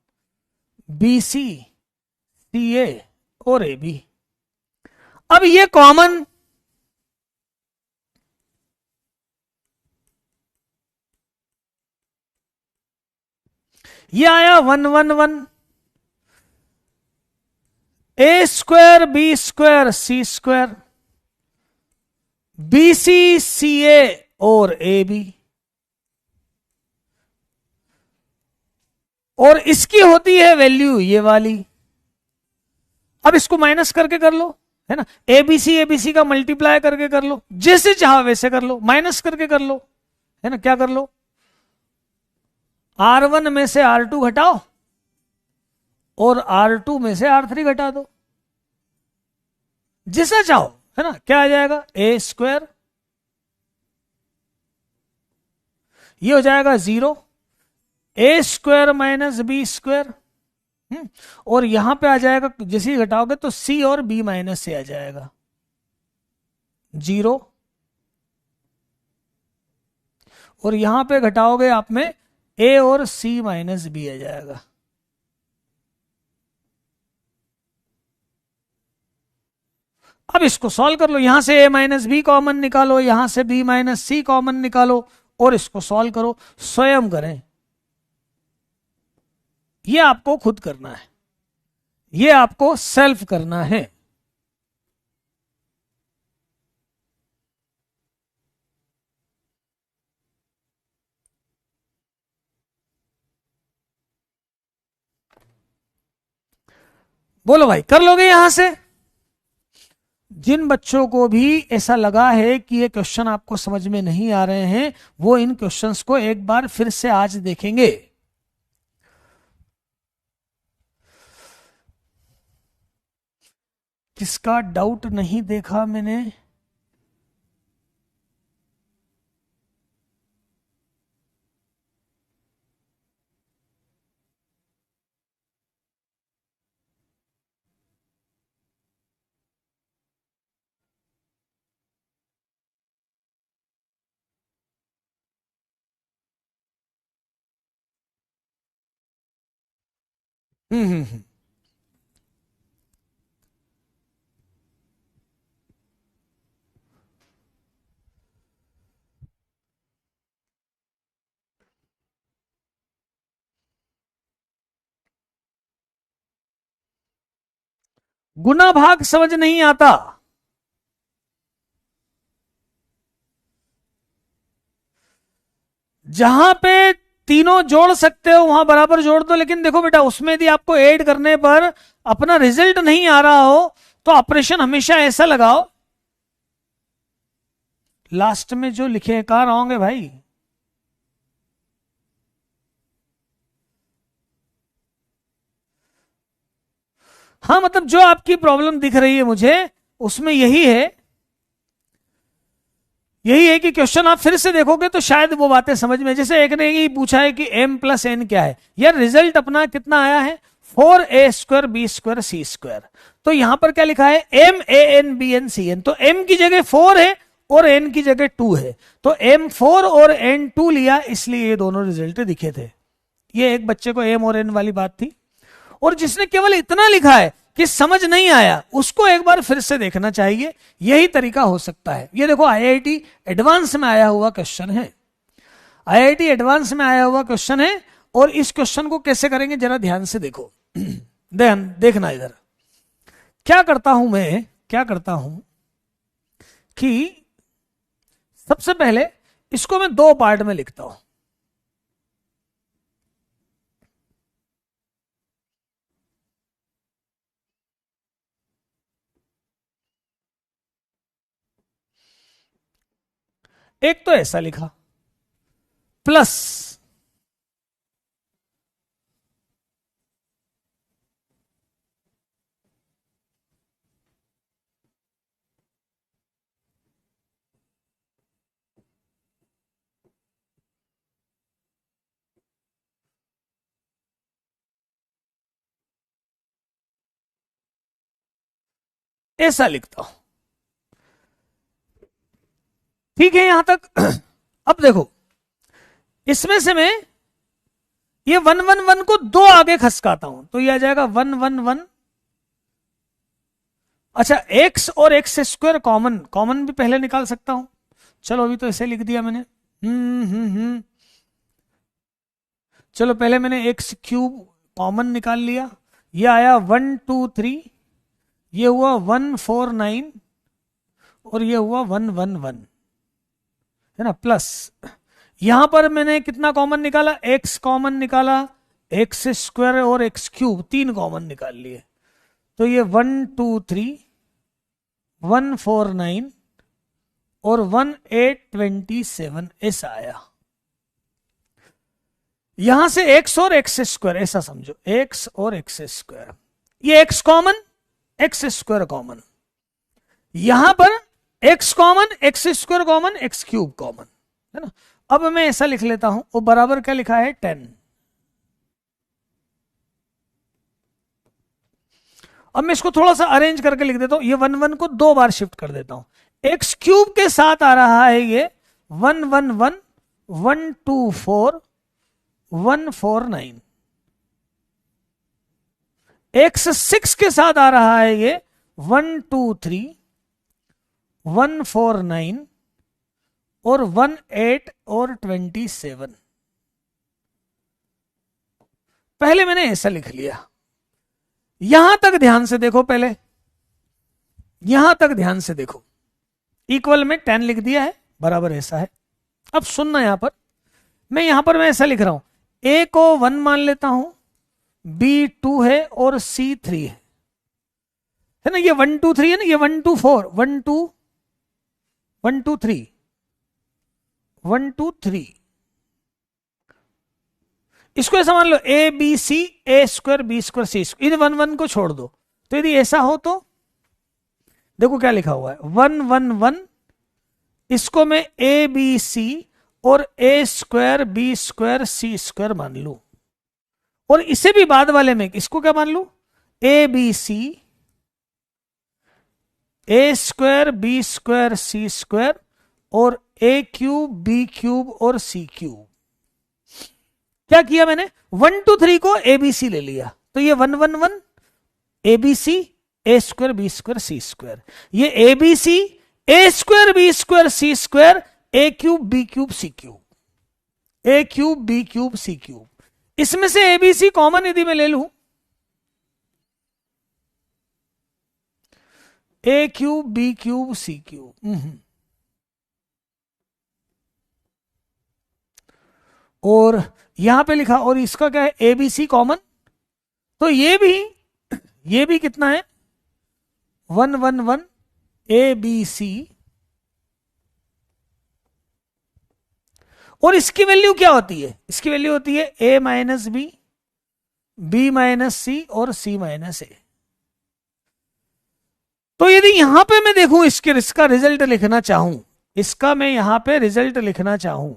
BC CA और AB। अब ये कॉमन, ये आया 1 1 1, A square B square C square BC CA और AB, और इसकी होती है वैल्यू ये वाली। अब इसको माइनस करके कर लो, है ना, एबीसी एबीसी का मल्टीप्लाई करके कर लो, जैसे चाहो वैसे कर लो, माइनस करके कर लो, है ना। क्या कर लो, R1 में से R2 घटाओ और R2 में से R3 घटा दो, जैसा चाहो, है ना। क्या आ जाएगा, A स्क्वायर, ये हो जाएगा 0, A square minus B square, और यहां पे आ जाएगा, जैसे ही घटाओगे तो C और B माइनस से आ जाएगा 0, और यहां पे घटाओगे आप में A और C माइनस B आ जाएगा। अब इसको सॉल्व कर लो, यहां से A माइनस बी कॉमन निकालो, यहां से B माइनस C कॉमन निकालो, और इसको सॉल्व करो, स्वयं करें। ये आपको खुद करना है, ये आपको सेल्फ करना है। बोलो भाई, कर लोगे यहां से? जिन बच्चों को भी ऐसा लगा है कि ये क्वेश्चन आपको समझ में नहीं आ रहे हैं, वो इन क्वेश्चंस को एक बार फिर से आज देखेंगे। किसका डाउट नहीं देखा मैंने? हम्म। गुना भाग समझ नहीं आता, जहां पे तीनों जोड़ सकते हो वहां बराबर जोड़ दो। लेकिन देखो बेटा, उसमें यदि आपको ऐड करने पर अपना रिजल्ट नहीं आ रहा हो तो ऑपरेशन हमेशा ऐसा लगाओ, लास्ट में जो लिखे कहां रहोगे भाई। हाँ, मतलब जो आपकी प्रॉब्लम दिख रही है मुझे, उसमें यही है कि क्वेश्चन आप फिर से देखोगे तो शायद वो बातें समझ में। जैसे एक ने ही पूछा है कि m प्लस एन क्या है, यार रिजल्ट अपना कितना आया है, 4a स्क्वायर बी स्क्वायर सी स्क्वायर। तो यहां पर क्या लिखा है, m a n b n c n, तो m की जगह 4 है और n की जगह 2 है, तो m 4 और n 2 लिया, इसलिए ये दोनों रिजल्ट दिखे थे। ये एक बच्चे को m और n वाली बात थी। और जिसने केवल इतना लिखा है कि समझ नहीं आया, उसको एक बार फिर से देखना चाहिए, यही तरीका हो सकता है। ये देखो, आईआईटी एडवांस में आया हुआ क्वेश्चन है, आईआईटी एडवांस में आया हुआ क्वेश्चन है। और इस क्वेश्चन को कैसे करेंगे जरा ध्यान से देखो, देखना इधर। क्या करता हूं कि सबसे पहले इसको मैं 2 पार्ट में लिखता हूं। एक तो ऐसा लिखा, प्लस ऐसा लिखता हूं। ठीक है यहां तक। अब देखो इसमें से मैं ये 111 को 2 आगे खसकाता हूं तो ये आ जाएगा 111। अच्छा x और एक्स स्क्वायर कॉमन, कॉमन भी पहले निकाल सकता हूं। चलो अभी तो ऐसे लिख दिया मैंने। चलो पहले मैंने एक्स क्यूब कॉमन निकाल लिया, ये आया 123, ये हुआ 149 और ये हुआ 111, है ना, प्लस यहां पर मैंने कितना कॉमन निकाला, एक्स कॉमन निकाला, एक्स स्क्वायर और एक्स क्यूब 3 कॉमन निकाल लिए, तो ये 123 149 और 1827 ऐसा आया। यहां से एक्स और एक्स स्क्वायर ऐसा समझो, एक्स और एक्स स्क्वायर, ये x common x square common, यहां पर x common x square common x cube common, है ना। अब मैं ऐसा लिख लेता हूं, वो बराबर क्या लिखा है 10। अब मैं इसको थोड़ा सा अरेंज करके लिख देता हूं, ये 1 को 2 बार शिफ्ट कर देता हूं। एक्स क्यूब के साथ आ रहा है ये 111 124 149, एक्स 6 के साथ आ रहा है ये 123 149 और 18 और 27। पहले मैंने ऐसा लिख लिया। यहां तक ध्यान से देखो, पहले यहां तक ध्यान से देखो, इक्वल में 10 लिख दिया है, बराबर ऐसा है। अब सुनना, यहां पर मैं ऐसा लिख रहा हूं, ए को 1 मान लेता हूं, बी 2 है और सी 3 है ना, ये 1 2 3 है ना, ये 1 2 4 1 2 1 2 3 1 2 3, इसको ऐसा मान लो A B C A square B square C square, इन 1 को छोड़ दो। तो यदि ऐसा हो तो देखो क्या लिखा हुआ है 111, इसको मैं ए बी सी और ए स्क्वायर बी स्क्वायर सी स्क्वायर मान लू, और इसे भी बाद वाले में इसको क्या मान लू, a B C A square B square C square और ए क्यूब बी क्यूब और सी क्यूब। क्या किया मैंने, 1 2 3 को एबीसी ले लिया, तो ये 111 एबीसी ए स्क्वायर बी स्क्वायर सी स्क्वायर, ये एबीसी ए स्क्वायर बी स्क्वायर सी स्क्वायर ए cube b cube c cube, ए cube b cube c cube. इसमें से एबीसी कॉमन यदि मैं ले लूं, ए cube b cube c cube, और यहां पे लिखा, और इसका क्या है एबीसी कॉमन, तो ये भी कितना है 111 ए बी सी, और इसकी वैल्यू क्या होती है, इसकी वैल्यू होती है ए माइनस बी माइनस सी और सी माइनस ए। तो यदि यहां पे मैं देखूं इसका रिजल्ट लिखना चाहूं, इसका मैं यहां पे रिजल्ट लिखना चाहूं,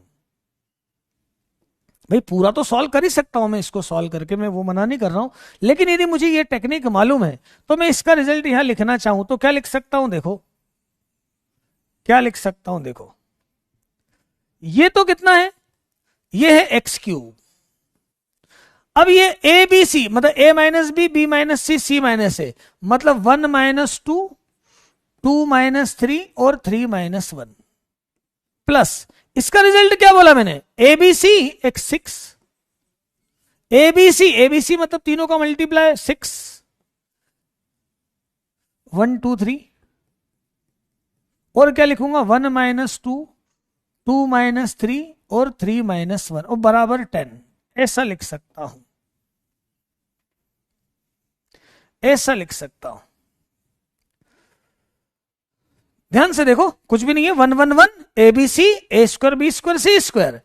भाई पूरा तो सॉल्व कर ही सकता हूं मैं, इसको सॉल्व करके, मैं वो मना नहीं कर रहा हूं, लेकिन यदि मुझे ये टेक्निक मालूम है तो मैं इसका रिजल्ट यहां लिखना चाहूं तो क्या लिख सकता हूं, देखो क्या लिख सकता हूं, देखो ये तो कितना है, ये है एक्स क्यूब। अब ये ए बी सी मतलब ए माइनस बी माइनस सी माइनस ए, मतलब 1 माइनस 2 2 माइनस 3 और 3 माइनस 1, प्लस इसका रिजल्ट क्या बोला मैंने, एबीसी एक 6, एबीसी मतलब तीनों का मल्टीप्लाई 6 1 2 3, और क्या लिखूंगा 1 माइनस 2 2 माइनस 3 और 3 माइनस 1 और बराबर 10, ऐसा लिख सकता हूं, ऐसा लिख सकता हूं। ध्यान से देखो, कुछ भी नहीं है, 111 ABC A square B square C square,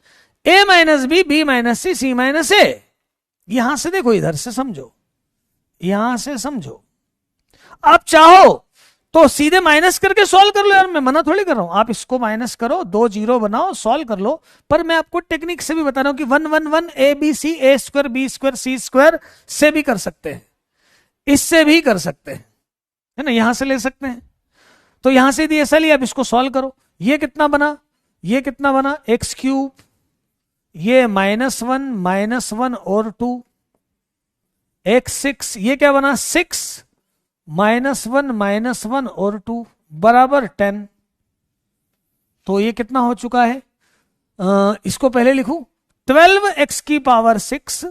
A minus B, B minus C, C minus A. यहां से देखो, इधर से समझो, यहां से समझो। आप चाहो तो सीधे माइनस करके सॉल्व कर लो यार, मैं मना थोड़ी कर रहा हूं। आप इसको माइनस करो, 2 जीरो बनाओ, सॉल्व कर लो। पर मैं आपको टेक्निक से भी बता रहा हूं कि 1 1 1 a B C, A square B square C square से भी कर सकते हैं, इससे भी कर सकते हैं, है ना, यहां से ले सकते हैं। तो यहां से यदि ऐसा लिया, अब इसको सॉल्व करो। ये कितना बना, ये कितना बना, एक्स क्यूब, ये -1 और 2 x6, ये क्या बना 6 -1 और 2 बराबर 10। तो ये कितना हो चुका है, इसको पहले लिखूं, 12x की पावर 6,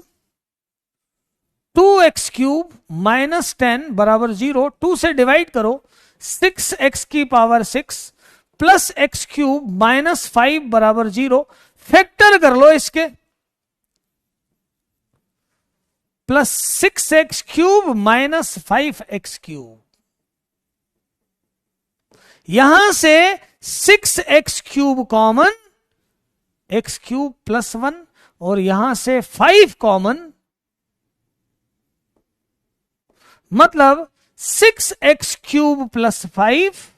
2x क्यूब -10 बराबर 0, 2 से डिवाइड करो, 6x की पावर 6 प्लस x क्यूब -5 बराबर 0, फैक्टर कर लो इसके, plus 6x cube -5x cube. यहां से 6x cube common, x cube +1, और यहां से 5 कॉमन, मतलब 6x क्यूब +5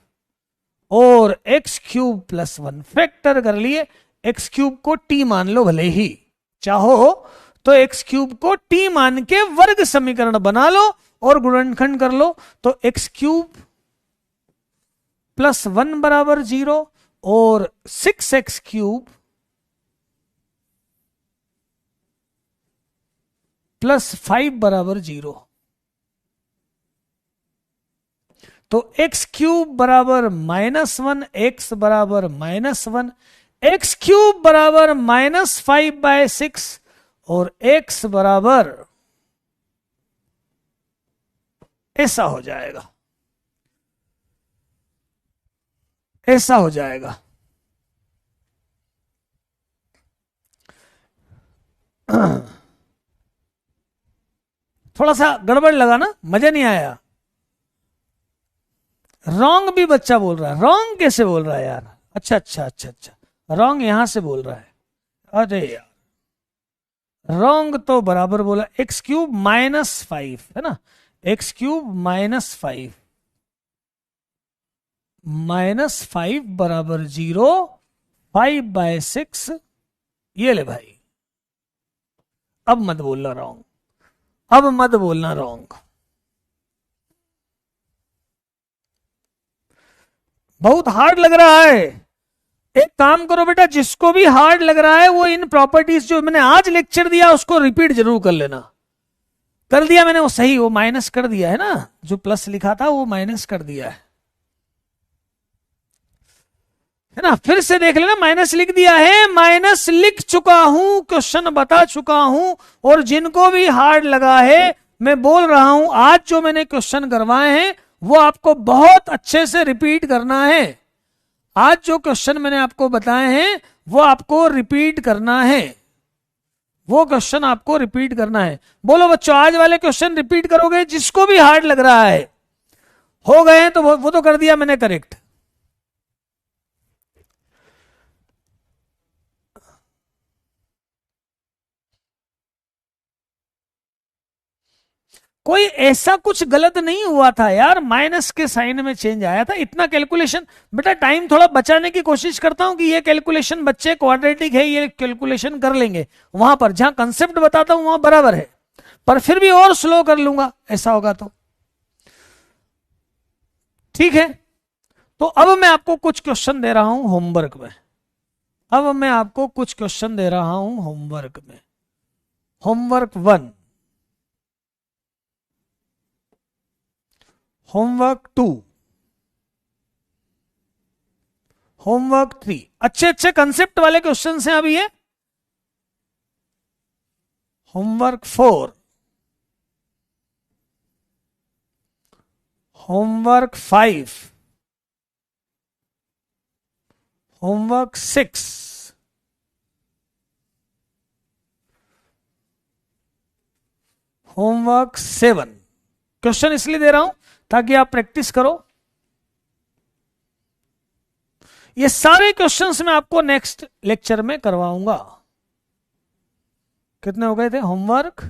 और x क्यूब +1 फैक्टर कर लिए। x क्यूब को t मान लो, भले ही चाहो तो x क्यूब को t मान के वर्ग समीकरण बना लो और गुणनखंड कर लो। तो x क्यूब +1 बराबर 0 और 6x क्यूब +5 बराबर 0। तो x क्यूब बराबर -1, x बराबर -1, x क्यूब बराबर -5/6 और x बराबर ऐसा हो जाएगा, ऐसा हो जाएगा। थोड़ा सा गड़बड़ लगा ना, मजा नहीं आया। रॉन्ग भी बच्चा बोल रहा है, रॉन्ग कैसे बोल रहा है यार, अच्छा अच्छा अच्छा अच्छा, रॉन्ग यहां से बोल रहा है, अरे यार रॉन्ग तो बराबर बोला, एक्स क्यूब -5 है ना, एक्स क्यूब -5 बराबर 0, 5/6, ये ले भाई। अब मत बोलना रॉन्ग, अब मत बोलना रॉन्ग। बहुत हार्ड लग रहा है, एक काम करो बेटा, जिसको भी हार्ड लग रहा है वो इन प्रॉपर्टीज जो मैंने आज लेक्चर दिया उसको रिपीट जरूर कर लेना। कर दिया मैंने वो सही, वो माइनस कर दिया है ना, जो प्लस लिखा था वो माइनस कर दिया है ना, फिर से देख लेना, माइनस लिख दिया है, माइनस लिख चुका हूं, क्वेश्चन बता चुका हूं, और जिनको भी हार्ड लगा है मैं बोल रहा हूं आज जो मैंने क्वेश्चन करवाए हैं वो आपको बहुत अच्छे से रिपीट करना है। आज जो क्वेश्चन मैंने आपको बताए हैं वो आपको रिपीट करना है, वो क्वेश्चन आपको रिपीट करना है। बोलो बच्चों, आज वाले क्वेश्चन रिपीट करोगे, जिसको भी हार्ड लग रहा है, हो गए तो वो तो कर दिया मैंने करेक्ट। कोई ऐसा कुछ गलत नहीं हुआ था यार, माइनस के साइन में चेंज आया था, इतना कैलकुलेशन। बेटा टाइम थोड़ा बचाने की कोशिश करता हूं कि ये कैलकुलेशन बच्चे क्वाड्रेटिक है ये कैलकुलेशन कर लेंगे, वहां पर जहां कंसेप्ट बताता हूं वहां बराबर है, पर फिर भी और स्लो कर लूंगा ऐसा होगा तो ठीक है। तो अब मैं आपको कुछ क्वेश्चन दे रहा हूं होमवर्क में, अब मैं आपको कुछ क्वेश्चन दे रहा हूं होमवर्क में। होमवर्क 1, होमवर्क 2, होमवर्क 3, अच्छे अच्छे कंसेप्ट वाले क्वेश्चन हैं अभी ये। Homework 4, homework 5, homework 6, homework 7। Question इसलिए दे रहा हूं ताकि आप प्रैक्टिस करो। ये सारे क्वेश्चंस मैं आपको नेक्स्ट लेक्चर में करवाऊंगा। कितने हो गए थे होमवर्क?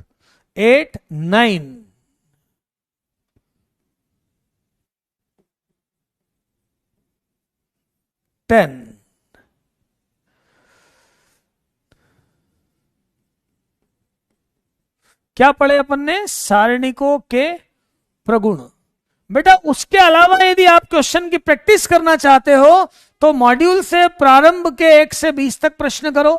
8, 9, 10। क्या पढ़े अपन ने? सारणिकों के प्रगुण। बेटा उसके अलावा यदि आप क्वेश्चन की प्रैक्टिस करना चाहते हो तो मॉड्यूल से प्रारंभ के 1 से 20 तक प्रश्न करो।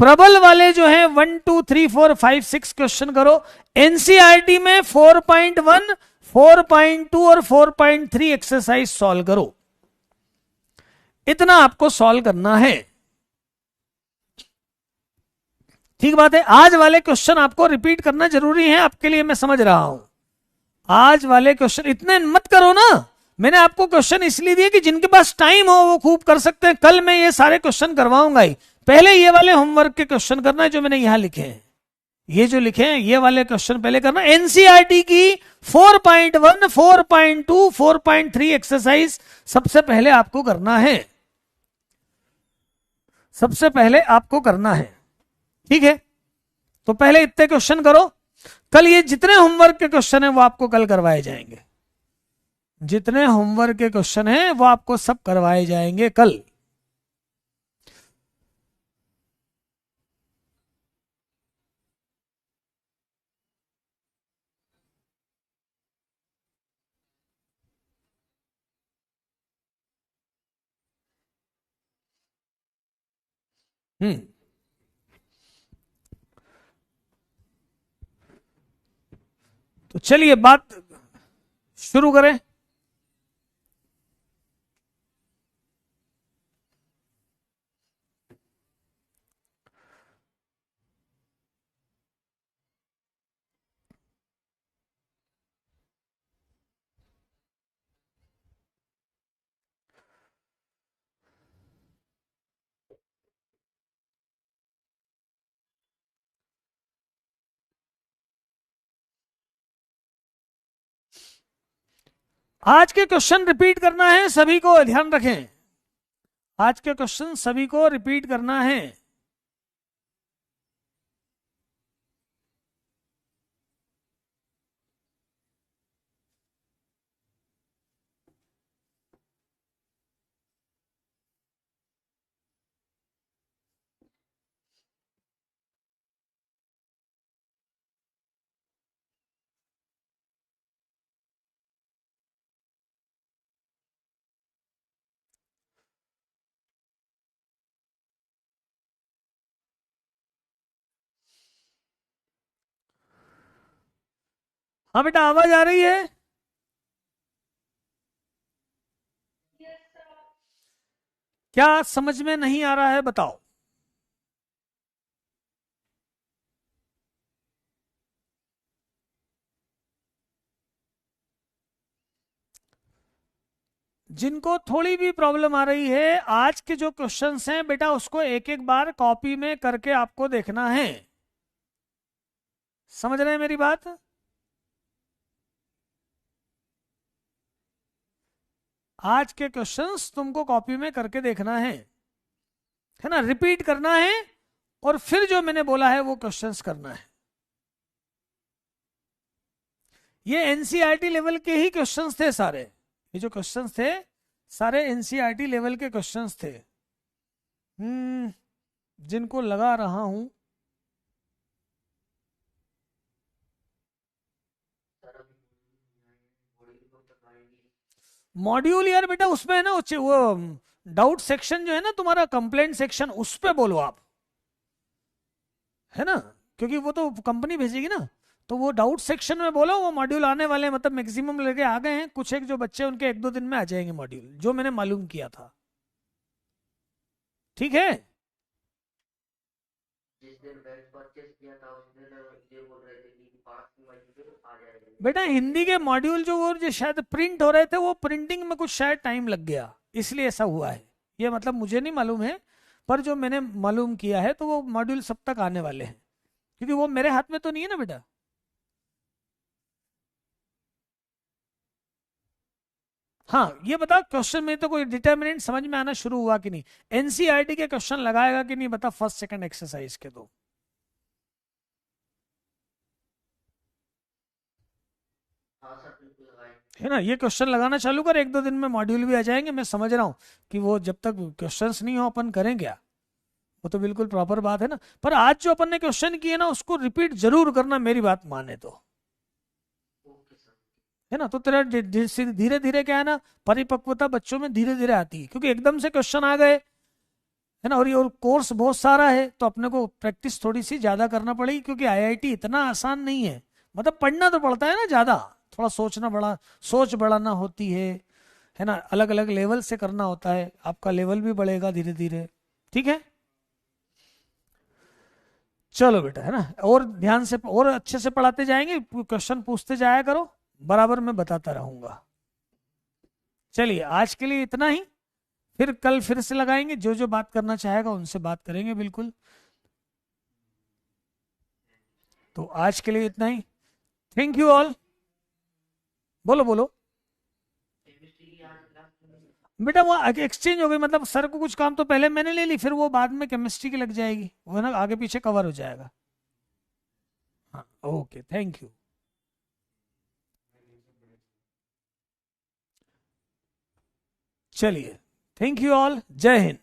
प्रबल वाले जो है 1, 2, 3, 4, 5, 6 क्वेश्चन करो। एनसीईआरटी में 4.1, 4.2 और 4.3 एक्सरसाइज सॉल्व करो। इतना आपको सॉल्व करना है। ठीक बात है। आज वाले क्वेश्चन आपको रिपीट करना जरूरी है आपके लिए, मैं समझ रहा हूं। आज वाले क्वेश्चन इतने मत करो ना। मैंने आपको क्वेश्चन इसलिए दिए कि जिनके पास टाइम हो वो खूब कर सकते हैं। कल मैं ये सारे क्वेश्चन करवाऊंगा ही। पहले ये वाले होमवर्क के क्वेश्चन करना है जो मैंने यहां लिखे हैं। ये जो लिखे हैं ये वाले क्वेश्चन पहले करना। एनसीईआरटी की 4.1, 4.2, 4.3 एक्सरसाइज सबसे पहले आपको करना है। सबसे पहले आपको करना है। ठीक है, तो पहले इतने क्वेश्चन करो। कल ये जितने होमवर्क के क्वेश्चन हैं वो आपको कल करवाए जाएंगे। जितने होमवर्क के क्वेश्चन हैं वो आपको सब करवाए जाएंगे कल। हम्म। तो चलिए बात शुरू करें। आज के क्वेश्चन रिपीट करना है सभी को, ध्यान रखें। आज के क्वेश्चन सभी को रिपीट करना है। हाँ बेटा, आवाज आ रही है? क्या समझ में नहीं आ रहा है बताओ। जिनको थोड़ी भी प्रॉब्लम आ रही है, आज के जो क्वेश्चंस हैं बेटा उसको एक एक बार कॉपी में करके आपको देखना है। समझ रहे हैं मेरी बात? आज के क्वेश्चंस तुमको कॉपी में करके देखना है ना, रिपीट करना है और फिर जो मैंने बोला है वो क्वेश्चंस करना है। ये एनसीईआरटी लेवल के ही क्वेश्चंस थे सारे। ये जो क्वेश्चंस थे सारे एनसीईआरटी लेवल के क्वेश्चंस थे। जिनको लगा रहा हूं मॉड्यूल, यार बेटा उसमें है ना वो डाउट सेक्शन जो है ना तुम्हारा, कंप्लेंट सेक्शन, उस पे बोलो आप, है ना, क्योंकि वो तो कंपनी भेजेगी ना। तो वो डाउट सेक्शन में बोलो। वो मॉड्यूल आने वाले मतलब मैक्सिमम लेके आ गए हैं। कुछ एक जो बच्चे उनके 1-2 दिन में आ जाएंगे मॉड्यूल, जो मैंने मालूम किया था। ठीक है। जिस दिन बैच परचेस किया था उस दिन ये बोल रहे थे कि 5 मई को आ जाएंगे। बेटा हिंदी के मॉड्यूल जो वो जो शायद प्रिंट हो रहे थे, वो प्रिंटिंग में कुछ शायद टाइम लग गया, इसलिए ऐसा हुआ है। ये मतलब मुझे नहीं मालूम है, पर जो मैंने मालूम किया है तो वो मॉड्यूल सब तक आने वाले हैं, क्योंकि वो मेरे हाथ में तो नहीं है ना बेटा। हाँ ये बता, क्वेश्चन में तो कोई डिटर्मिनेंट समझ में आना शुरू हुआ कि नहीं? एनसीईआरटी के क्वेश्चन लगाएगा कि नहीं बता, फर्स्ट सेकंड एक्सरसाइज के दो। हाँ सर बिल्कुल लगाए। है ना। ये क्वेश्चन लगाना चालू कर, 1-2 दिन में मॉड्यूल भी आ जाएंगे। मैं समझ रहा हूँ कि वो जब तक क्वेश्चंस नहीं हो अपन करें क्या, वो तो बिल्कुल प्रॉपर बात है ना। पर आज जो अपन ने क्वेश्चन किए ना उसको रिपीट जरूर करना, मेरी बात माने तो, ओके सर। है ना। तो तेरा धीरे धीरे क्या है ना, परिपक्वता बच्चों में धीरे धीरे आती है, क्योंकि एकदम से क्वेश्चन आ गए, है ना। और ये और कोर्स बहुत सारा है तो अपने को प्रैक्टिस थोड़ी सी ज्यादा करना पड़ेगी, क्योंकि आईआईटी इतना आसान नहीं है। मतलब पढ़ना तो पड़ता है ना ज्यादा, थोड़ा सोचना बड़ा, सोच बढ़ाना होती है ना। अलग अलग लेवल से करना होता है, आपका लेवल भी बढ़ेगा धीरे धीरे। ठीक है, चलो बेटा, है ना। और ध्यान से और अच्छे से पढ़ाते जाएंगे, क्वेश्चन पूछते जाया करो, बराबर मैं बताता रहूंगा। चलिए आज के लिए इतना ही, फिर कल फिर से लगाएंगे, जो जो बात करना चाहेगा उनसे बात करेंगे बिल्कुल। तो आज के लिए इतना ही, थैंक यू ऑल। बोलो बोलो केमिस्ट्री की आज क्लास बेटा, वो एक्सचेंज हो गई, मतलब सर को कुछ काम तो पहले मैंने ले ली, फिर वो बाद में केमिस्ट्री की लग जाएगी, वो ना आगे पीछे कवर हो जाएगा। हाँ ओके, थैंक यू। चलिए, थैंक यू ऑल, जय हिंद।